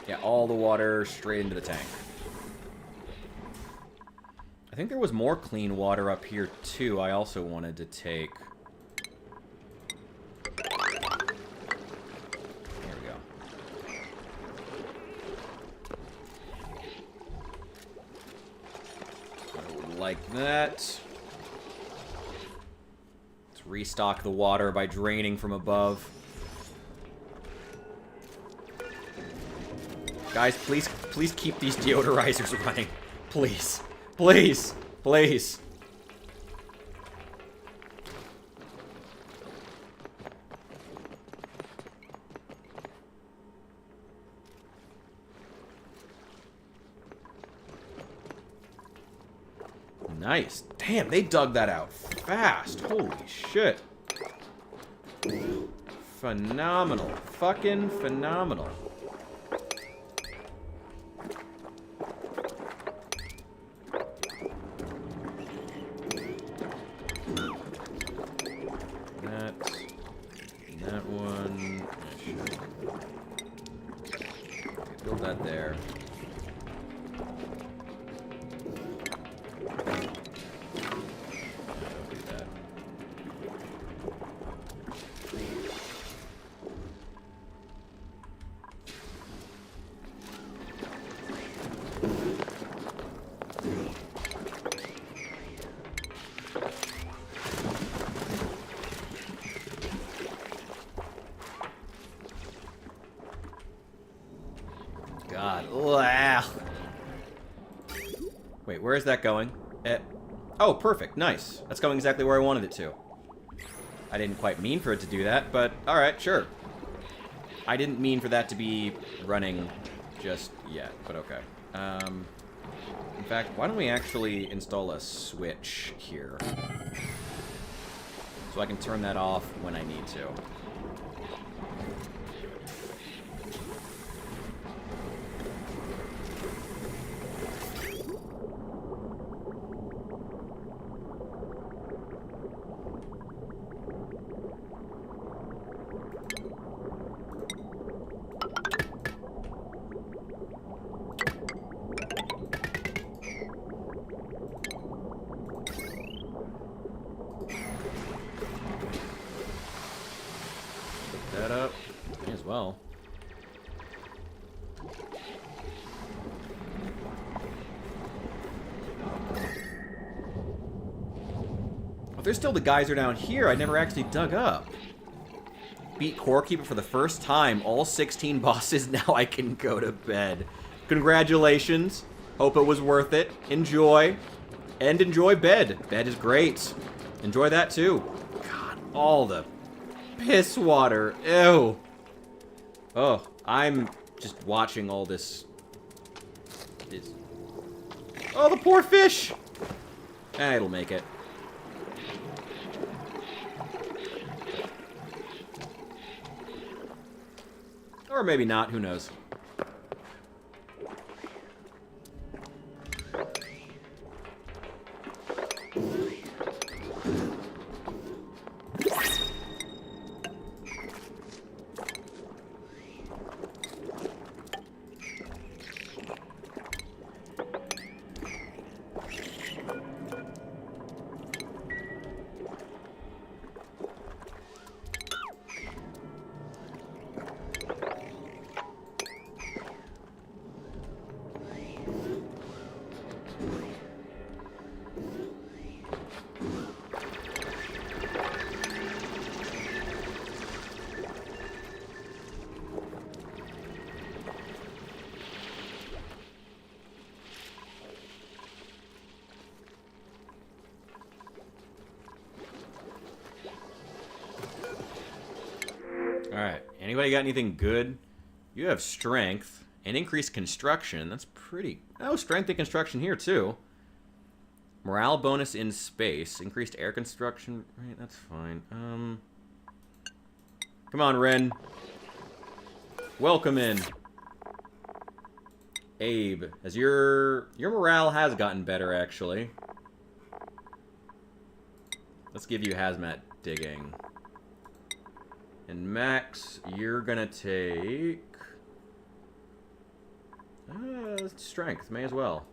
Yeah, all the water straight into the tank. I think there was more clean water up here, too, I also wanted to take. There we go. Like that. Let's restock the water by draining from above. Guys, please keep these deodorizers running. Please. Please. Please. Nice. Damn, they dug that out fast. Holy shit. Phenomenal. Fucking phenomenal. That one. Okay, build that there. Don't do that. God. Ugh. Wait, where is that going? Oh, perfect. Nice. That's going exactly where I wanted it to. I didn't quite mean for it to do that, but alright, sure. I didn't mean for that to be running just yet, but okay. In fact, why don't we actually install a switch here? So I can turn that off when I need to. That up. May as well. Oh, there's still the geyser down here I never actually dug up. Beat Core Keeper for the first time. All 16 bosses. Now I can go to bed. Congratulations. Hope it was worth it. Enjoy. And enjoy bed. Bed is great. Enjoy that too. God, all the piss water. Ew. Oh, I'm just watching all this. Oh, the poor fish. It'll make it. Or maybe not, who knows. Alright, anybody got anything good? You have strength and increased construction. That's pretty... Oh, strength and construction here, too. Morale bonus in space. Increased air construction. Right, that's fine. Come on, Ren. Welcome in. Abe, as your morale has gotten better, actually. Let's give you hazmat digging. And Max, you're gonna take... strength, may as well.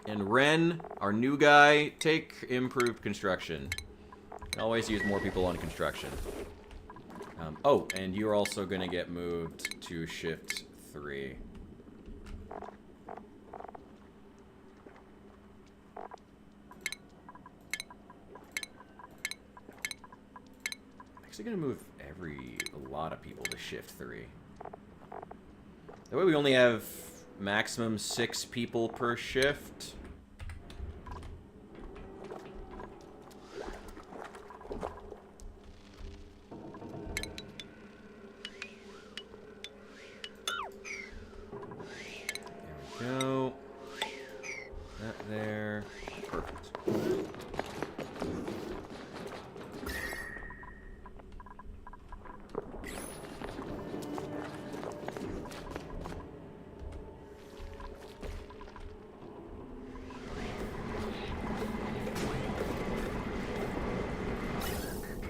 And Ren, our new guy, take improved construction. Can always use more people on construction. Oh, and you're also gonna get moved to shift 3. Actually gonna move a lot of people to shift 3. That way we only have maximum 6 people per shift. There we go. That there. Perfect.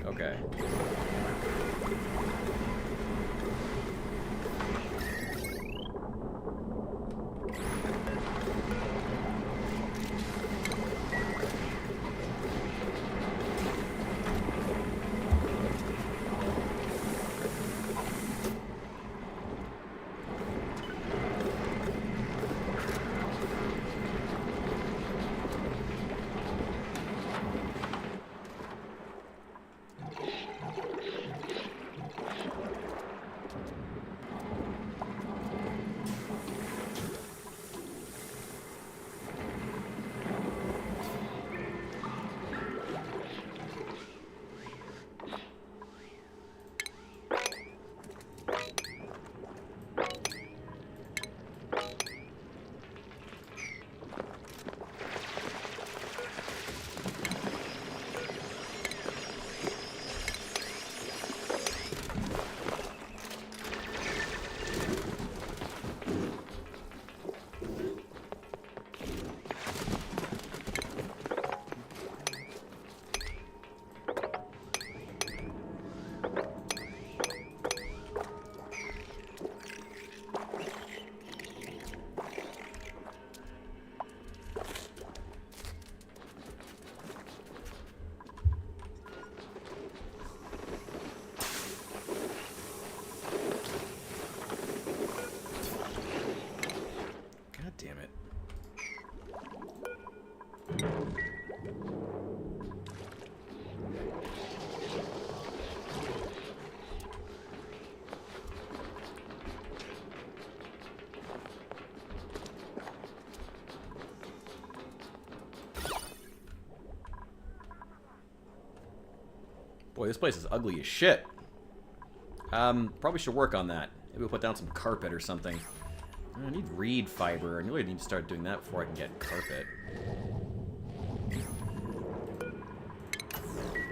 Okay. Damn it. Boy, this place is ugly as shit. Probably should work on that. Maybe we'll put down some carpet or something. I need reed fiber. I really need to start doing that before I can get carpet.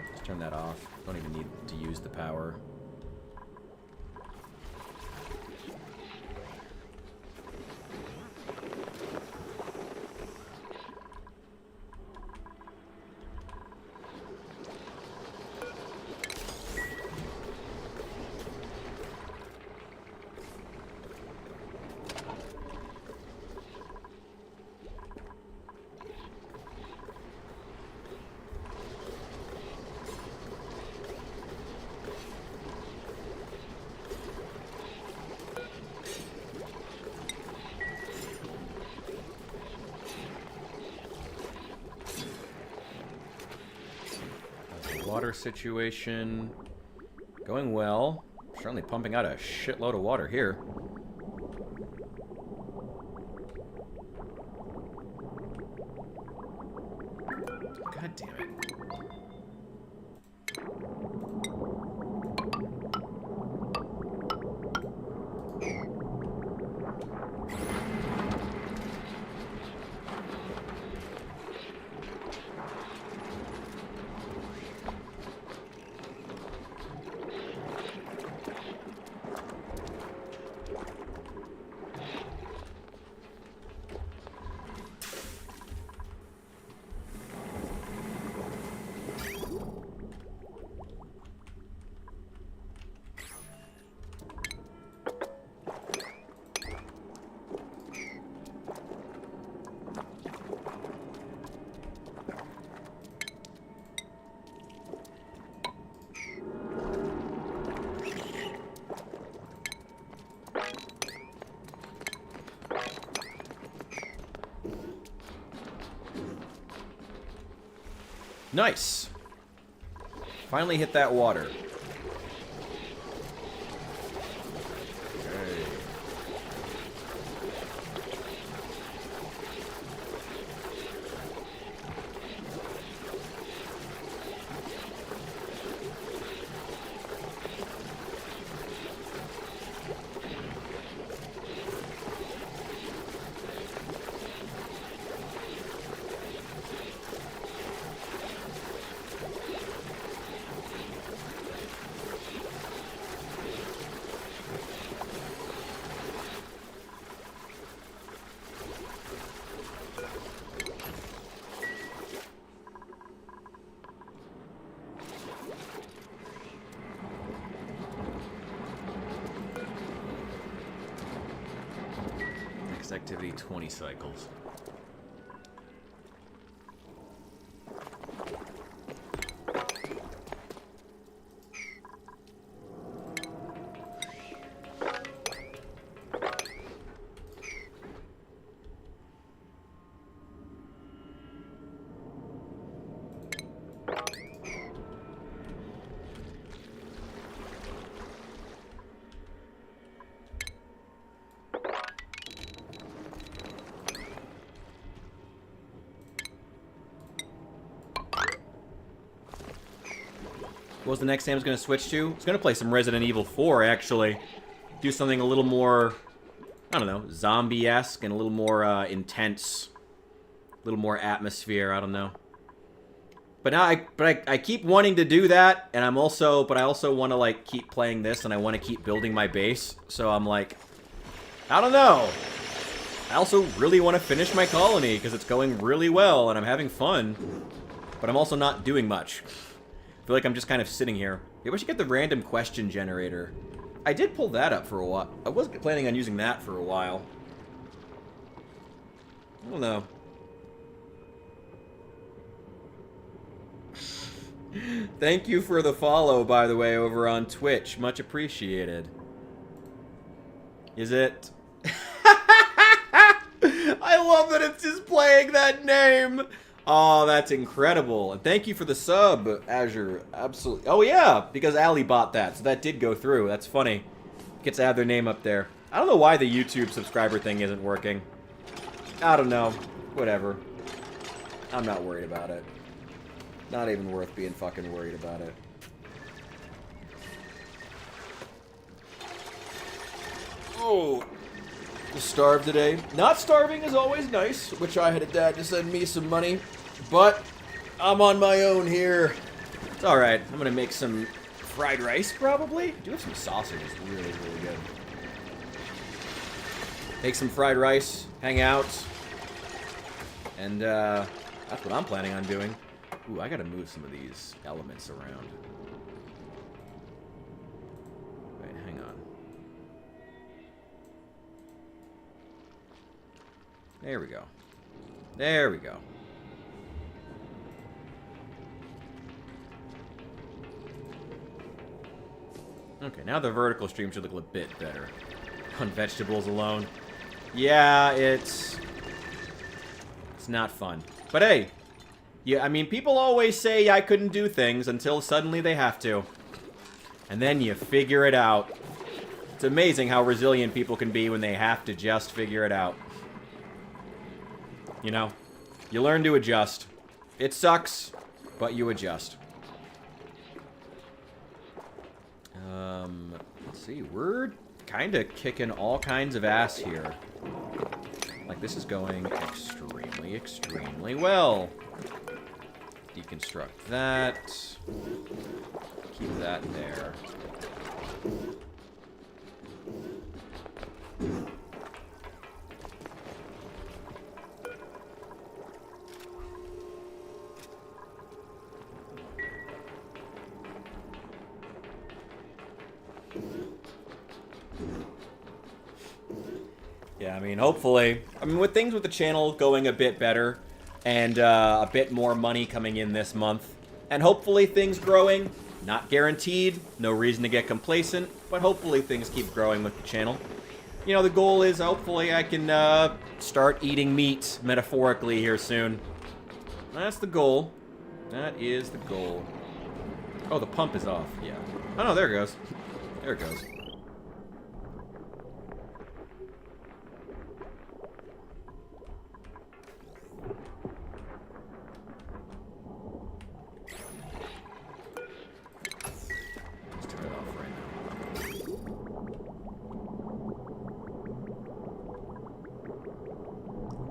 Let's turn that off. Don't even need to use the power. Water situation going well. Certainly pumping out a shitload of water here. God damn it. Nice. Finally hit that water. Okay. Activity 20 cycles. What was the next game I was going to switch to? I was going to play some Resident Evil 4, actually. Do something a little more, I don't know, zombie-esque and a little more intense. A little more atmosphere, I don't know. But now I keep wanting to do that, and I also want to, like, keep playing this, and I want to keep building my base. So I'm like, I don't know. I also really want to finish my colony, because it's going really well, and I'm having fun. But I'm also not doing much. I feel like I'm just kind of sitting here. Maybe I should get the random question generator. I did pull that up for a while. I was planning on using that for a while. I don't know. Thank you for the follow, by the way, over on Twitch. Much appreciated. Is it? I love that it's just playing that name. Oh, that's incredible. And thank you for the sub, Azure. Absolutely. Oh, yeah, because Ali bought that, so that did go through. That's funny. Gets to have their name up there. I don't know why the YouTube subscriber thing isn't working. I don't know. Whatever. I'm not worried about it. Not even worth being fucking worried about it. Oh, starved today. Not starving is always nice. Wish I had a dad to send me some money, but I'm on my own here. It's all right. I'm gonna make some fried rice probably. I do have some sausage. It's really, really good. Make some fried rice. Hang out. And that's what I'm planning on doing. Ooh, I gotta move some of these elements around. Wait, hang on. There we go. There we go. Okay, now the vertical stream should look a bit better. On vegetables alone. Yeah, it's not fun. But hey, yeah, I mean, people always say I couldn't do things until suddenly they have to. And then you figure it out. It's amazing how resilient people can be when they have to just figure it out. You know? You learn to adjust. It sucks, but you adjust. Let's see. We're kind of kicking all kinds of ass here. Like, this is going extremely, extremely well. Deconstruct that. Keep that there. Yeah, I mean, hopefully. I mean, with things with the channel going a bit better, and a bit more money coming in this month, and hopefully things growing. Not guaranteed, no reason to get complacent, but hopefully things keep growing with the channel. You know, the goal is hopefully I can start eating meat, metaphorically, here soon. That's the goal. That is the goal. Oh, the pump is off. Yeah. Oh, no, there it goes. There it goes. Let's turn it off right now.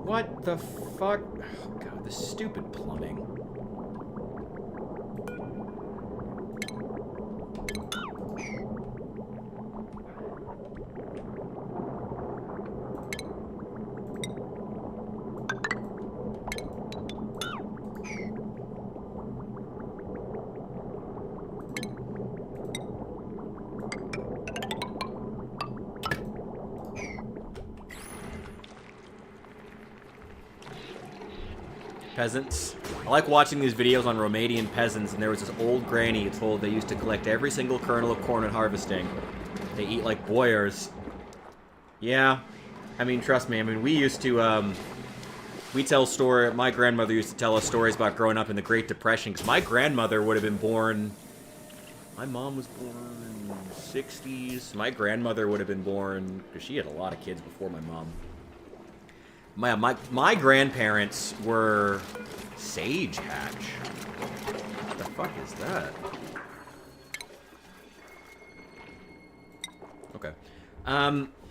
What the fuck? Oh, God, this stupid plumbing. Peasants. I like watching these videos on Romanian peasants, and there was this old granny told they used to collect every single kernel of corn at harvesting. They eat like boyars. Yeah. I mean, trust me, I mean, we used to, we tell story. My grandmother used to tell us stories about growing up in the Great Depression, because my grandmother would have been born... My mom was born in the 60s. My grandmother would have been born... Because she had a lot of kids before my mom. My grandparents were Sage Hatch. What the fuck is that? Okay.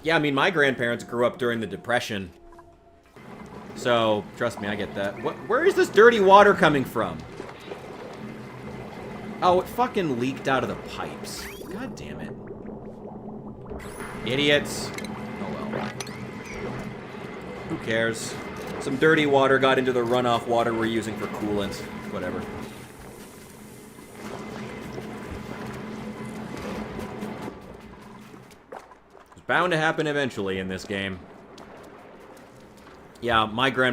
Yeah, I mean, my grandparents grew up during the Depression. So, trust me, I get that. Where is this dirty water coming from? Oh, it fucking leaked out of the pipes. God damn it. Idiots. Oh well. Who cares? Some dirty water got into the runoff water we're using for coolant. Whatever. It's bound to happen eventually in this game. Yeah,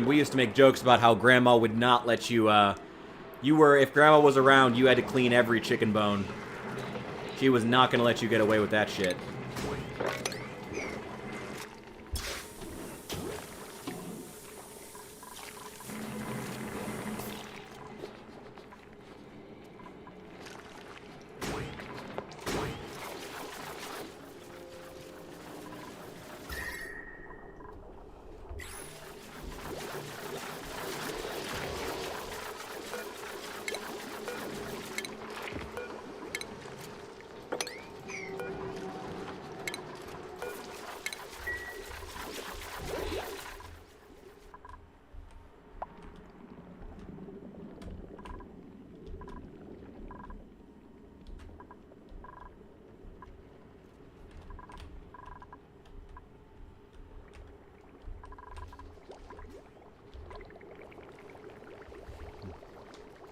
we used to make jokes about how Grandma would not let you, if Grandma was around, you had to clean every chicken bone. She was not gonna let you get away with that shit.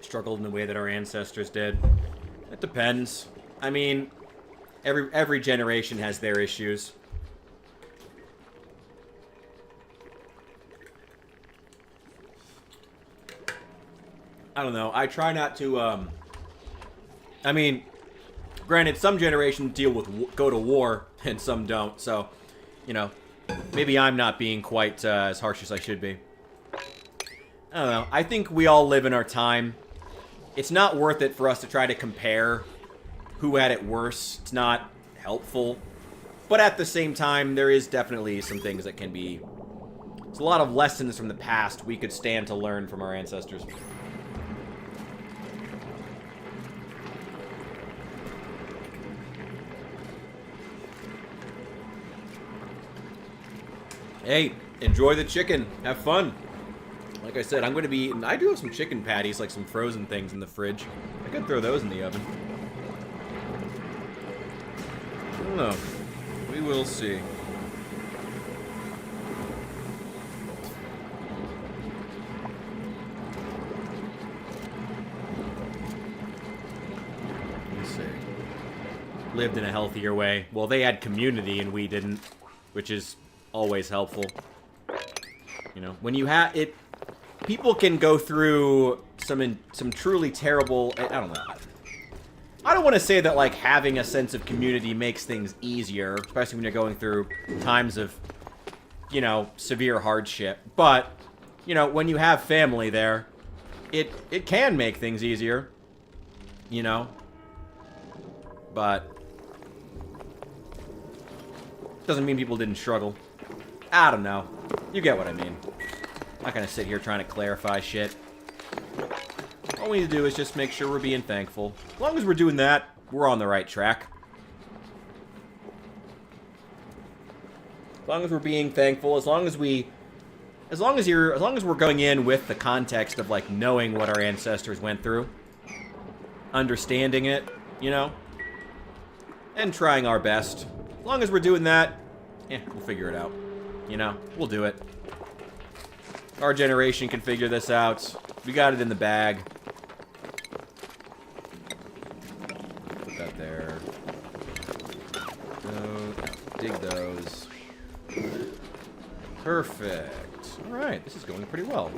Struggled in the way that our ancestors did. It depends. I mean, every generation has their issues. I don't know. I try not to, I mean, granted, some generations go to war, and some don't, so, you know, maybe I'm not being quite as harsh as I should be. I don't know. I think we all live in our time. It's not worth it for us to try to compare who had it worse. It's not helpful. But at the same time, there is definitely some things that can be... There's a lot of lessons from the past we could stand to learn from our ancestors. Hey, enjoy the chicken. Have fun. Like I said, I'm going to be eating... I do have some chicken patties, like some frozen things in the fridge. I could throw those in the oven. I don't know. We will see. Let's see. Lived in a healthier way. Well, they had community and we didn't, which is always helpful. You know, when you have it... People can go through some truly terrible... I don't know. I don't want to say that, like, having a sense of community makes things easier, especially when you're going through times of, you know, severe hardship. But, you know, when you have family there, it can make things easier, you know, but doesn't mean people didn't struggle. I don't know. You get what I mean. I'm not gonna sit here trying to clarify shit. All we need to do is just make sure we're being thankful. As long as we're doing that, we're on the right track. As long as we're being thankful, as long as we're going in with the context of like knowing what our ancestors went through, understanding it, you know, and trying our best. As long as we're doing that, we'll figure it out. You know, we'll do it. Our generation can figure this out. We got it in the bag. Put that there. Dig those. Perfect. Alright, this is going pretty well.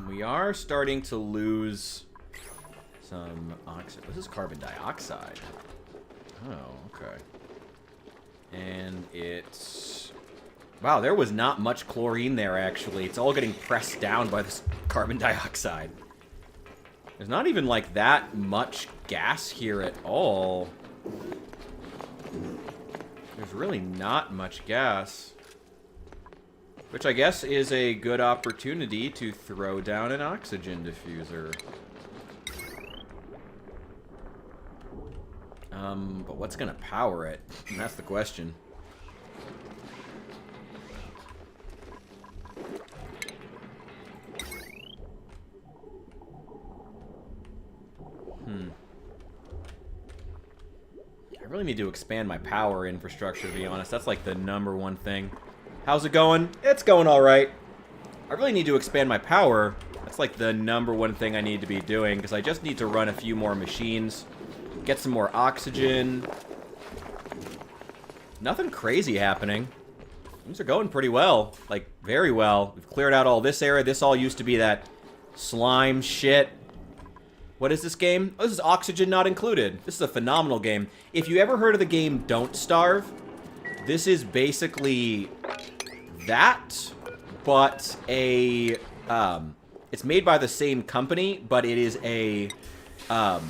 We are starting to lose some oxygen. This is carbon dioxide. Oh, okay. And it's... Wow, there was not much chlorine there, actually. It's all getting pressed down by this carbon dioxide. There's not even, like, that much gas here at all. There's really not much gas. Which I guess is a good opportunity to throw down an oxygen diffuser. But what's gonna power it? And that's the question. I really need to expand my power infrastructure, to be honest. That's like the #1 thing. How's it going? It's going alright. I really need to expand my power. That's like the #1 thing I need to be doing, because I just need to run a few more machines. Get some more oxygen. Nothing crazy happening. Things are going pretty well. Like, very well. We've cleared out all this area. This all used to be that slime shit. What is this game? Oh, this is Oxygen Not Included. This is a phenomenal game. If you ever heard of the game Don't Starve, this is basically that, but a... it's made by the same company, but it is a... oh,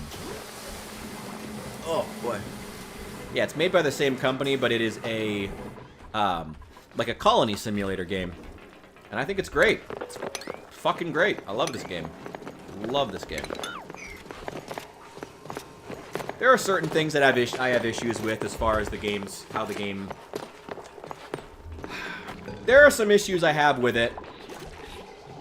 boy. Yeah, it's made by the same company, but it is a... like a colony simulator game. And I think it's great. It's fucking great. I love this game. Love this game. There are certain things that I have issues with as far as the game's... how the game... There are some issues I have with it.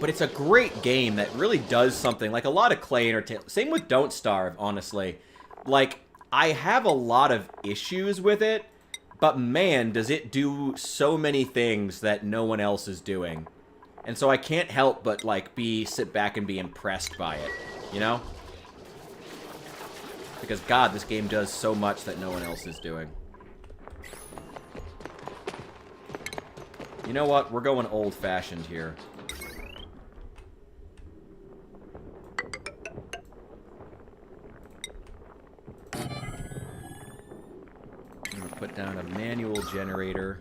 But it's a great game that really does something. Like, a lot of Clay Entertainment... Same with Don't Starve, honestly. Like, I have a lot of issues with it. But, man, does it do so many things that no one else is doing. And so I can't help but, like, sit back and be impressed by it. You know? Because, God, this game does so much that no one else is doing. You know what? We're going old-fashioned here. I'm going to put down a manual generator,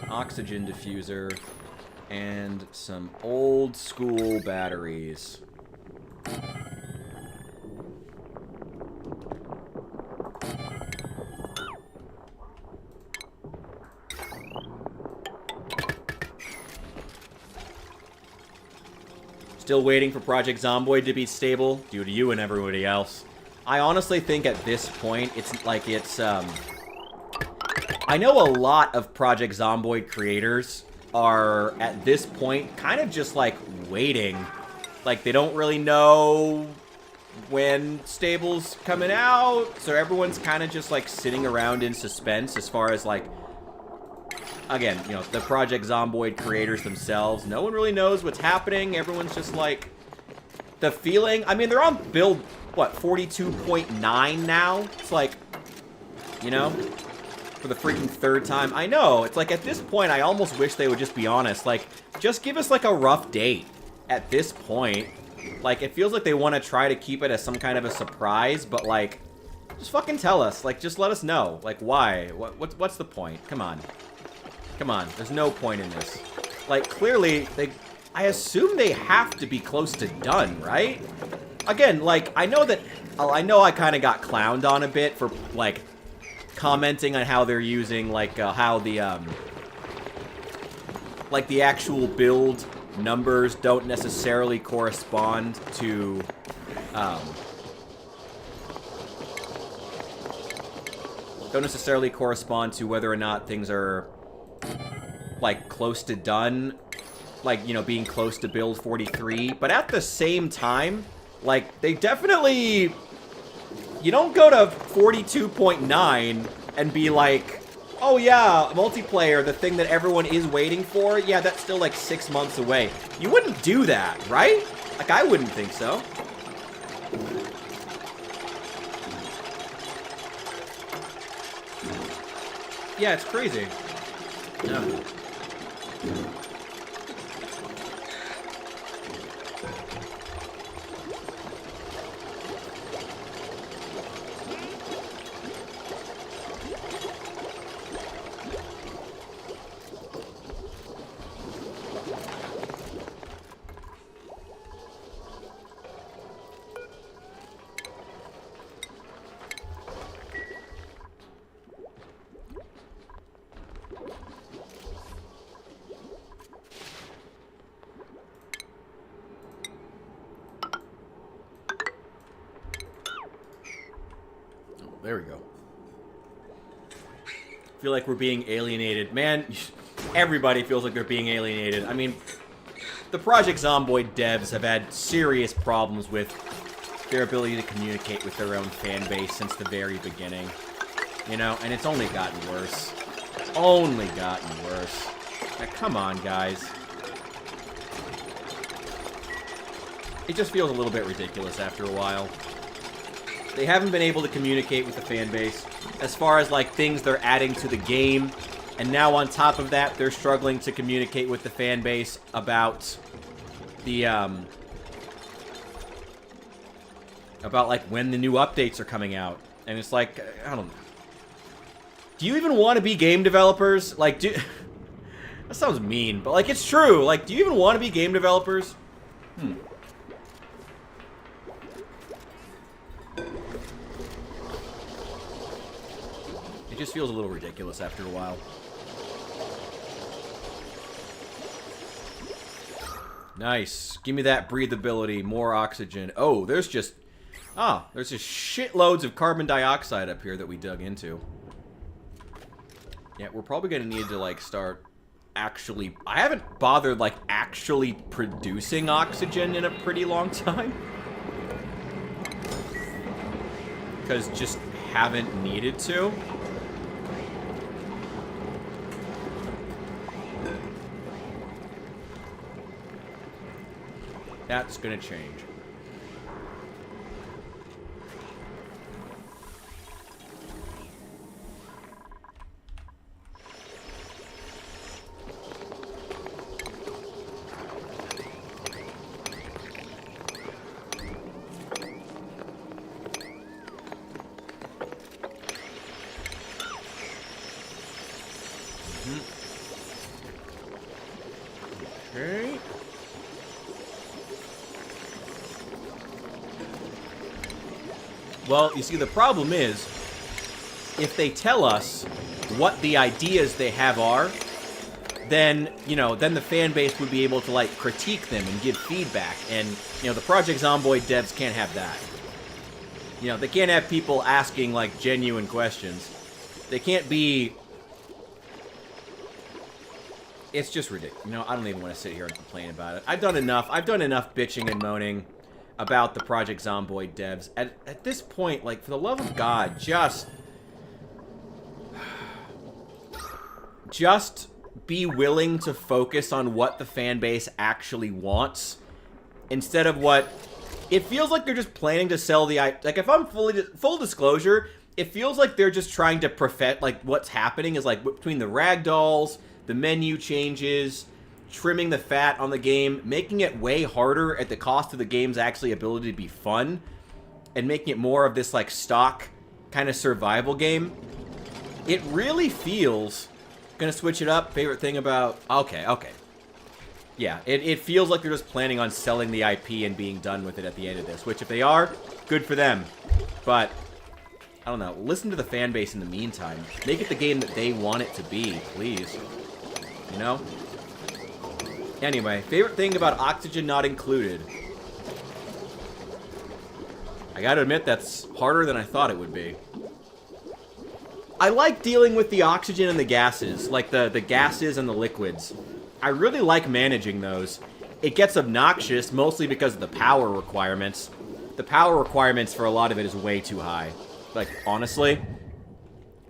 oxygen diffuser, and some old-school batteries. Still waiting for Project Zomboid to be stable due to you and everybody else. I honestly think at this point, it's like it's, I know a lot of Project Zomboid creators are, at this point, kind of just, like, waiting. Like, they don't really know when stable's coming out, so everyone's kind of just, like, sitting around in suspense as far as, like, again, you know, the Project Zomboid creators themselves. No one really knows what's happening. Everyone's just like... The feeling... I mean, they're on build, what, 42.9 now? It's like, you know, for the freaking third time. I know. It's like, at this point, I almost wish they would just be honest. Like, just give us, like, a rough date at this point. Like, it feels like they want to try to keep it as some kind of a surprise, but, like, just fucking tell us. Like, just let us know. Like, why? What's the point? Come on. Come on, there's no point in this. Like, clearly, I assume they have to be close to done, right? Again, like, I know I kind of got clowned on a bit for, like, commenting on how they're using, like, how the actual build numbers don't necessarily correspond to, whether or not things are, like, close to done, like, you know, being close to build 43, but at the same time, like, they definitely, you don't go to 42.9 and be like, oh yeah, multiplayer, the thing that everyone is waiting for, yeah, that's still like 6 months away. You wouldn't do that, right? Like, I wouldn't think so. Yeah, it's crazy. Yeah. There we go. Feel like we're being alienated. Man, everybody feels like they're being alienated. I mean, the Project Zomboid devs have had serious problems with their ability to communicate with their own fan base since the very beginning. You know, and it's only gotten worse. It's only gotten worse. Like, come on, guys. It just feels a little bit ridiculous after a while. They haven't been able to communicate with the fan base as far as, like, things they're adding to the game. And now on top of that, they're struggling to communicate with the fan base about the, about, like, when the new updates are coming out. And it's like, I don't know. Do you even want to be game developers? Like, that sounds mean, but, like, it's true. Like, do you even want to be game developers? It just feels a little ridiculous after a while. Nice. Give me that breathability, more oxygen. Oh, there's just shitloads of carbon dioxide up here that we dug into. Yeah, we're probably gonna need to, like, start actually... I haven't bothered, like, actually producing oxygen in a pretty long time. Because just haven't needed to. That's gonna change. Okay. Well, you see, the problem is, if they tell us what the ideas they have are, then, you know, then the fan base would be able to, like, critique them and give feedback. And, you know, the Project Zomboid devs can't have that. You know, they can't have people asking, like, genuine questions. They can't be... It's just ridiculous. You know, I don't even want to sit here and complain about it. I've done enough. I've done enough bitching and moaning about the Project Zomboid devs. At this point, like, for the love of God, just be willing to focus on what the fan base actually wants instead of what... It feels like they're just planning to sell the... Like, if I'm full disclosure, it feels like they're just trying to perfect, like, what's happening is, like, between the ragdolls, the menu changes, trimming the fat on the game, making it way harder at the cost of the game's actually ability to be fun, and making it more of this, like, stock kind of survival game. It really feels... Gonna switch it up. Favorite thing about... Okay. Yeah, it feels like they're just planning on selling the IP and being done with it at the end of this. Which, if they are, good for them. But, I don't know. Listen to the fan base in the meantime. Make it the game that they want it to be, please. You know? Anyway, favorite thing about oxygen not included. I gotta admit, that's harder than I thought it would be. I like dealing with the oxygen and the gases, like the gases and the liquids. I really like managing those. It gets obnoxious, mostly because of the power requirements. The power requirements for a lot of it is way too high. Like, honestly,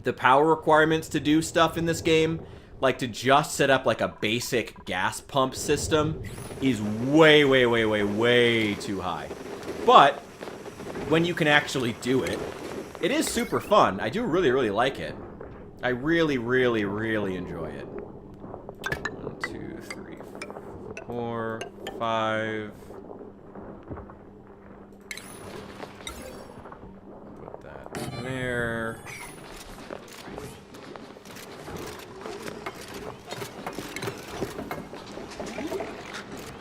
the power requirements to do stuff in this game, like to just set up like a basic gas pump system, is way, way, way, way, way too high. But when you can actually do it, it is super fun. I do really, really like it. I really, really, really enjoy it. 1, 2, 3, 4, 5. Put that in there.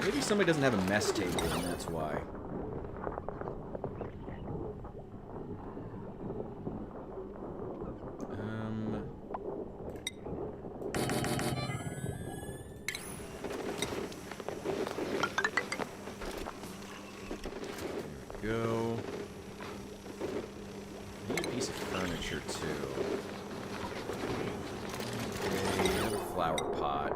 Maybe somebody doesn't have a mess table, and that's why. Go. I need a piece of furniture too. Okay, a flower pot.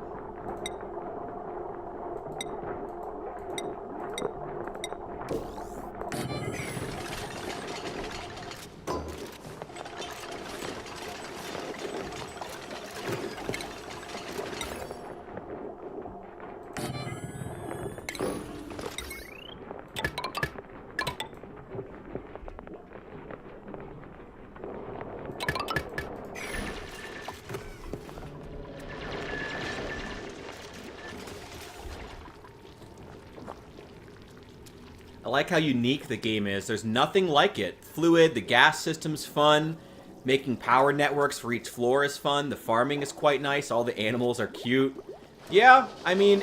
I like how unique the game is. There's nothing like it. Fluid, the gas system's fun. Making power networks for each floor is fun. The farming is quite nice. All the animals are cute. Yeah, I mean,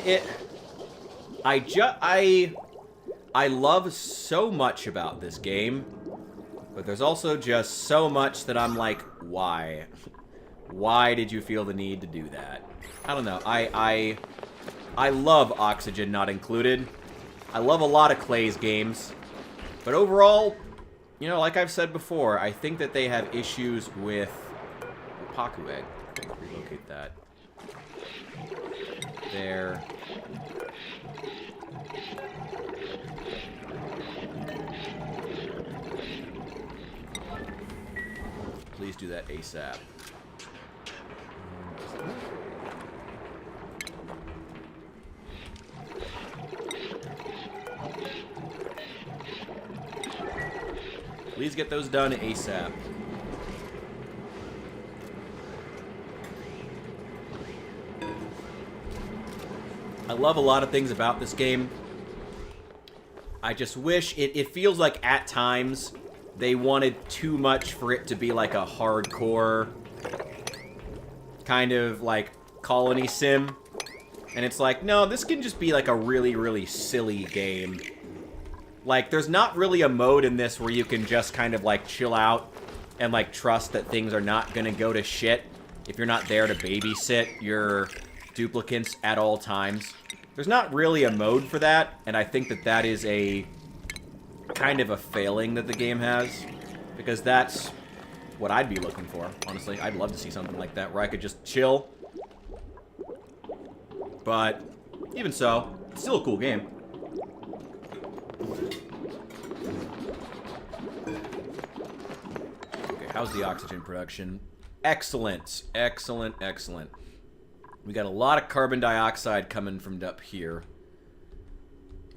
I love so much about this game. But there's also just so much that I'm like, why? Why did you feel the need to do that? I don't know. I love Oxygen Not Included. I love a lot of Clay's games, but overall, you know, like I've said before, I think that they have issues with the Paku egg. Relocate that. There. Please do that ASAP. Please get those done ASAP. I love a lot of things about this game. I just wish it feels like at times they wanted too much for it to be like a hardcore kind of like colony sim. And it's like, no, this can just be like a really, really silly game. Like, there's not really a mode in this where you can just kind of, like, chill out and, like, trust that things are not gonna go to shit if you're not there to babysit your duplicates at all times. There's not really a mode for that, and I think that that is a kind of a failing that the game has, because that's what I'd be looking for, honestly. I'd love to see something like that, where I could just chill. But, even so, it's still a cool game. Okay, how's the oxygen production? Excellent. Excellent, excellent. We got a lot of carbon dioxide coming from up here.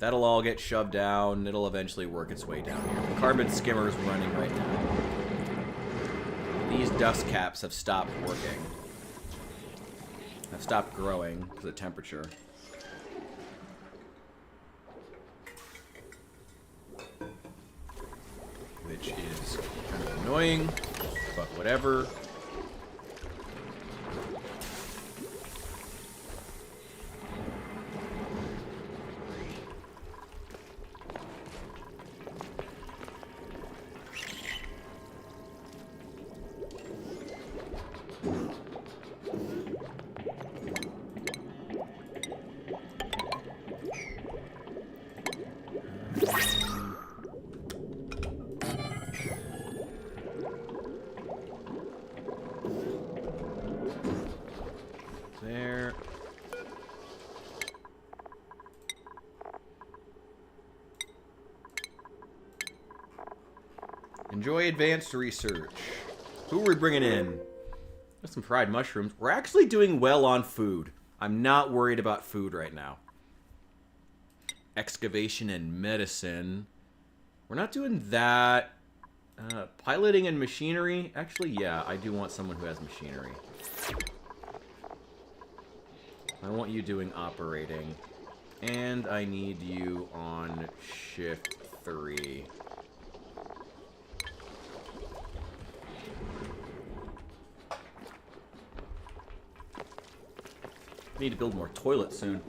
That'll all get shoved down. It'll eventually work its way down here. The carbon skimmer is running right now. These dust caps have stopped working. Have stopped growing because of the temperature. Which is kind of annoying, but whatever. Enjoy advanced research. Who are we bringing in? Got some fried mushrooms. We're actually doing well on food. I'm not worried about food right now. Excavation and medicine. We're not doing that. Piloting and machinery. Actually, yeah, I do want someone who has machinery. I want you doing operating. And I need you on shift 3. I need to build more toilets soon.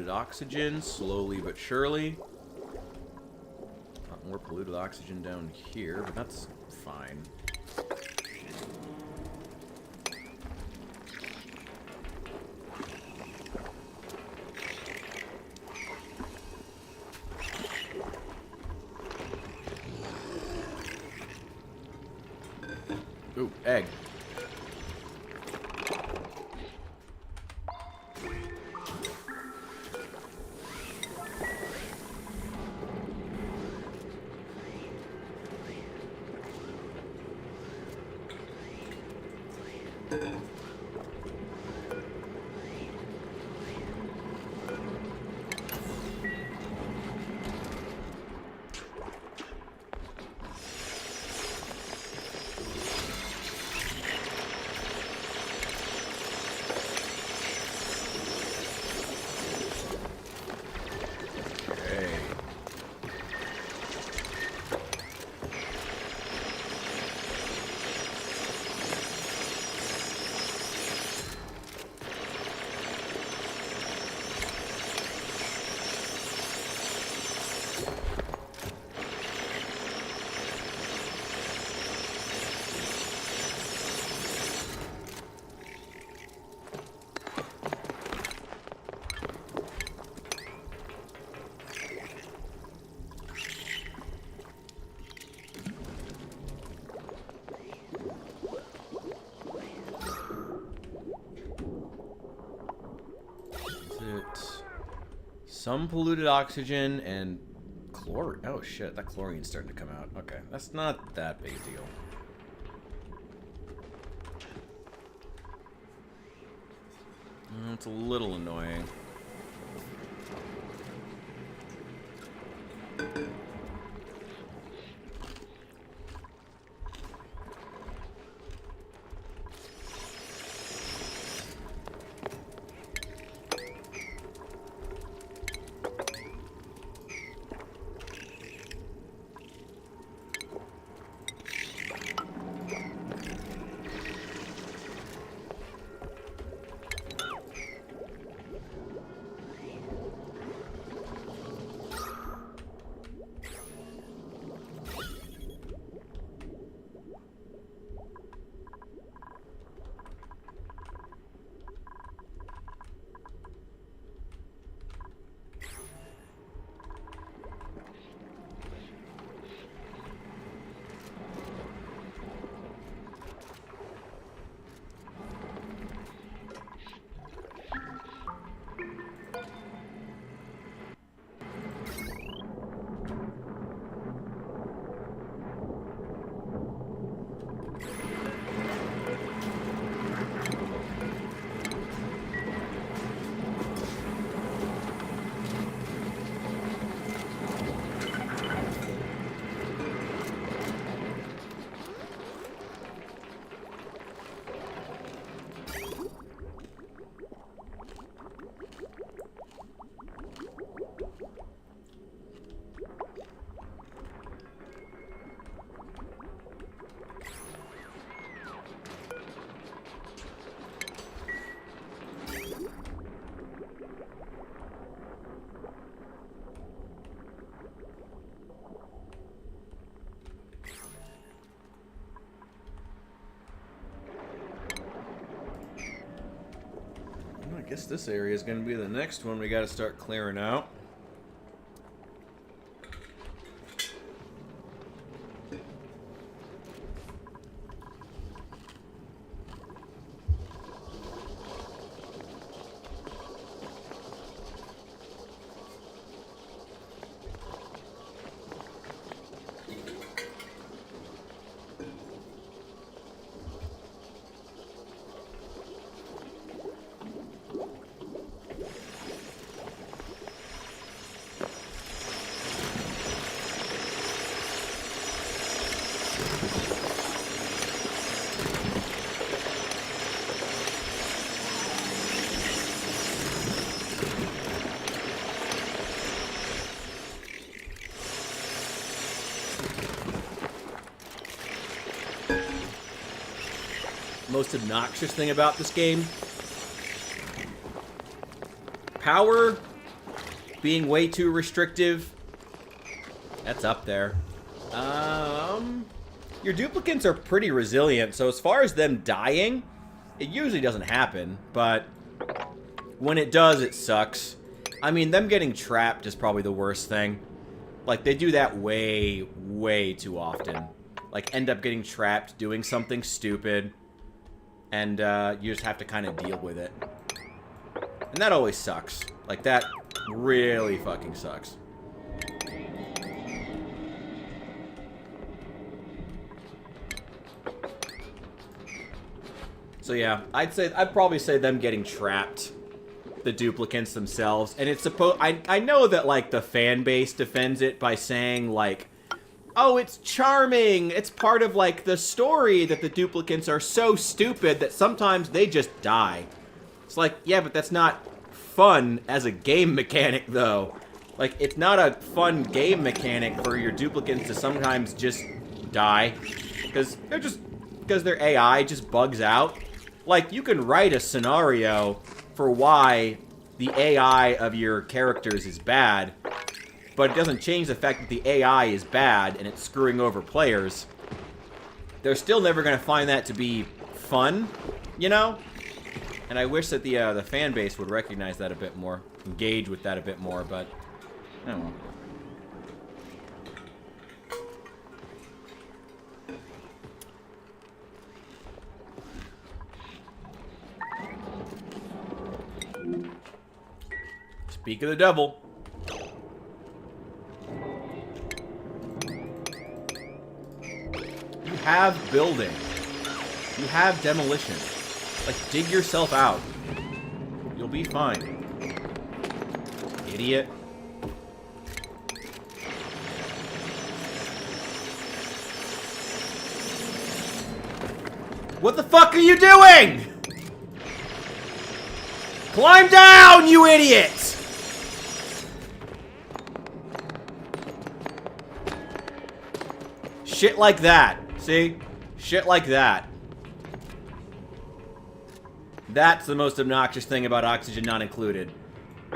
Oxygen, slowly but surely. More polluted oxygen down here, but that's fine. Ooh, egg. Some polluted oxygen and chlorine. Oh shit, that chlorine's starting to come out. Okay, that's not that big a deal. It's a little annoying. guess this area is going to be the next one we got to start clearing out. Most obnoxious thing about this game, power being way too restrictive. That's up there. Your duplicants are pretty resilient, so as far as them dying, it usually doesn't happen, but when it does, it sucks. I mean, them getting trapped is probably the worst thing. Like, they do that way, way too often. Like, end up getting trapped doing something stupid, and you just have to kind of deal with it. And that always sucks. Like, that really fucking sucks. So yeah, I'd probably say them getting trapped, the duplicants themselves, and it's supposed. I know that like the fan base defends it by saying like, oh, it's charming. It's part of like the story that the duplicants are so stupid that sometimes they just die. It's like, yeah, but that's not fun as a game mechanic though. Like, it's not a fun game mechanic for your duplicants to sometimes just die because their AI just bugs out. Like, you can write a scenario for why the AI of your characters is bad, but it doesn't change the fact that the AI is bad and it's screwing over players. They're still never going to find that to be fun, you know? And I wish that the fan base would recognize that a bit more, engage with that a bit more, but I don't know. Speak of the devil. You have building. You have demolition. Like, dig yourself out. You'll be fine. Idiot. What the fuck are you doing? Climb down, you idiot! Shit like that. See? Shit like that. That's the most obnoxious thing about oxygen not included.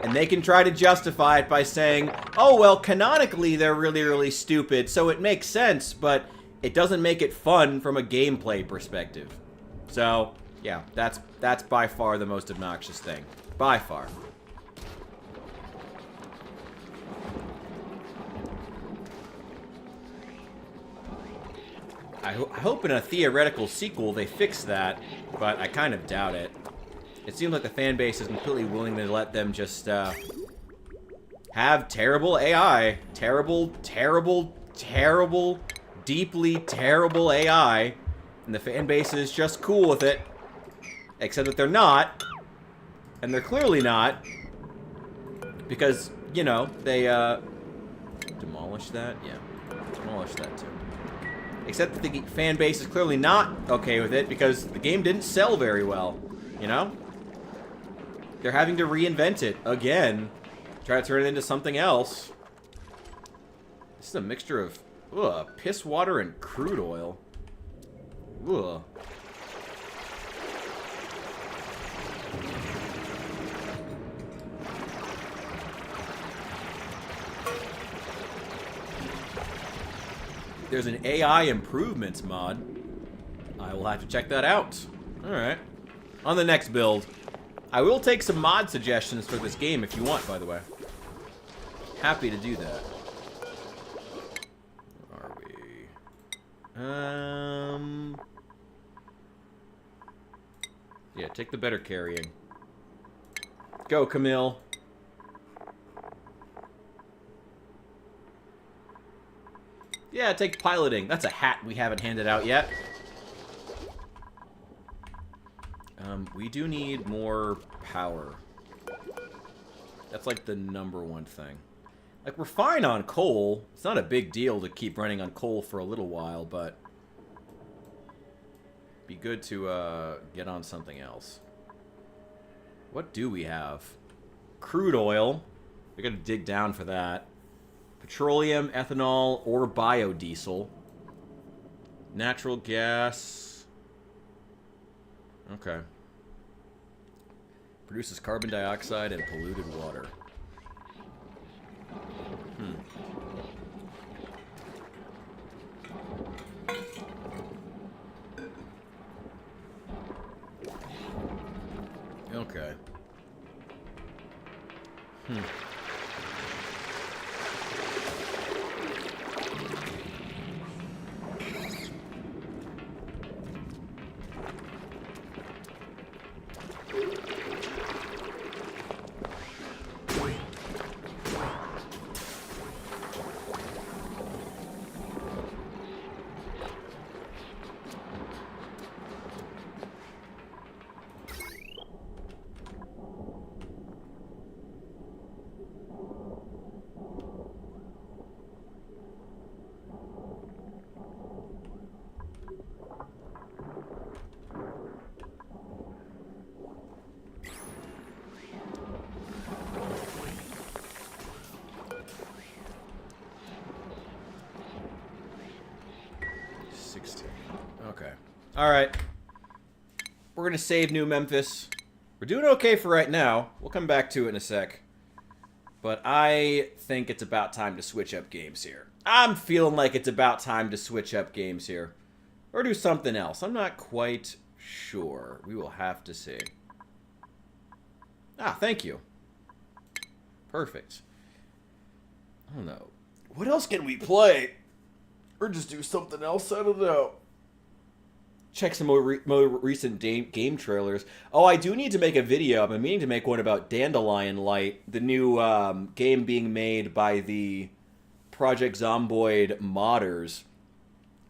And they can try to justify it by saying, oh, well, canonically they're really, really stupid, so it makes sense, but it doesn't make it fun from a gameplay perspective. So, yeah, that's by far the most obnoxious thing. By far. I hope in a theoretical sequel they fix that, but I kind of doubt it. It seems like the fan base is completely willing to let them just have terrible AI. Terrible, terrible, terrible, deeply terrible AI. And the fan base is just cool with it. Except that they're not. And they're clearly not. Because, you know, they demolish that? Yeah. Demolish that too. Except that the fan base is clearly not okay with it because the game didn't sell very well, you know? They're having to reinvent it again. Try to turn it into something else. This is a mixture of piss water and crude oil. Ugh. There's an AI improvements mod. I will have to check that out. Alright. On the next build. I will take some mod suggestions for this game if you want, by the way. Happy to do that. Where are we? Yeah, take the better carrying. Go, Camille. Yeah, take piloting. That's a hat we haven't handed out yet. We do need more power. That's like the #1 thing. Like, we're fine on coal. It's not a big deal to keep running on coal for a little while, but be good to get on something else. What do we have? Crude oil. We gotta dig down for that. Petroleum, ethanol, or biodiesel. Natural gas. Okay. Produces carbon dioxide and polluted water. Okay. Okay. Alright. We're gonna save New Memphis. We're doing okay for right now. We'll come back to it in a sec. But I think it's about time to switch up games here. I'm feeling like it's about time to switch up games here. Or do something else. I'm not quite sure. We will have to see. Ah, thank you. Perfect. I don't know. What else can we play? Or just do something else? I don't know. Check some more recent game trailers. Oh, I do need to make a video. I've been meaning to make one about Dandelion Light, the new game being made by the Project Zomboid modders.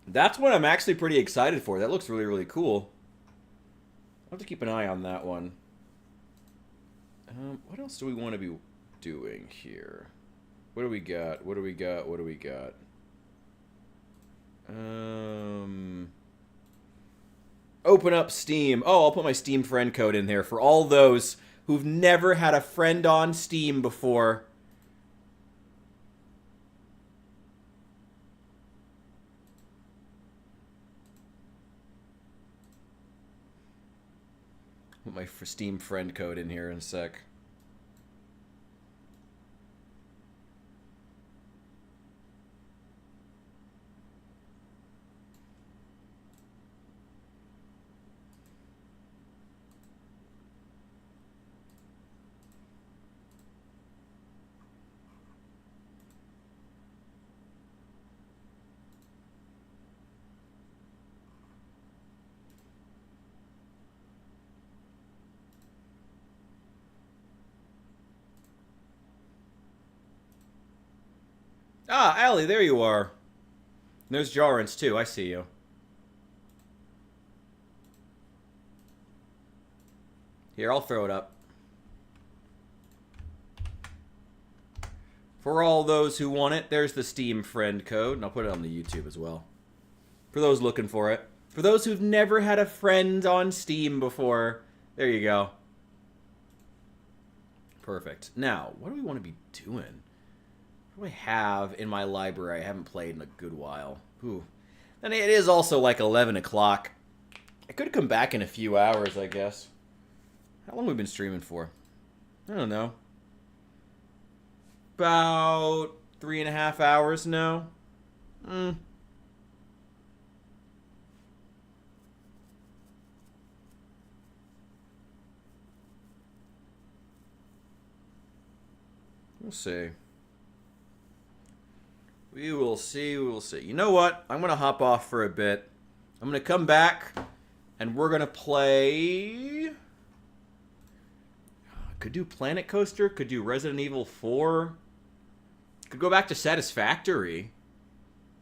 That's what I'm actually pretty excited for. That looks really, really cool. I'll have to keep an eye on that one. What else do we want to be doing here? What do we got? What do we got? What do we got? Open up Steam. Oh, I'll put my Steam friend code in there for all those who've never had a friend on Steam before. Put my Steam friend code in here in a sec. Ah, Allie, there you are. There's Jarrence, too. I see you. Here, I'll throw it up. For all those who want it, there's the Steam friend code, and I'll put it on the YouTube as well. For those looking for it. For those who've never had a friend on Steam before, there you go. Perfect. Now, what do we want to be doing? What do I have in my library I haven't played in a good while? Ooh. And it is also like 11 o'clock. I could come back in a few hours, I guess. How long have we been streaming for? I don't know. About 3.5 hours now. We'll see. We will see. We will see. You know what? I'm going to hop off for a bit. I'm going to come back, and we're going to play... Could do Planet Coaster. Could do Resident Evil 4. Could go back to Satisfactory.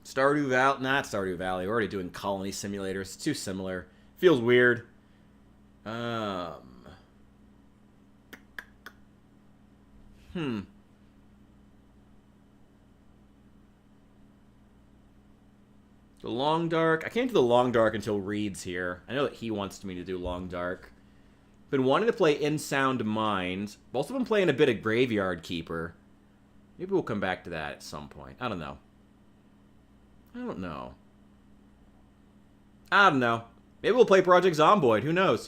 Stardew Valley. Not Stardew Valley. We're already doing Colony Simulators. It's too similar. Feels weird. The Long Dark. I can't do the Long Dark until Reed's here. I know that he wants me to do Long Dark. Been wanting to play In Sound Mind. Also been playing a bit of Graveyard Keeper. Maybe we'll come back to that at some point. I don't know. I don't know. Maybe we'll play Project Zomboid. Who knows?